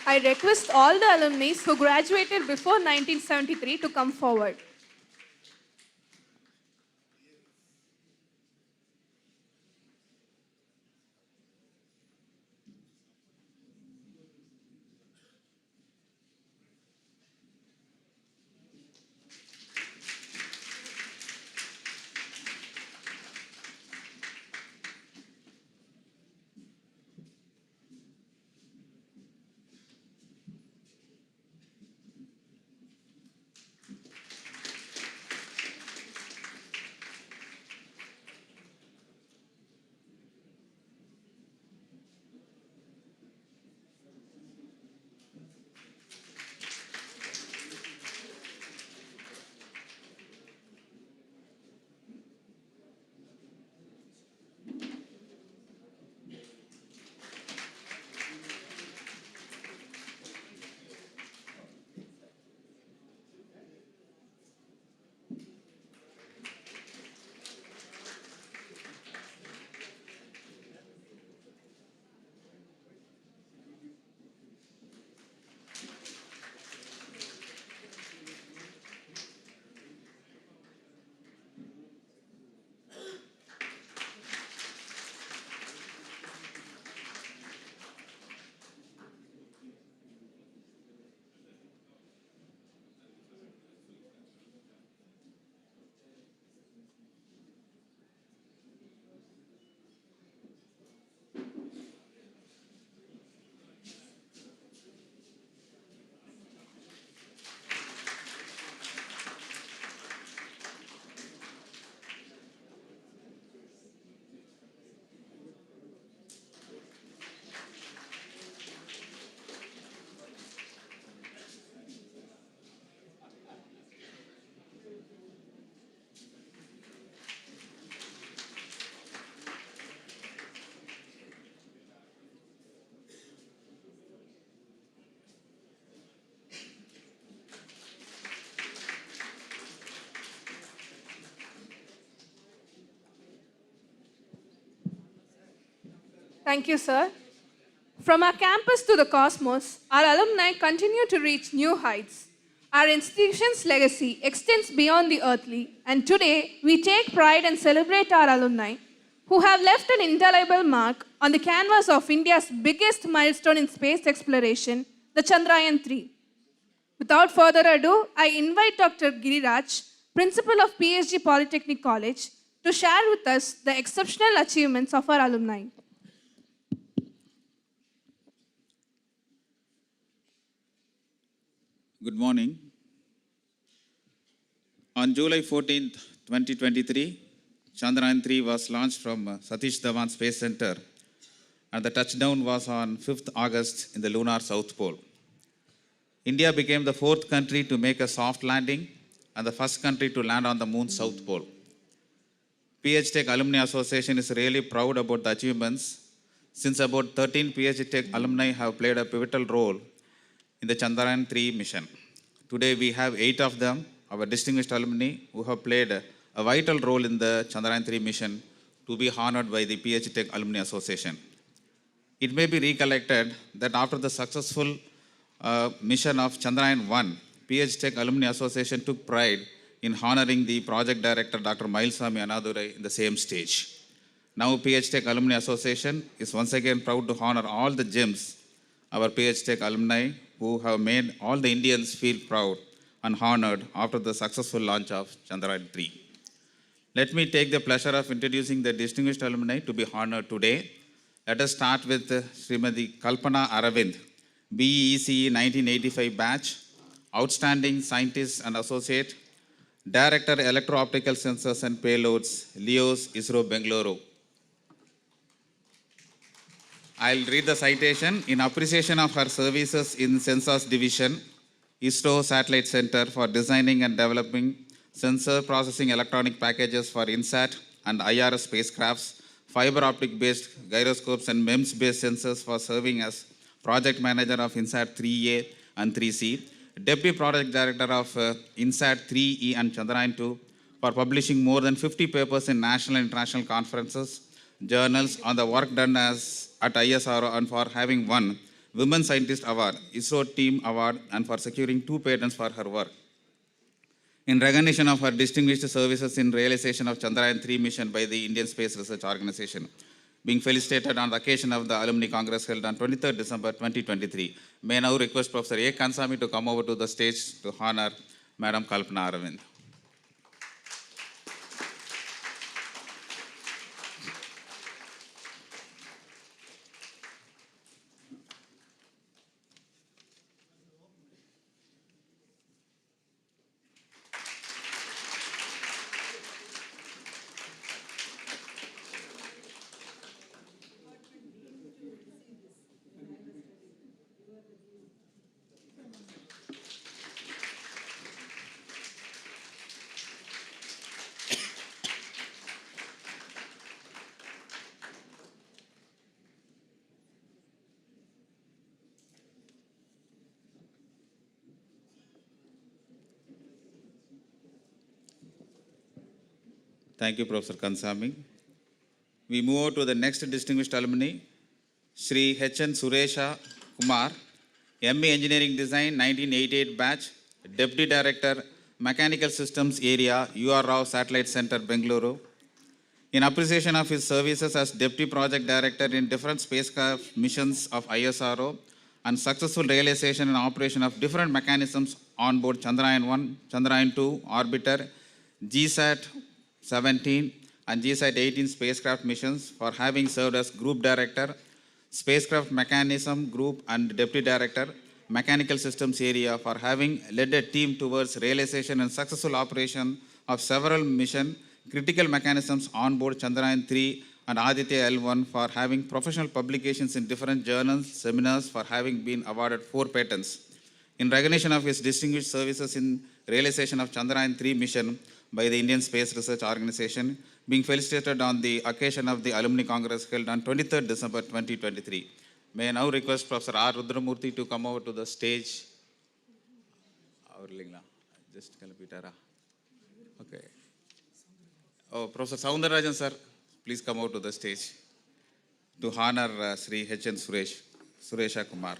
I request all the alumni who graduated before 1973 to come forward. Thank you, sir. From our campus to the cosmos, our alumni continue to reach new heights. Our institution's legacy extends beyond the earthly, and today we take pride and celebrate our alumni who have left an indelible mark on the canvas of India's biggest milestone in space exploration, the Chandrayaan-3. Without further ado, I invite Dr. Giriraj, Principal of PSG Polytechnic College, to share with us the exceptional achievements of our alumni. Good morning. On July 14th, 2023, Chandrayaan 3 was launched from Satish Dhawan Space Center, and the touchdown was on 5th August in the lunar South Pole. India became the fourth country to make a soft landing and the first country to land on the moon's South Pole. PH Tech Alumni Association is really proud about the achievements, since about 13 PH Tech alumni have played a pivotal role in the Chandrayaan 3 mission. Today we have 8 of them, our distinguished alumni, who have played a vital role in the Chandrayaan 3 mission, to be honored by the PH Tech Alumni Association. It may be recollected that after the successful mission of Chandrayaan 1, PH Tech Alumni Association took pride in honoring the project director Dr. Mailswamy Anadurai in the same stage. Now PH Tech Alumni Association is once again proud to honor all the gems, our PH Tech alumni who have made all the Indians feel proud and honored after the successful launch of Chandrayaan 3. Let me take the pleasure of introducing the distinguished alumni to be honored today. Let us start with Srimati Kalpana Aravind, BECE 1985 batch, outstanding scientist and associate, Director Electro-Optical Sensors and Payloads, LEOS, ISRO, Bengaluru. I'll read the citation. In appreciation of her services in Sensors Division, ISRO Satellite Center for designing and developing sensor processing electronic packages for INSAT and IRS spacecrafts, fiber optic based gyroscopes and MEMS based sensors for serving as project manager of INSAT 3A and 3C, Deputy Project Director of INSAT 3E and Chandrayaan 2 for publishing more than 50 papers in national and international conferences, journals on the work done at ISRO, and for having won Women Scientist Award, ISRO Team Award, and for securing 2 patents for her work. In recognition of her distinguished services in realization of Chandrayaan 3 mission by the Indian Space Research Organization, being felicitated on the occasion of the Alumni Congress held on 23rd December 2023. May I now request Professor A. Kansami to come over to the stage to honor Madam Kalpana Aravind. Thank you, Professor Kansami. We move on to the next distinguished alumni, Shri H.N. Suresha Kumar, MA Engineering Design 1988 batch, Deputy Director, Mechanical Systems Area, UR Rao Satellite Center, Bengaluru. In appreciation of his services as Deputy Project Director in different spacecraft missions of ISRO and successful realization and operation of different mechanisms on board Chandrayaan 1, Chandrayaan 2, Orbiter, GSAT 17 and GSAT 18 spacecraft missions, for having served as Group Director, Spacecraft Mechanism Group and Deputy Director, Mechanical Systems Area, for having led a team towards realization and successful operation of several mission critical mechanisms on board Chandrayaan 3 and Aditya L1, for having professional publications in different journals, seminars, for having been awarded 4 patents. In recognition of his distinguished services in realization of Chandrayaan 3 mission by the Indian Space Research Organization, being felicitated on the occasion of the Alumni Congress held on 23rd December 2023. May I now request Professor R. Rudramurthy to come over to the stage. Just okay. Oh, Professor Soundararajan sir, please come over to the stage to honor Sri H.N. Suresha Kumar.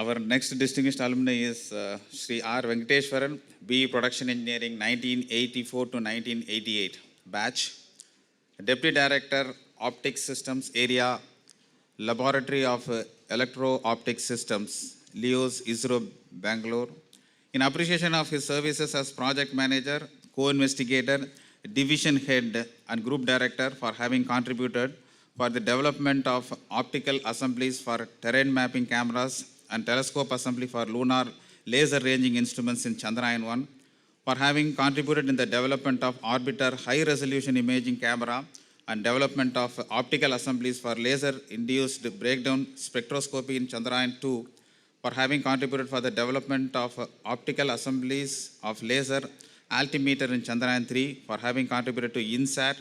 Our next distinguished alumni is Sri R. Venkateshwaran, BE Production Engineering 1984 to 1988 batch. Deputy Director, Optics Systems Area, Laboratory of Electro-Optic Systems, LEOS, ISRO, Bangalore. In appreciation of his services as Project Manager, Co-Investigator, Division Head, and Group Director for having contributed for the development of optical assemblies for terrain mapping cameras and telescope assembly for lunar laser ranging instruments in Chandrayaan-1, for having contributed in the development of orbiter high-resolution imaging camera and development of optical assemblies for laser-induced breakdown spectroscopy in Chandrayaan-2, for having contributed for the development of optical assemblies of laser altimeter in Chandrayaan-3, for having contributed to INSAT,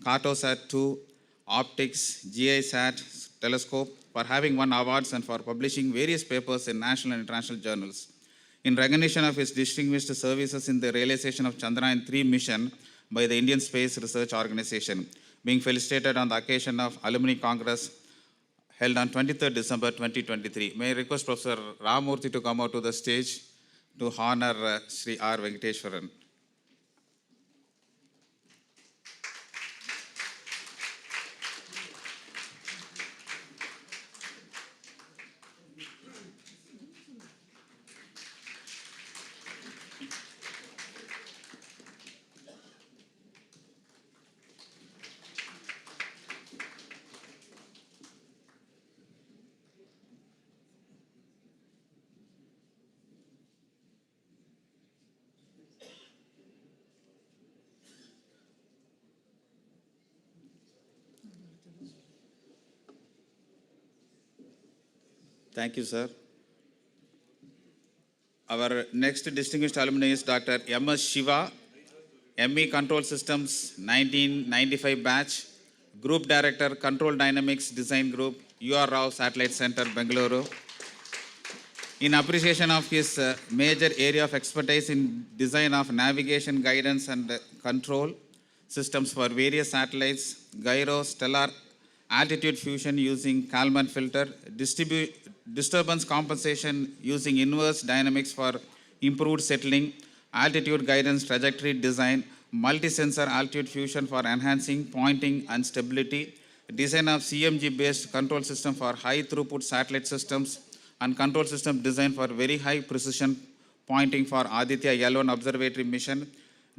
Cartosat-2, optics, GISAT telescope, for having won awards and for publishing various papers in national and international journals. In recognition of his distinguished services in the realization of Chandrayaan-3 mission by the Indian Space Research Organization, being felicitated on the occasion of Alumni Congress held on 23rd December 2023. May I request Professor Ramurthy to come out to the stage to honor Sri R. Venkateshwaran. Thank you, sir. Our next distinguished alumni is Dr. M.S. Shiva, ME Control Systems 1995 batch, Group Director, Control Dynamics Design Group, UR Rao Satellite Center, Bengaluru. In appreciation of his major area of expertise in design of navigation, guidance, and control systems for various satellites, gyro, stellar, altitude fusion using Kalman filter, disturbance compensation using inverse dynamics for improved settling, altitude guidance trajectory design, multi-sensor altitude fusion for enhancing pointing and stability, design of CMG-based control system for high-throughput satellite systems, and control system design for very high precision pointing for Aditya L1 Observatory mission,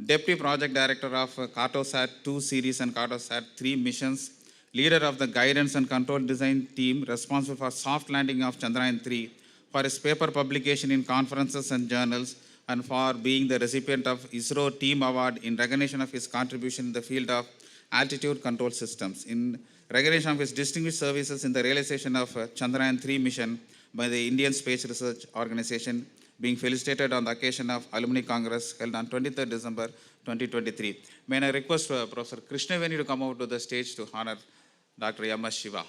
Deputy Project Director of Cartosat 2 series and Cartosat 3 missions, leader of the guidance and control design team responsible for soft landing of Chandrayaan-3, for his paper publication in conferences and journals, and for being the recipient of ISRO Team Award in recognition of his contribution in the field of altitude control systems. In recognition of his distinguished services in the realization of Chandrayaan-3 mission by the Indian Space Research Organization, being felicitated on the occasion of Alumni Congress held on 23rd December 2023. May I request Professor Krishnaveni to come out to the stage to honor Dr. M.S. Shiva.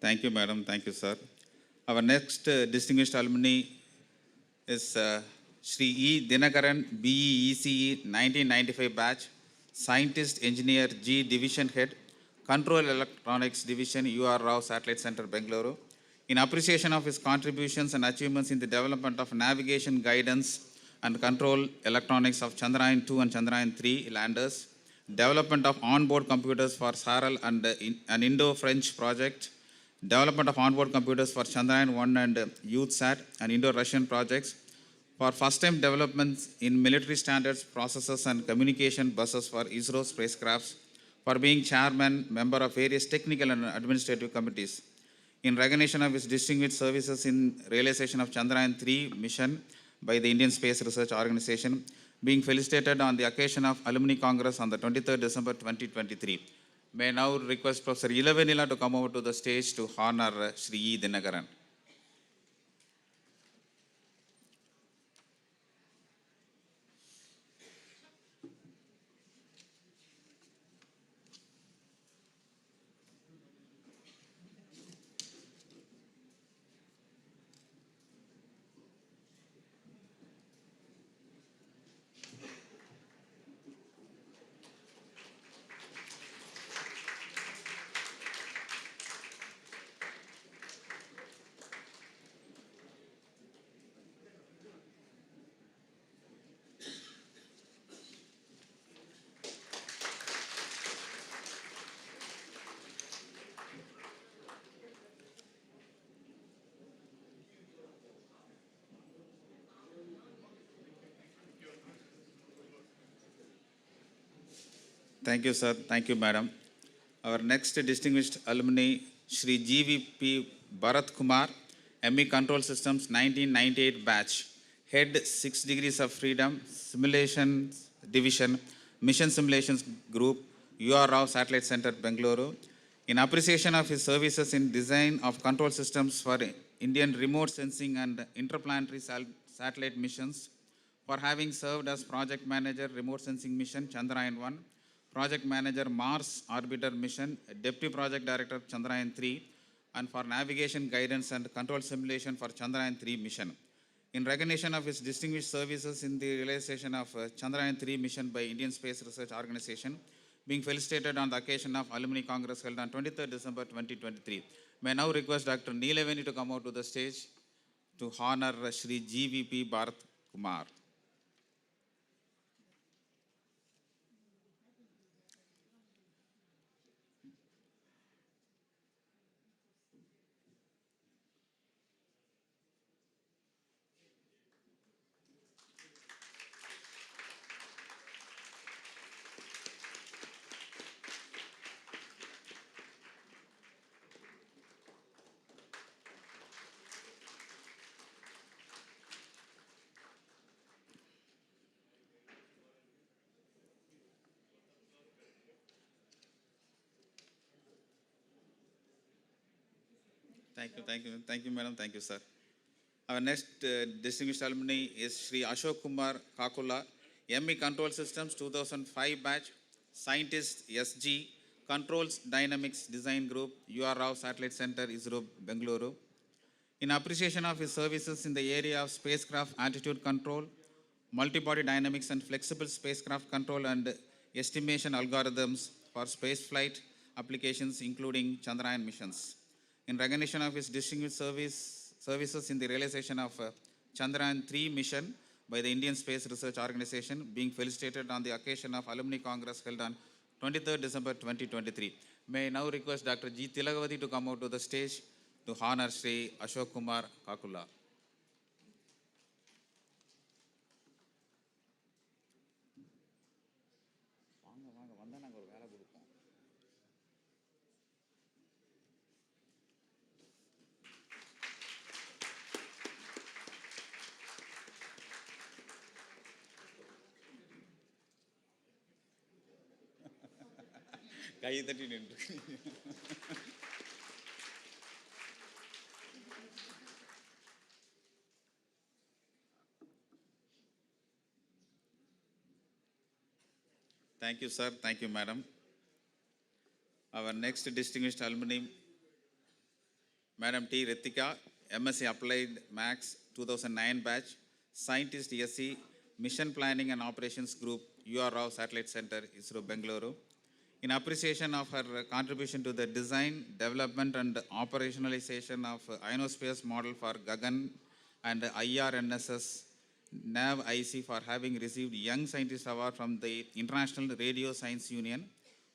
Thank you, madam. Thank you, sir. Our next distinguished alumni is Sri E. Dinakaran, BE ECE 1995 batch, Scientist Engineer G Division Head, Control Electronics Division, UR Rao Satellite Center, Bengaluru. In appreciation of his contributions and achievements in the development of navigation, guidance, and control electronics of Chandrayaan-2 and Chandrayaan-3 landers, development of onboard computers for SARAL and an Indo-French project, development of onboard computers for Chandrayaan-1 and YouthSat and Indo-Russian projects, for first-time developments in military standards, processes, and communication buses for ISRO spacecrafts, for being chairman, member of various technical and administrative committees. In recognition of his distinguished services in realization of Chandrayaan-3 mission by the Indian Space Research Organization, being felicitated on the occasion of Alumni Congress on the 23rd December 2023. May I now request Professor Ilavenila to come over to the stage to honor Shri E. Dinagaran. Thank you, sir. Thank you, madam. Our next distinguished alumni, Shri GVP Bharat Kumar, ME Control Systems 1998 batch, Head 6 Degrees of Freedom, Simulations Division, Mission Simulations Group, UR Rao Satellite Center, Bengaluru. In appreciation of his services in design of control systems for Indian remote sensing and interplanetary satellite missions, for having served as Project Manager, Remote Sensing Mission, Chandrayaan-1, Project Manager, Mars Orbiter Mission, Deputy Project Director, Chandrayaan-3, and for Navigation, Guidance, and Control Simulation for Chandrayaan-3 mission. In recognition of his distinguished services in the realization of Chandrayaan-3 mission by Indian Space Research Organization, being felicitated on the occasion of Alumni Congress held on 23rd December 2023. May I now request Dr. Neelaveni to come out to the stage to honor Shri GVP Bharat Kumar. Thank you, madam. Thank you, sir. Our next distinguished alumni is Shri Ashok Kumar Kakula, ME Control Systems 2005 batch, Scientist SG, Controls Dynamics Design Group, UR Rao Satellite Center, ISRO, Bengaluru. In appreciation of his services in the area of spacecraft altitude control, multi-body dynamics and flexible spacecraft control and estimation algorithms for spaceflight applications including Chandrayaan missions. In recognition of his distinguished services in the realization of Chandrayaan-3 mission by the Indian Space Research Organization, being felicitated on the occasion of Alumni Congress held on 23rd December 2023. May I now request Dr. G. Tilagavati to come out to the stage to honor Shri Ashok Kumar Kakula. Thank you, sir. Thank you, madam. Our next distinguished alumni, Madam T. Ritika, MSc Applied Max 2009 batch, Scientist SC, Mission Planning and Operations Group, UR Rao Satellite Center, ISRO, Bengaluru. In appreciation of her contribution to the design, development, and operationalization of ionospace model for Gagan and IRNSS NAV IC for having received Young Scientist Award from the International Radio Science Union,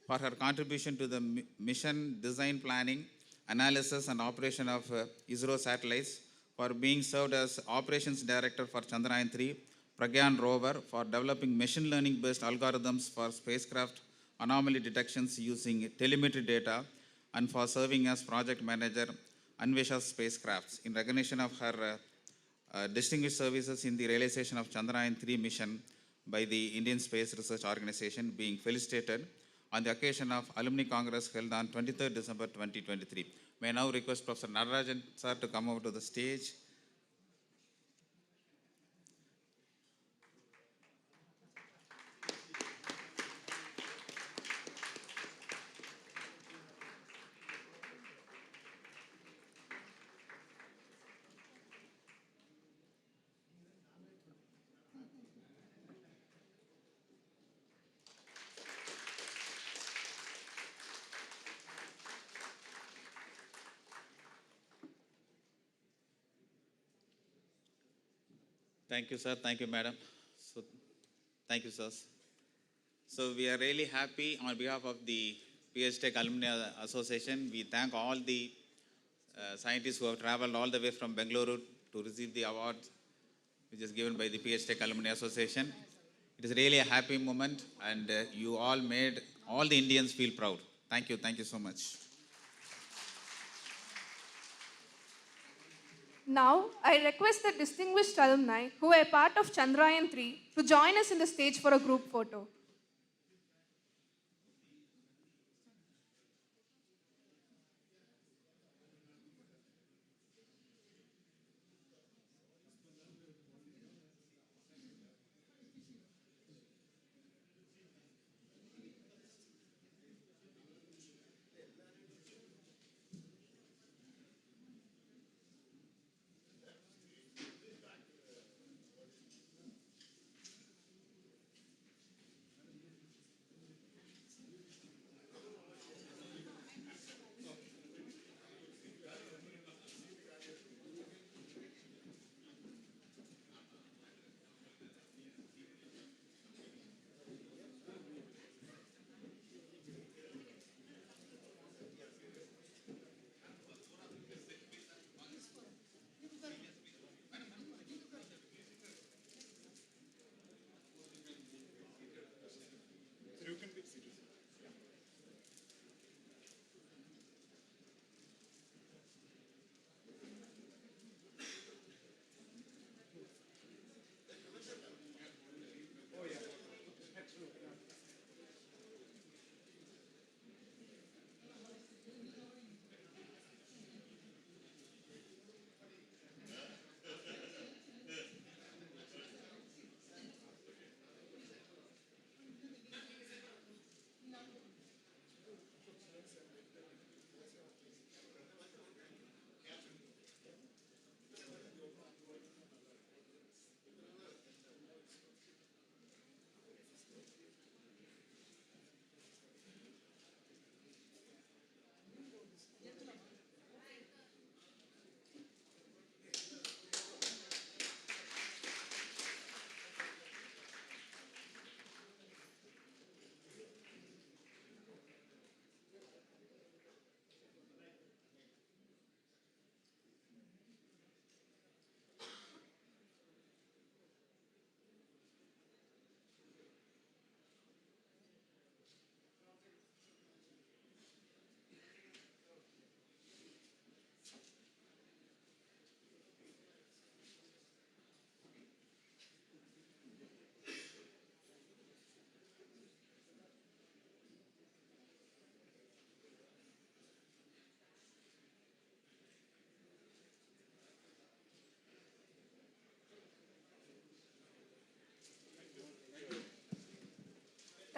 for her contribution to the mission design planning, analysis, and operation of ISRO satellites, for being served as Operations Director for Chandrayaan-3, Pragyan rover, for developing machine learning-based algorithms for spacecraft anomaly detections using telemetry data, and for serving as Project Manager, Anvesha spacecrafts. In recognition of her distinguished services in the realization of Chandrayaan-3 mission by the Indian Space Research Organization, being felicitated on the occasion of Alumni Congress held on 23rd December 2023. May I now request Professor Natarajan sir to come over to the stage. Thank you, sir. Thank you, madam. So, thank you, sir. So, we are really happy on behalf of the PhTech Alumni Association. We thank all the scientists who have traveled all the way from Bengaluru to receive the award, which is given by the PhTech Alumni Association. It is really a happy moment, and you all made all the Indians feel proud. Thank you. Thank you so much. Now, I request the distinguished alumni who were part of Chandrayaan-3 to join us in the stage for a group photo.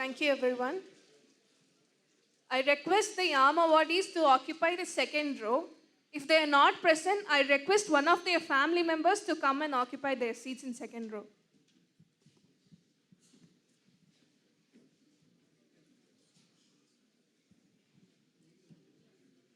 Thank you, everyone. I request the YAM awardees to occupy the second row. If they are not present, I request one of their family members to come and occupy their seats in second row.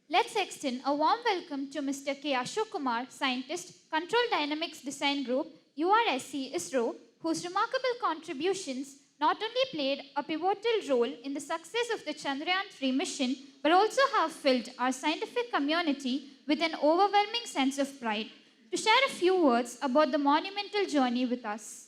Let's extend a warm welcome to Mr. K. Ashok Kumar, Scientist, Control Dynamics Design Group, URSC, ISRO, whose remarkable contributions not only played a pivotal role in the success of the Chandrayaan-3 mission, but also have filled our scientific community with an overwhelming sense of pride. To share a few words about the monumental journey with us.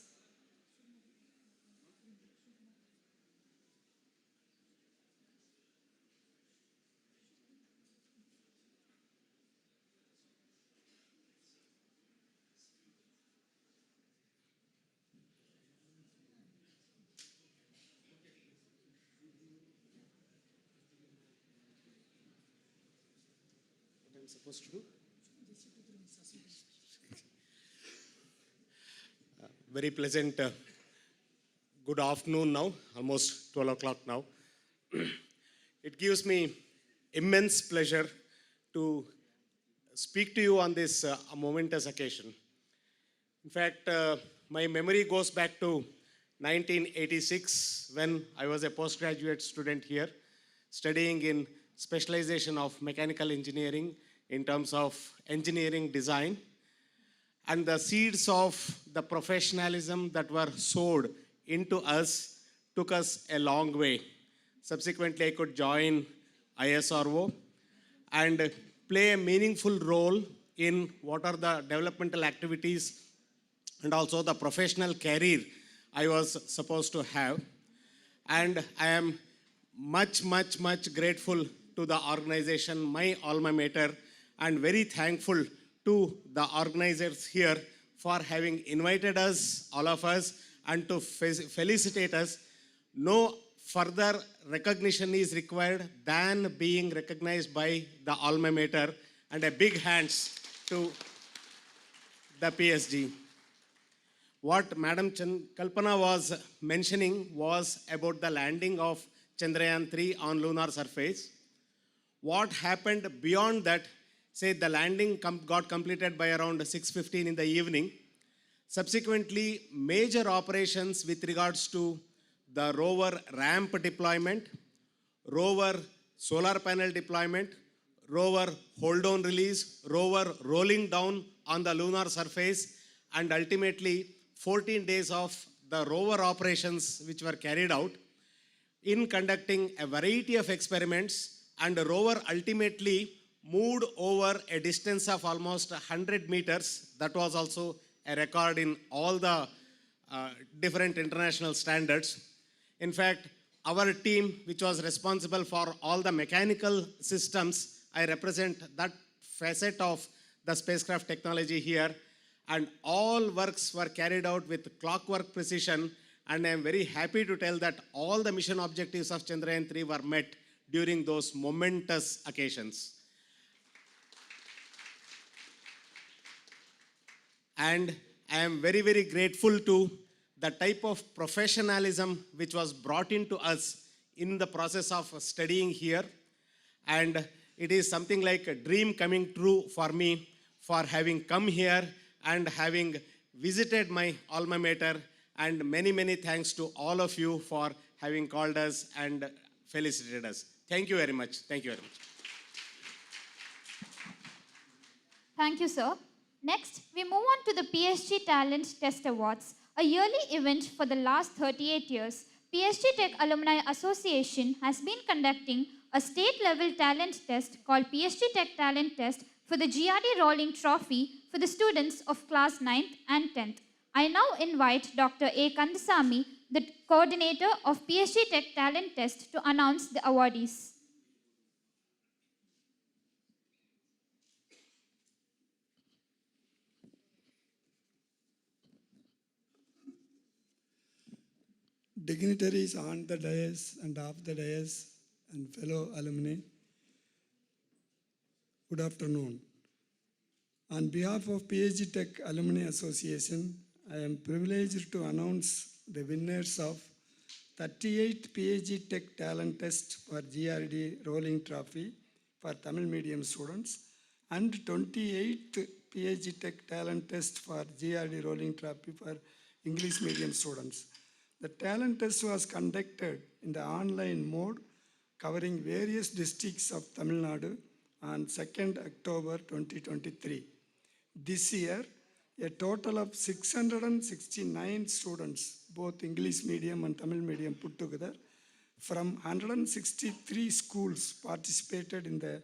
supposed to do? Very pleasant good afternoon now, almost 12 o'clock now. It gives me immense pleasure to speak to you on this momentous occasion. In fact, my memory goes back to 1986 when I was a postgraduate student here, studying in specialization of mechanical engineering in terms of engineering design. And the seeds of the professionalism that were sowed into us took us a long way. Subsequently, I could join ISRO and play a meaningful role in what are the developmental activities and also the professional career I was supposed to have. And I am much grateful to the organization, my alma mater, and very thankful to the organizers here for having invited us, all of us, and to felicitate us. No further recognition is required than being recognized by the alma mater, and a big hands to the PSG. What Madam Kalpana was mentioning was about the landing of Chandrayaan-3 on lunar surface. What happened beyond that, say the landing got completed by around 6:15 in the evening. Subsequently, major operations with regards to the rover ramp deployment, rover solar panel deployment, rover hold-on release, rover rolling down on the lunar surface, and ultimately 14 days of the rover operations which were carried out in conducting a variety of experiments, and the rover ultimately moved over a distance of almost 100 meters. That was also a record in all the different international standards. In fact, our team, which was responsible for all the mechanical systems, I represent that facet of the spacecraft technology here, and all works were carried out with clockwork precision, and I am very happy to tell that all the mission objectives of Chandrayaan-3 were met during those momentous occasions. And I am very grateful to the type of professionalism which was brought into us in the process of studying here. And it is something like a dream coming true for me for having come here and having visited my alma mater. And many thanks to all of you for having called us and felicitated us. Thank you very much. Thank you very much. Thank you, sir. Next, we move on to the PSG Talent Test Awards, a yearly event for the last 38 years. PSG Tech Alumni Association has been conducting a state-level talent test called PSG Tech Talent Test for the GRD Rolling Trophy for the students of class 9th and 10th. I now invite Dr. A. Kandasamy, the coordinator of PSG Tech Talent Test, to announce the awardees. Dignitaries on the dais and off the dais and fellow alumni, good afternoon. On behalf of PSG Tech Alumni Association, I am privileged to announce the winners of 38th PSG Tech Talent Test for GRD Rolling Trophy for Tamil medium students and 28th PSG Tech Talent Test for GRD Rolling Trophy for English medium students. The talent test was conducted in the online mode, covering various districts of Tamil Nadu on 2nd October 2023. This year, a total of 669 students, both English medium and Tamil medium put together, from 163 schools participated in the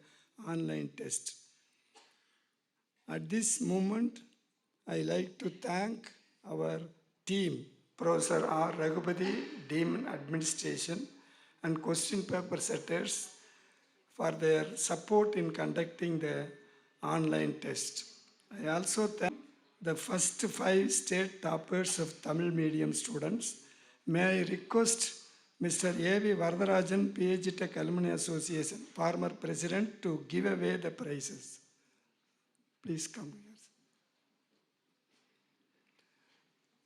online test. At this moment, I like to thank our team, Professor R. Raghupati, Dean Administration, and question paper setters for their support in conducting the online test. I also thank the first 5 state toppers of Tamil medium students. May I request Mr. A.V. Varadarajan, PG Tech Alumni Association, former president, to give away the prizes. Please come here.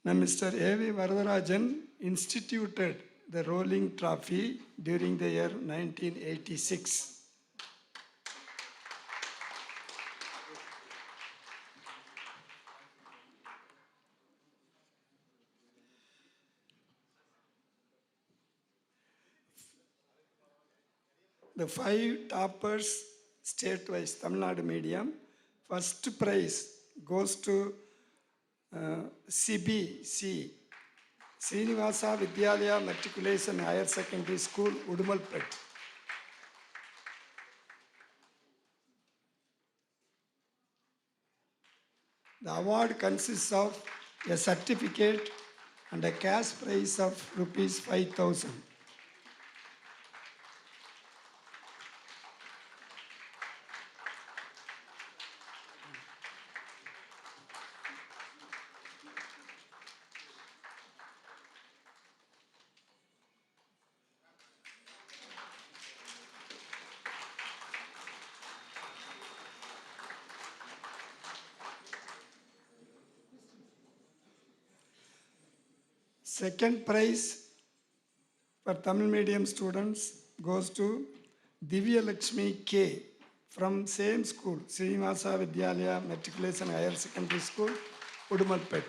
Now, Mr. A.V. Varadarajan instituted the rolling trophy during the year 1986. The 5 toppers state-wise Tamil Nadu medium. First prize goes to CBC, Srinivasa Vidyalaya Matriculation Higher Secondary School, Udumalpet. The award consists of a certificate and a cash prize of rupees 5,000. Second prize for Tamil medium students goes to Divya Lakshmi K from same school, Srinivasa Vidyalaya Matriculation Higher Secondary School, Udumalpet.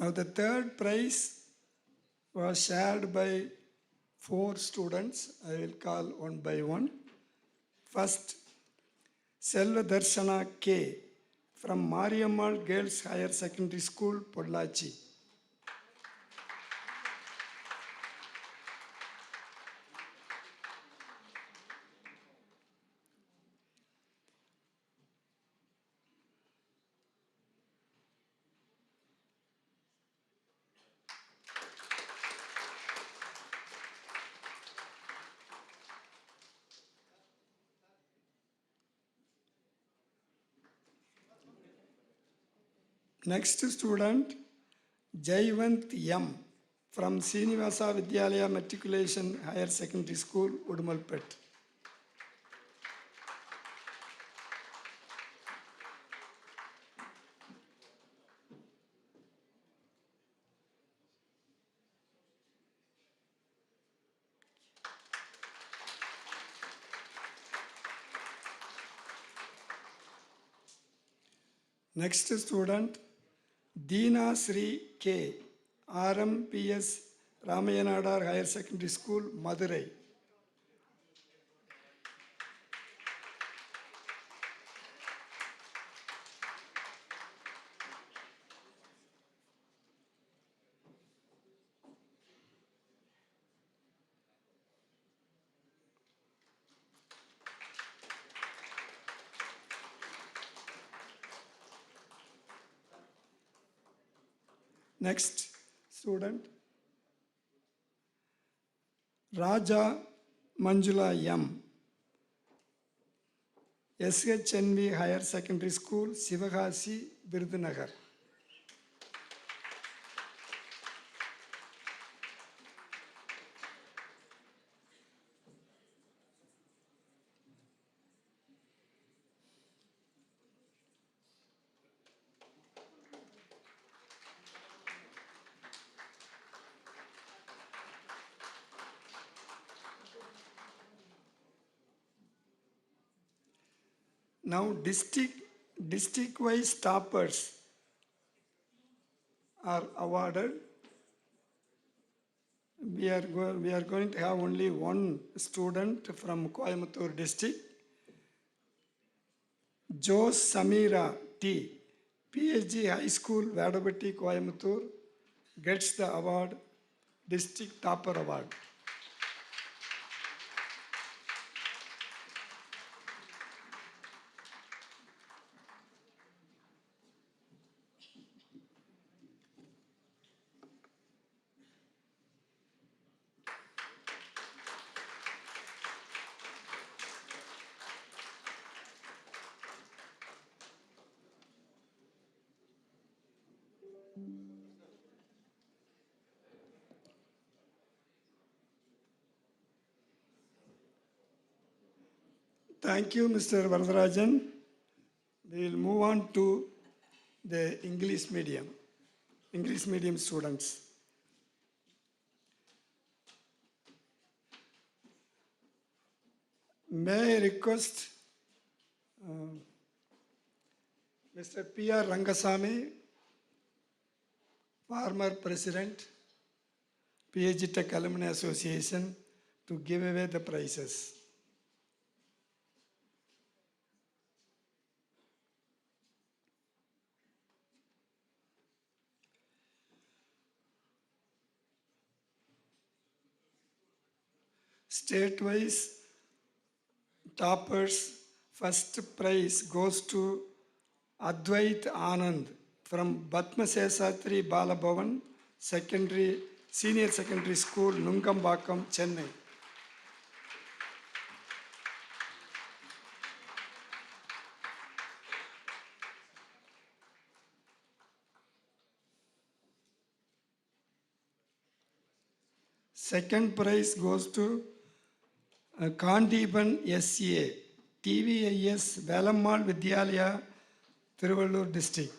Now the third prize was shared by 4 students. I will call one by one. First, Selva Darshana K from Mariammal Girls Higher Secondary School, Pollachi. Next student, Jayvant M from Srinivasa Vidyalaya Matriculation Higher Secondary School, Udumalpet. Next student, Deena Sri K, RMPS Ramayanadar Higher Secondary School, Madurai. Next student, Raja Manjula M, SHNV Higher Secondary School, Sivagasi, Virudhunagar. Now district-wise toppers are awarded. We are going to have only one student from Coimbatore district. Jose Samira T, PhD High School, Vadapatti, Coimbatore, gets the award, District Topper Award. Thank you, Mr. Varadarajan. We will move on to the English medium students. May I request Mr. P.R. Rangasamy, former President, PhD Tech Alumni Association, to give away the prizes. State-wise toppers, first prize goes to Advait Anand from Batma Sesatri Balabhavan Senior Secondary School, Nungambakam, Chennai. Second prize goes to Kandiban SCA, TVIS Velammal Vidyalaya, Tiruvallur district.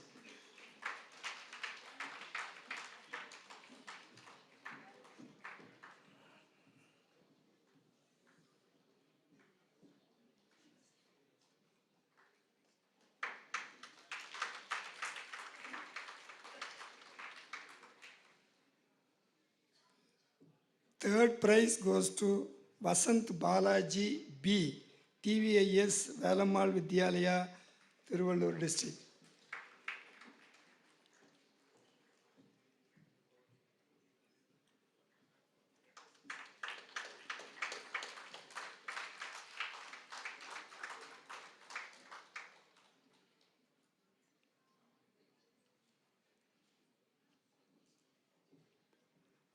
Third prize goes to Vasant Balaji B, TVIS Velammal Vidyalaya, Tiruvallur district.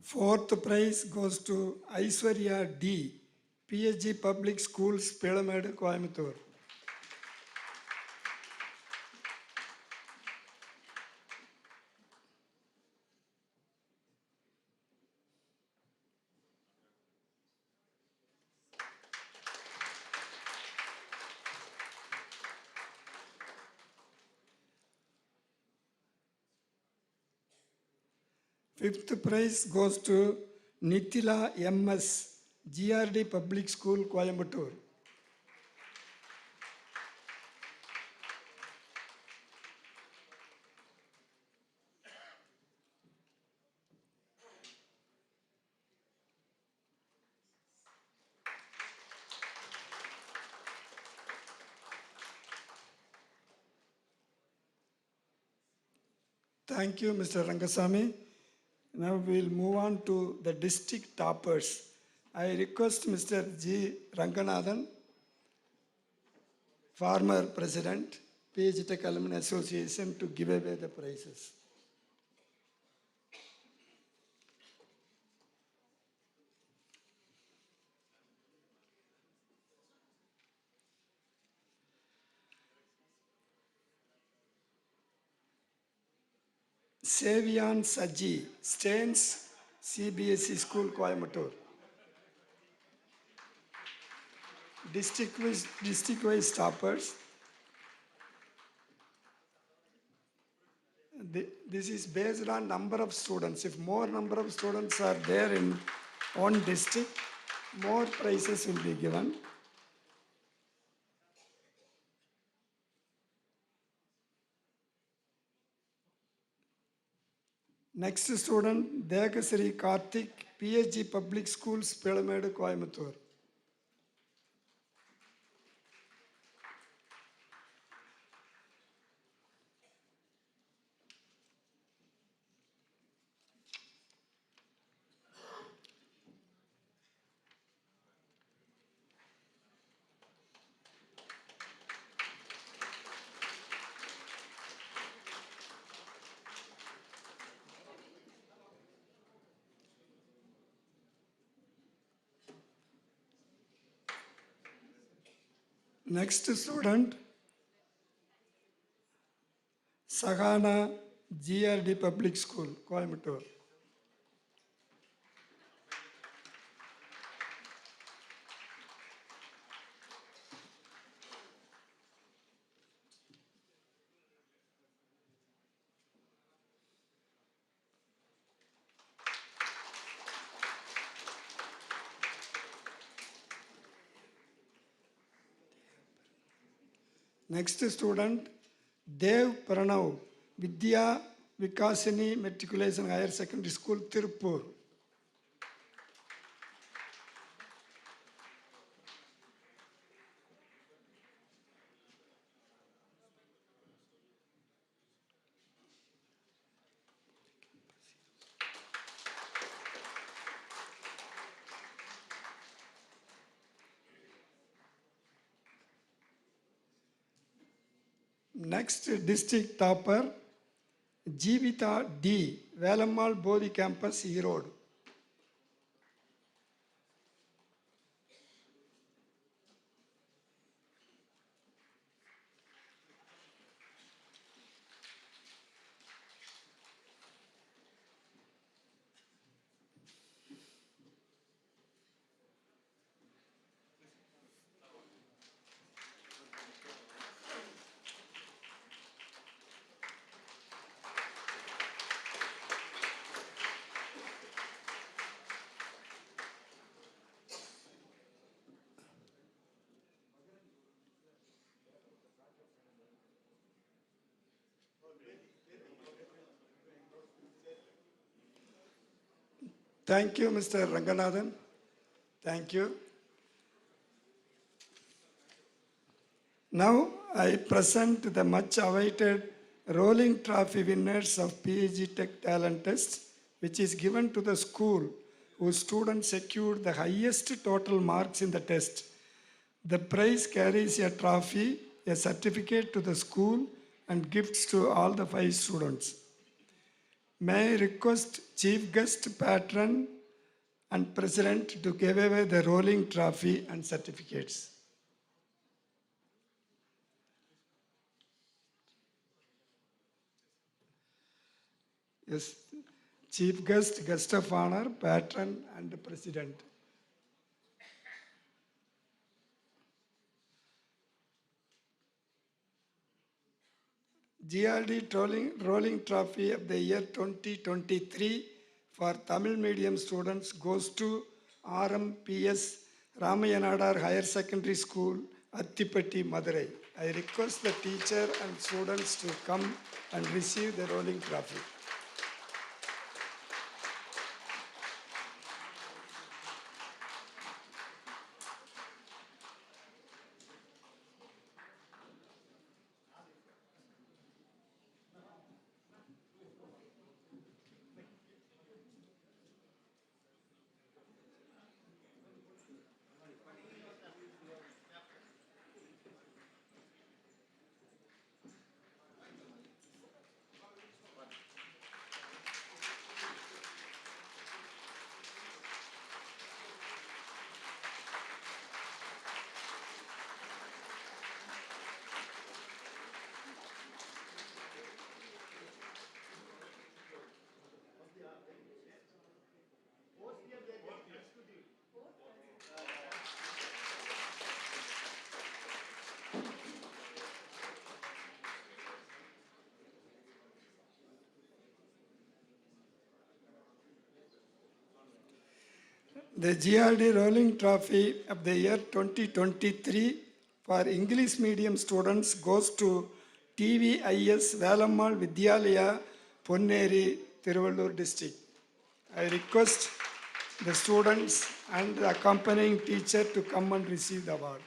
Fourth prize goes to Aishwarya D, PhD Public Schools, Pyramid, Coimbatore. Fifth prize goes to Nithila MS, GRD Public School, Coimbatore. Thank you, Mr. Rangasamy. Now we will move on to the district toppers. I request Mr. G. Ranganathan, former President, PhD Tech Alumni Association, to give away the prizes. Savian Saji, Stains, CBSE School, Coimbatore. District-wise toppers. This is based on number of students. If more number of students are there in one district, more prizes will be given. Next student, Degasri Karthik, PhD Public Schools, Pyramid, Coimbatore. Next student, Sahana, GRD Public School, Coimbatore. Next student, Dev Pranav, Vidya Vikasini Matriculation Higher Secondary School, Tirupur. Next district topper, Jeevitha D, Velammal Bodhi Campus, Erode. Thank you, Mr. Ranganathan. Thank you. Now I present the much awaited rolling trophy winners of PhD Tech Talent Test, which is given to the school whose students secured the highest total marks in the test. The prize carries a trophy, a certificate to the school, and gifts to all the 5 students. May I request Chief Guest, Patron, and President to give away the rolling trophy and certificates. Yes, Chief Guest, Guest of Honor, Patron, and President. GRD rolling Trophy of the year 2023 for Tamil medium students goes to RMPS Ramayanadar Higher Secondary School, Attipatti, Madurai. I request the teacher and students to come and receive the rolling trophy. The GRD Rolling Trophy of the year 2023 for English medium students goes to TVIS Velammal Vidyalaya, Ponneri, Tiruvallur district. I request the students and the accompanying teacher to come and receive the award.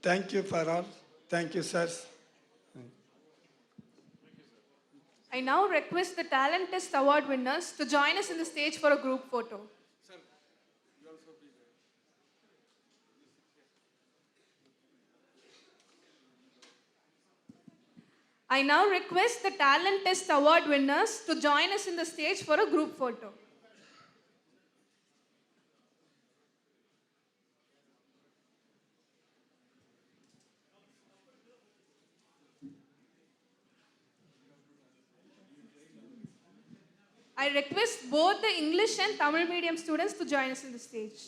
Thank you for all. Thank you, sirs. I now request the Talent Test Award winners to join us in the stage for a group photo. I now request the Talent Test Award winners to join us in the stage for a group photo. I request both the English and Tamil medium students to join us in the stage.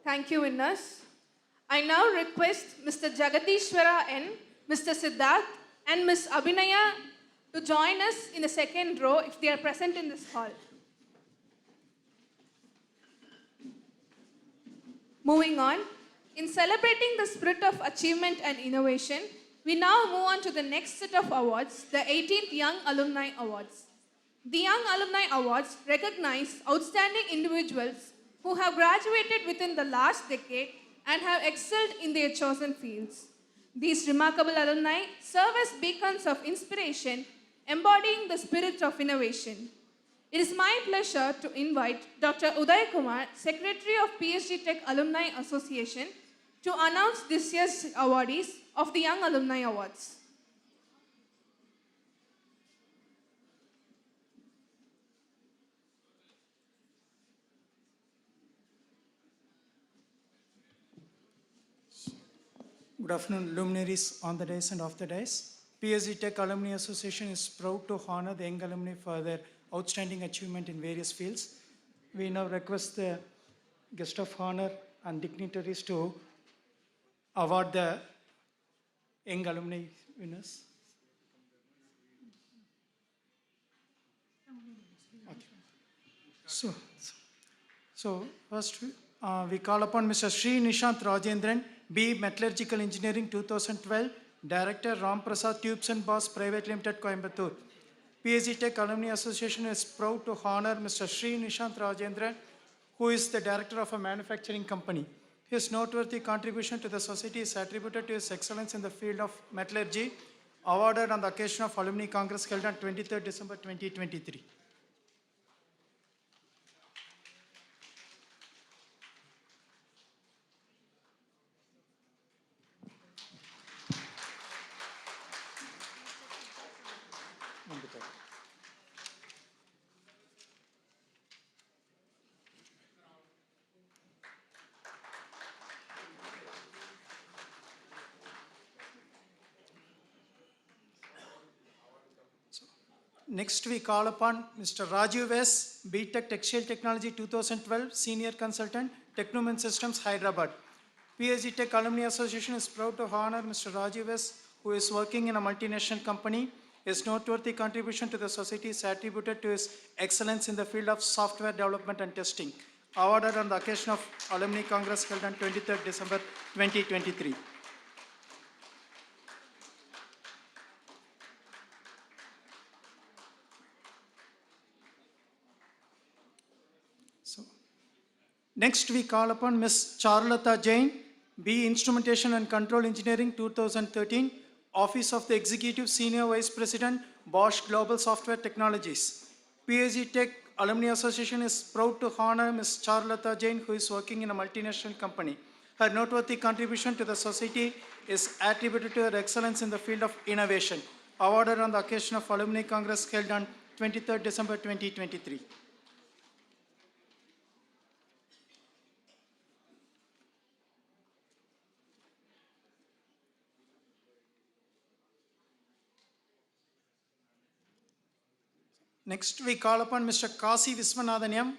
Thank you, winners. I now request Mr. Jagatishwara N, Mr. Siddharth, and Ms. Abhinaya to join us in the second row if they are present in this hall. Moving on, in celebrating the spirit of achievement and innovation, we now move on to the next set of awards, the 18th Young Alumni Awards. The Young Alumni Awards recognize outstanding individuals who have graduated within the last decade and have excelled in their chosen fields. These remarkable alumni serve as beacons of inspiration, embodying the spirit of innovation. It is my pleasure to invite Dr. Uday Kumar, Secretary of PSG Tech Alumni Association, to announce this year's awardees of the Young Alumni Awards. Good afternoon, luminaries on the days and off the days. PSG Tech Alumni Association is proud to honor the young alumni for their outstanding achievement in various fields. We now request the guest of honor and dignitaries to award the young alumni winners. Okay. So first we call upon Mr. Sri Nishant Rajendran, B. Metallurgical Engineering 2012, Director Ram Prasad Tubes and Bars Private Limited, Coimbatore. PSG Tech Alumni Association is proud to honor Mr. Sri Nishant Rajendran, who is the Director of a manufacturing company. His noteworthy contribution to the society is attributed to his excellence in the field of metallurgy, awarded on the occasion of Alumni Congress held on 23rd December 2023. Next, we call upon Mr. Rajiv S. B.Tech Textile Technology 2012, Senior Consultant, Technomen Systems, Hyderabad. PSG Tech Alumni Association is proud to honor Mr. Rajiv S., who is working in a multinational company. His noteworthy contribution to the society is attributed to his excellence in the field of software development and testing. awarded on the occasion of Alumni Congress held on 23rd December 2023. So, next we call upon Ms. Charlata Jain, B. Instrumentation and Control Engineering 2013, Office of the Executive Senior Vice President, Bosch Global Software Technologies. PSG Tech Alumni Association is proud to honor Ms. Charlata Jain, who is working in a multinational company. Her noteworthy contribution to the society is attributed to her excellence in the field of innovation, awarded on the occasion of Alumni Congress held on 23rd December 2023. Next, we call upon Mr. Kasi Viswanathan,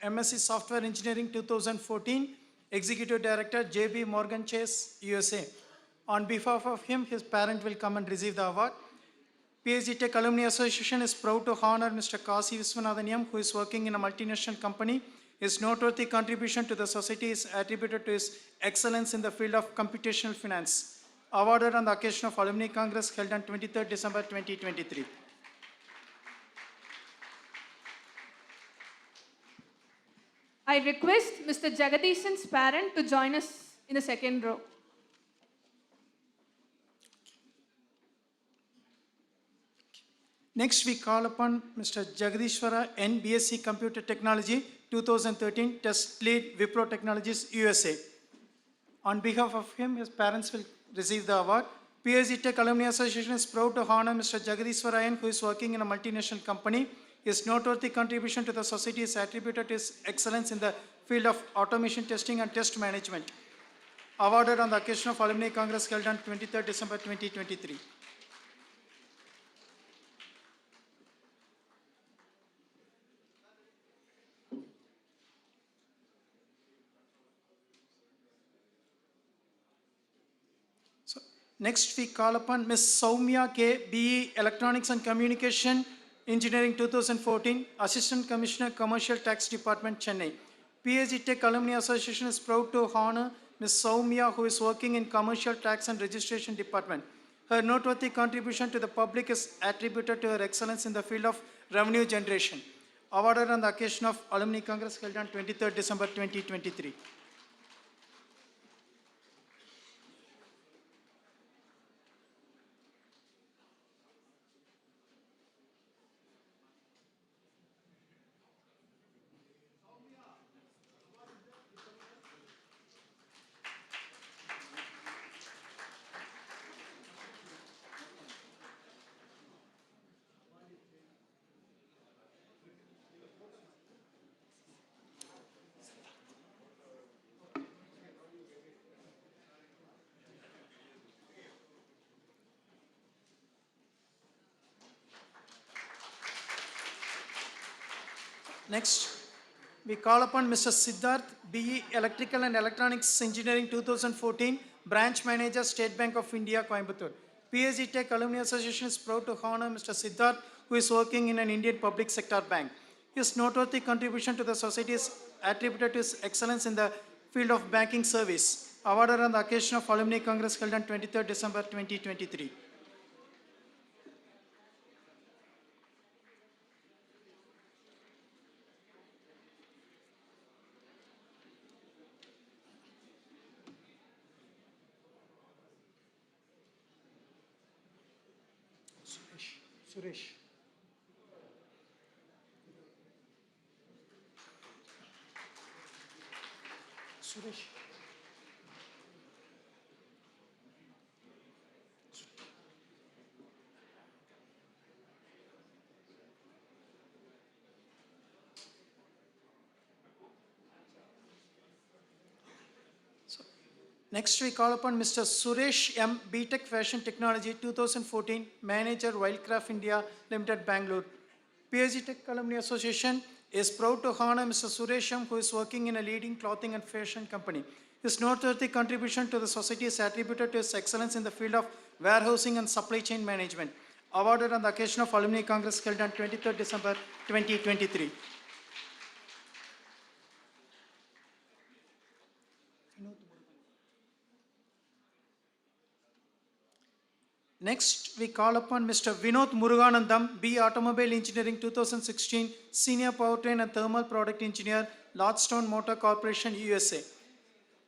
MSc Software Engineering 2014, Executive Director, JB Morgan Chase, USA. On behalf of him, his parent will come and receive the award. PSG Tech Alumni Association is proud to honor Mr. Kasi Viswanathan, who is working in a multinational company. His noteworthy contribution to the society is attributed to his excellence in the field of computational finance, awarded on the occasion of Alumni Congress held on 23rd December 2023. I request Mr. Jagadishan's parent to join us in the second row. Next, we call upon Mr. Jagadishwara N. BSc Computer Technology 2013, Test Lead Wipro Technologies, USA. On behalf of him, his parents will receive the award. PSG Tech Alumni Association is proud to honor Mr. Jagadishwara N., who is working in a multinational company. His noteworthy contribution to the society is attributed to his excellence in the field of automation testing and test management, awarded on the occasion of Alumni Congress held on 23rd December 2023. So, next we call upon Ms. Soumya K. BE Electronics and Communication Engineering 2014, Assistant Commissioner, Commercial Tax Department, Chennai. PSG Tech Alumni Association is proud to honor Ms. Soumya, who is working in Commercial Tax and Registration Department. Her noteworthy contribution to the public is attributed to her excellence in the field of revenue generation, awarded on the occasion of Alumni Congress held on 23rd December 2023. Next, we call upon Mr. Siddharth, BE Electrical and Electronics Engineering 2014, Branch Manager, State Bank of India, Coimbatore. PSG Tech Alumni Association is proud to honor Mr. Siddharth, who is working in an Indian public sector bank. His noteworthy contribution to the society is attributed to his excellence in the field of banking service, awarded on the occasion of Alumni Congress held on 23rd December 2023. Suresh. Suresh. Next, we call upon Mr. Suresh M. BTech Fashion Technology 2014, Manager, Wildcraft India Limited, Bangalore. PSG Tech Alumni Association is proud to honor Mr. Suresh M., who is working in a leading clothing and fashion company. His noteworthy contribution to the society is attributed to his excellence in the field of warehousing and supply chain management, awarded on the occasion of Alumni Congress held on 23rd December 2023. Next, we call upon Mr. Vinod Muruganandam, B. Automobile Engineering 2016, Senior Powertrain and Thermal Product Engineer, Lordstown Motor Corporation, USA.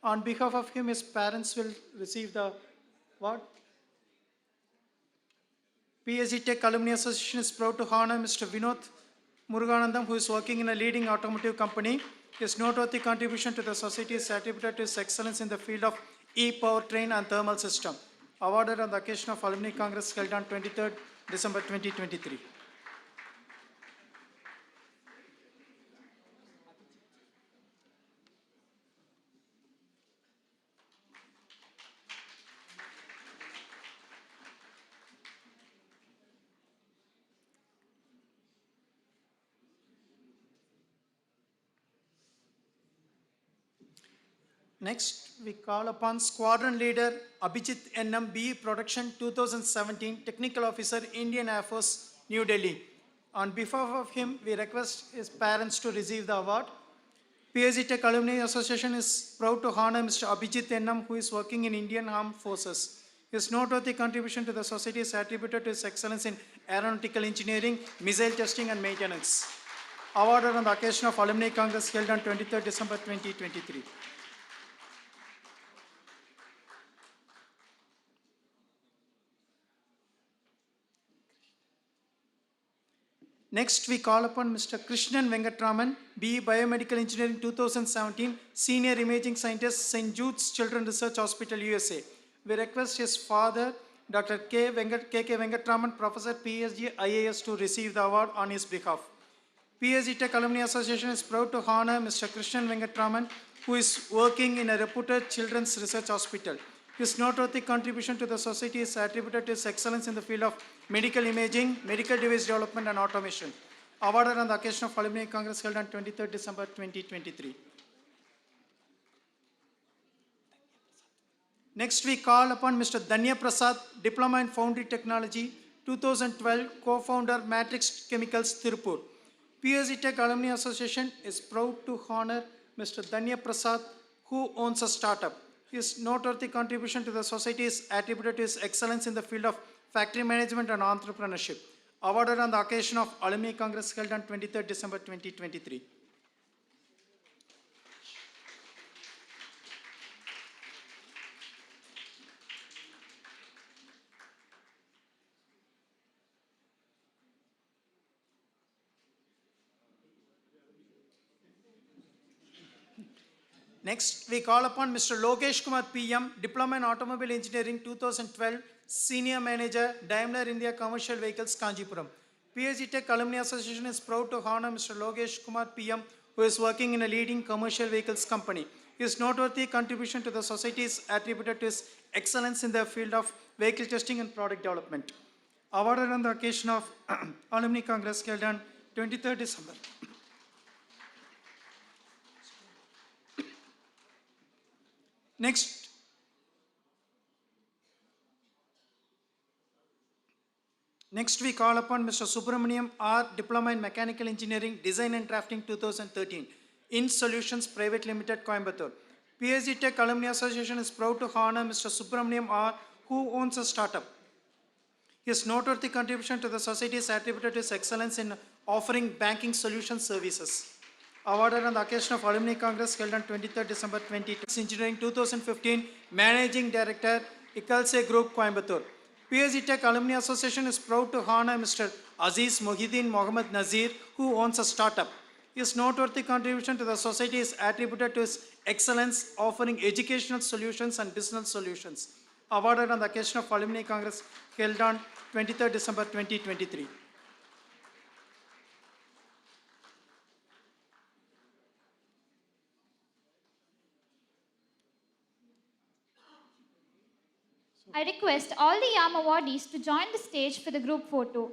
On behalf of him, his parents will receive the what? PSG Tech Alumni Association is proud to honor Mr. Vinod Muruganandam, who is working in a leading automotive company. His noteworthy contribution to the society is attributed to his excellence in the field of e-powertrain and thermal system. Awarded on the occasion of Alumni Congress held on 23rd December 2023. Next, we call upon Squadron Leader Abhijit NMB Production 2017, Technical Officer, Indian Air Force, New Delhi. On behalf of him, we request his parents to receive the award. PSG Tech Alumni Association is proud to honor Mr. Abhijit NM, who is working in Indian Armed Forces. His noteworthy contribution to the society is attributed to his excellence in aeronautical engineering, missile testing and maintenance. Awarded on the occasion of Alumni Congress held on 23rd December 2023. Next, we call upon Mr. Krishnan Venkatraman, BE Biomedical Engineering 2017, Senior Imaging Scientist, St. Jude's Children's Research Hospital, USA. We request his father, Dr. K. Venkatraman, Professor, PSG, IAS, to receive the award on his behalf. PSG Tech Alumni Association is proud to honor Mr. Krishnan Venkatraman, who is working in a reputed children's research hospital. His noteworthy contribution to the society is attributed to his excellence in the field of medical imaging, medical device development and automation. Awarded on the occasion of Alumni Congress held on 23rd December 2023. Next, we call upon Mr. Danya Prasad, Diploma in Foundry Technology, 2012, co-founder Matrix Chemicals, Tirupur. PSG Tech Alumni Association is proud to honor Mr. Danya Prasad, who owns a startup. His noteworthy contribution to the society is attributed to his excellence in the field of factory management and entrepreneurship. Awarded on the occasion of Alumni Congress held on 23rd December 2023. Next, we call upon Mr. Lokesh Kumar PM, Diploma in Automobile Engineering 2012, Senior Manager, Daimler India Commercial Vehicles, Kanjipuram. PSG Tech Alumni Association is proud to honor Mr. Lokesh Kumar PM, who is working in a leading commercial vehicles company. His noteworthy contribution to the society is attributed to his excellence in the field of vehicle testing and product development. Awarded on the occasion of Alumni Congress held on 23rd December. Next, we call upon Mr. Subramaniam R, Diploma in Mechanical Engineering, Design and Drafting 2013, In Solutions Private Limited, Coimbatore. PSG Tech Alumni Association is proud to honor Mr. Subramaniam R, who owns a startup. His noteworthy contribution to the society is attributed to his excellence in offering banking solution services. Awarded on the occasion of Alumni Congress held on 23rd December 2020. Engineering 2015, Managing Director, Ikalse Group, Coimbatore. PSG Tech Alumni Association is proud to honor Mr. Aziz Mohideen Mohammad Nazir, who owns a startup. His noteworthy contribution to the society is attributed to his excellence offering educational solutions and business solutions. Awarded on the occasion of Alumni Congress held on 23rd December 2023. I request all the YAM awardees to join the stage for the group photo.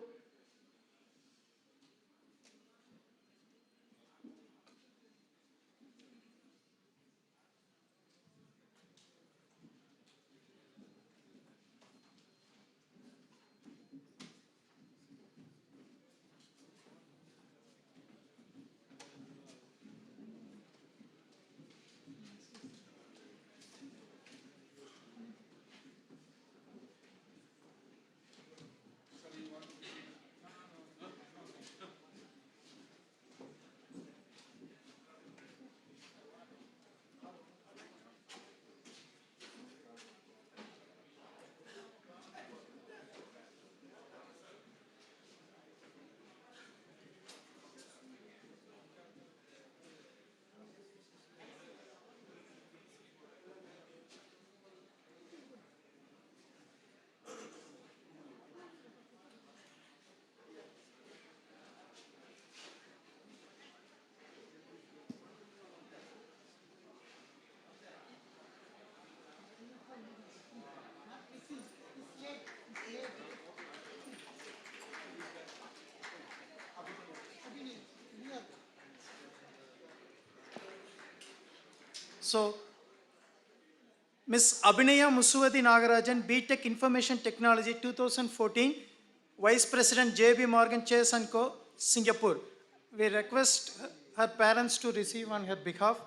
So, Ms. Abhinaya Musuvati Nagarajan, BTech Information Technology 2014, Vice President JB Morgan Chase & Co., Singapore. We request her parents to receive on her behalf.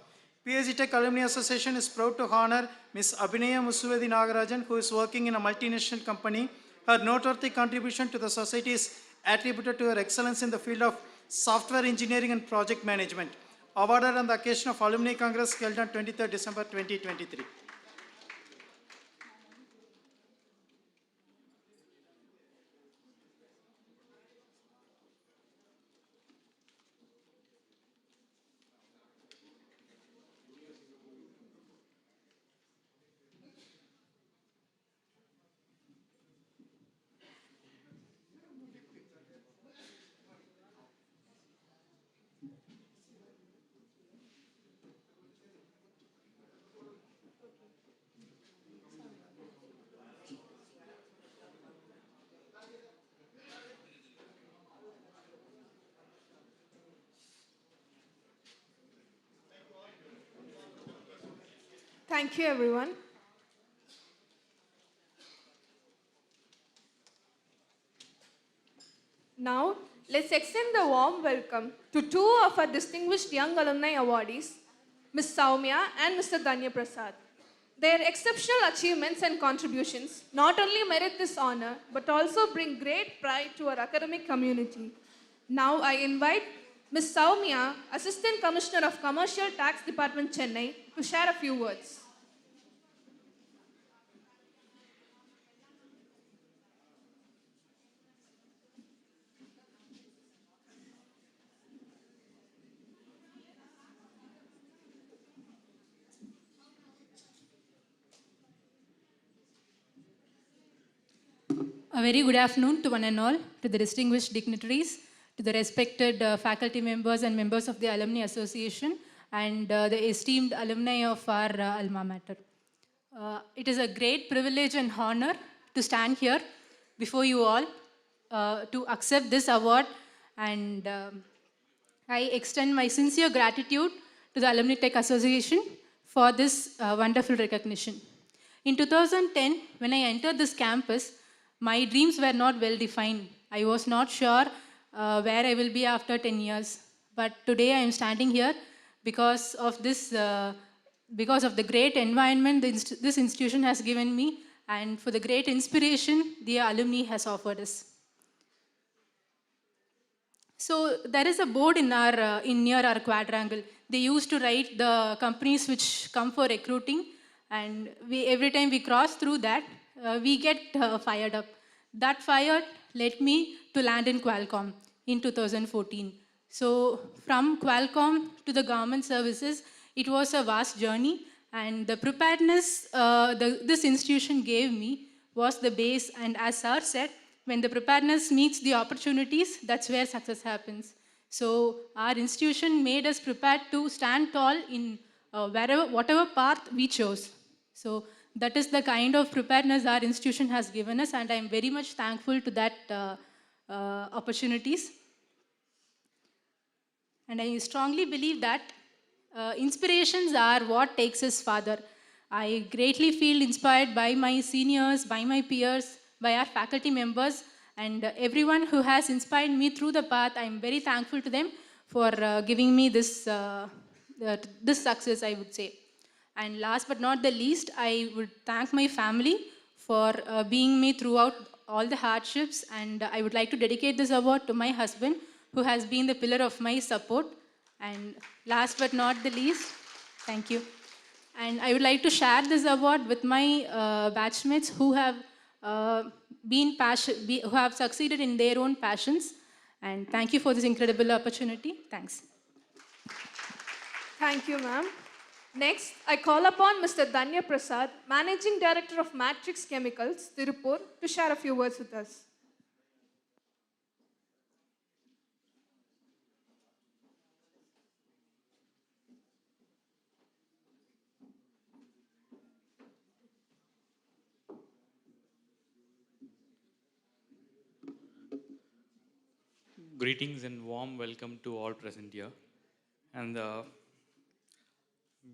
PSG Tech Alumni Association is proud to honor Ms. Abhinaya Musuvati Nagarajan, who is working in a multinational company. Her noteworthy contribution to the society is attributed to her excellence in the field of software engineering and project management. Awarded on the occasion of Alumni Congress held on 23rd December 2023. Thank you, everyone. Now, let's extend a warm welcome to two of our distinguished young alumni awardees, Ms. Soumya and Mr. Danya Prasad. Their exceptional achievements and contributions not only merit this honor, but also bring great pride to our academic community. Now, I invite Ms. Soumya, Assistant Commissioner of Commercial Tax Department, Chennai, to share a few words. A very good afternoon to one and all, to the distinguished dignitaries, to the respected faculty members and members of the Alumni Association, and the esteemed alumni of our alma mater. It is a great privilege and honor to stand here before you all to accept this award, and I extend my sincere gratitude to the Alumni Tech Association for this wonderful recognition. In 2010, when I entered this campus, my dreams were not well defined. I was not sure where I will be after 10 years. But today I am standing here because of this, because of the great environment this institution has given me, and for the great inspiration the alumni has offered us. So there is a board in our near our quadrangle. They used to write the companies which come for recruiting, and every time we cross through that, we get fired up. That fire led me to land in Qualcomm in 2014. So from Qualcomm to the government services, it was a vast journey, and the preparedness this institution gave me was the base. And as sir said, when the preparedness meets the opportunities, that's where success happens. So our institution made us prepared to stand tall in whatever path we chose. So that is the kind of preparedness our institution has given us, and I am very much thankful to that opportunities. And I strongly believe that inspirations are what takes us farther. I greatly feel inspired by my seniors, by my peers, by our faculty members, and everyone who has inspired me through the path. I am very thankful to them for giving me this success, I would say. And last but not the least, I would thank my family for being me throughout all the hardships, and I would like to dedicate this award to my husband, who has been the pillar of my support. And last but not the least, thank you. And I would like to share this award with my batchmates who have who have succeeded in their own passions. And thank you for this incredible opportunity. Thanks. Thank you, ma'am. Next, I call upon Mr. Danya Prasad, Managing Director of Matrix Chemicals, Tirupur, to share a few words with us. Greetings and warm welcome to all present here. And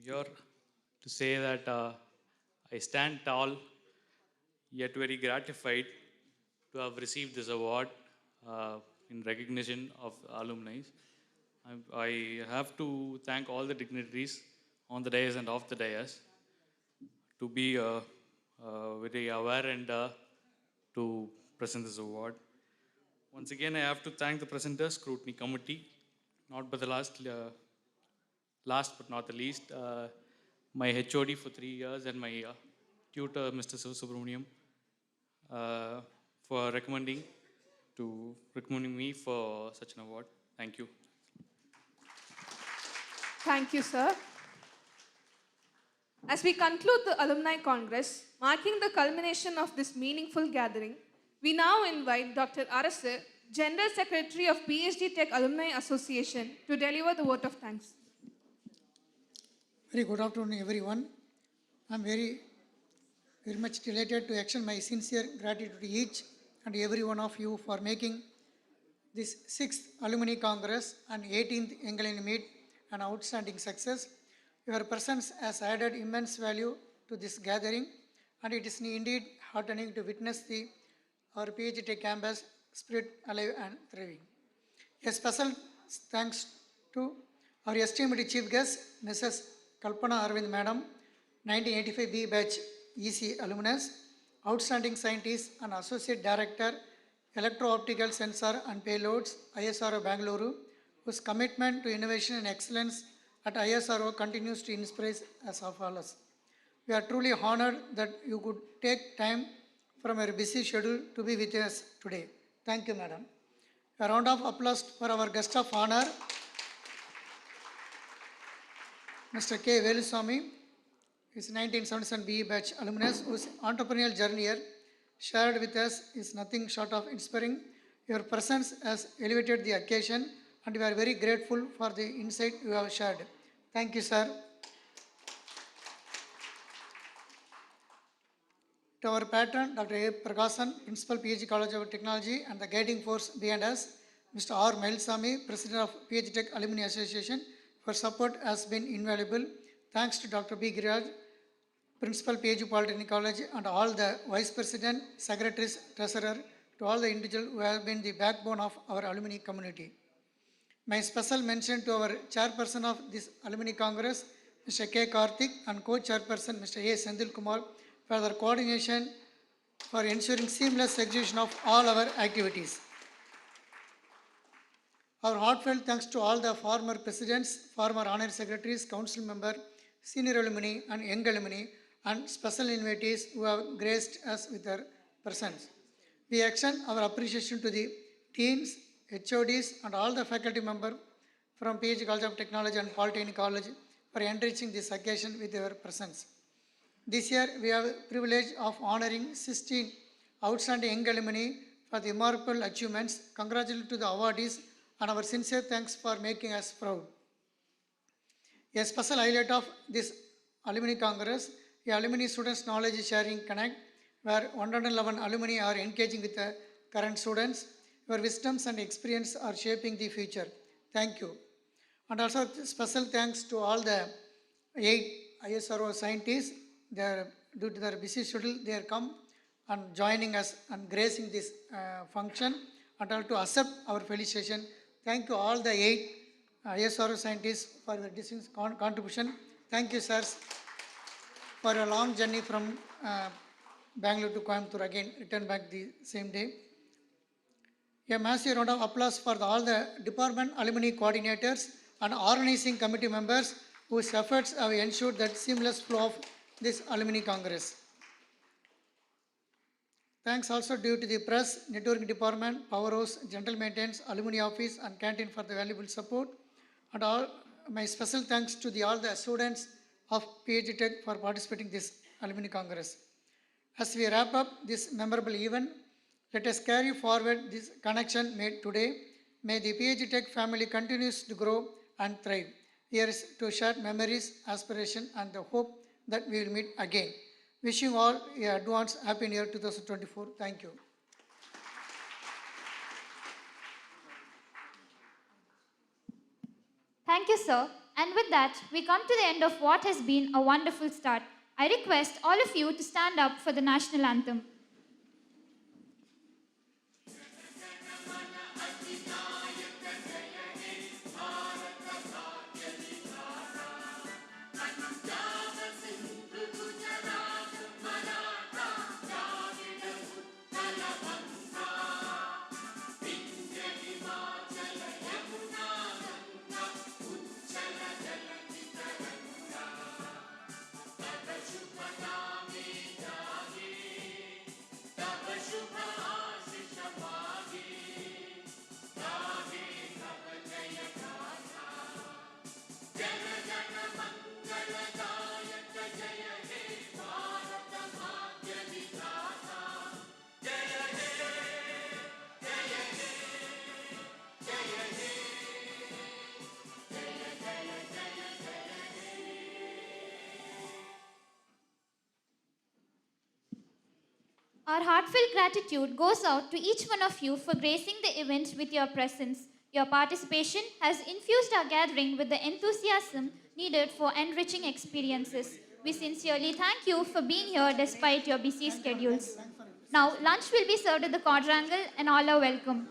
here to say that I stand tall, yet very gratified to have received this award in recognition of alumni. I have to thank all the dignitaries on the dais and off the dais to be very aware and to present this award. Once again, I have to thank the presenters, scrutiny committee, not but the last but not the least, my HOD for 3 years and my tutor, Mr. Subramaniam, for recommending me for such an award. Thank you. Thank you, sir. As we conclude the Alumni Congress, marking the culmination of this meaningful gathering, we now invite Dr. Arasu, General Secretary of PhD Tech Alumni Association, to deliver the vote of thanks. Very good afternoon, everyone. I am very much delighted to extend my sincere gratitude to each and every one of you for making this 6th Alumni Congress and 18th England Meet an outstanding success. Your presence has added immense value to this gathering, and it is indeed heartening to witness our PhD Tech campus spirit alive and thriving. A special thanks to our esteemed Chief Guest, Mrs. Kalpana Arvind Madam, 1985 B Batch EC alumnus, outstanding scientist and Associate Director, Electro-Optical Sensor and Payloads, ISRO Bangalore, whose commitment to innovation and excellence at ISRO continues to inspire us of all us. We are truly honored that you could take time from your busy schedule to be with us today. Thank you, Madam. A round of applause for our guest of honor, Mr. K. Veluswamy, is 1977 BE batch alumnus whose entrepreneurial journey here shared with us is nothing short of inspiring. Your presence has elevated the occasion, and we are very grateful for the insight you have shared. Thank you, sir. To our patron, Dr. A. Prakasan, Principal PhD College of Technology, and the guiding force behind us, Mr. R. Mailsamy, President of PhD Tech Alumni Association, for support has been invaluable. Thanks to Dr. B. Giriraj, Principal PhD Polytechnic College, and all the Vice President, Secretaries, Treasurer, to all the individuals who have been the backbone of our alumni community. My special mention to our chairperson of this Alumni Congress, Mr. K. Karthik, and co-chairperson, Mr. A. Sendil Kumar, for their coordination for ensuring seamless execution of all our activities. Our heartfelt thanks to all the former presidents, former honor secretaries, council member, senior alumni and young alumni, and special invitees who have graced us with their presence. We extend our appreciation to the teams, HODs, and all the faculty members from PhD College of Technology and Polytechnic College for enriching this occasion with their presence. This year, we have the privilege of honoring 16 outstanding young alumni for the remarkable achievements. Congratulations to the awardees and our sincere thanks for making us proud. A special highlight of this Alumni Congress, the Alumni Students Knowledge Sharing Connect, where 111 alumni are engaging with the current students. Your wisdoms and experience are shaping the future. Thank you. And also special thanks to all the 8 ISRO scientists. Due to their busy schedule, they have come and joining us and gracing this function, and also to accept our felicitation. Thank you all the 8 ISRO scientists for their distinct contribution. Thank you, sirs, for a long journey from Bangalore to Coimbatore, again return back the same day. A massive round of applause for all the department alumni coordinators and organizing committee members whose efforts have ensured that seamless flow of this Alumni Congress. Thanks also due to the press, networking department, powerhouse, general maintenance, alumni office, and canteen for the valuable support. And all my special thanks to all the students of PhD Tech for participating in this Alumni Congress. As we wrap up this memorable event, let us carry forward this connection made today. May the PhD Tech family continues to grow and thrive. Here is to share memories, aspiration, and the hope that we will meet again. Wishing you all an advance Happy New Year 2024. Thank you. Thank you, sir. And with that, we come to the end of what has been a wonderful start. I request all of you to stand up for the national anthem. Our heartfelt gratitude goes out to each one of you for gracing the event with your presence. Your participation has infused our gathering with the enthusiasm needed for enriching experiences. We sincerely thank you for being here despite your busy schedules. Now, lunch will be served at the quadrangle and all are welcome.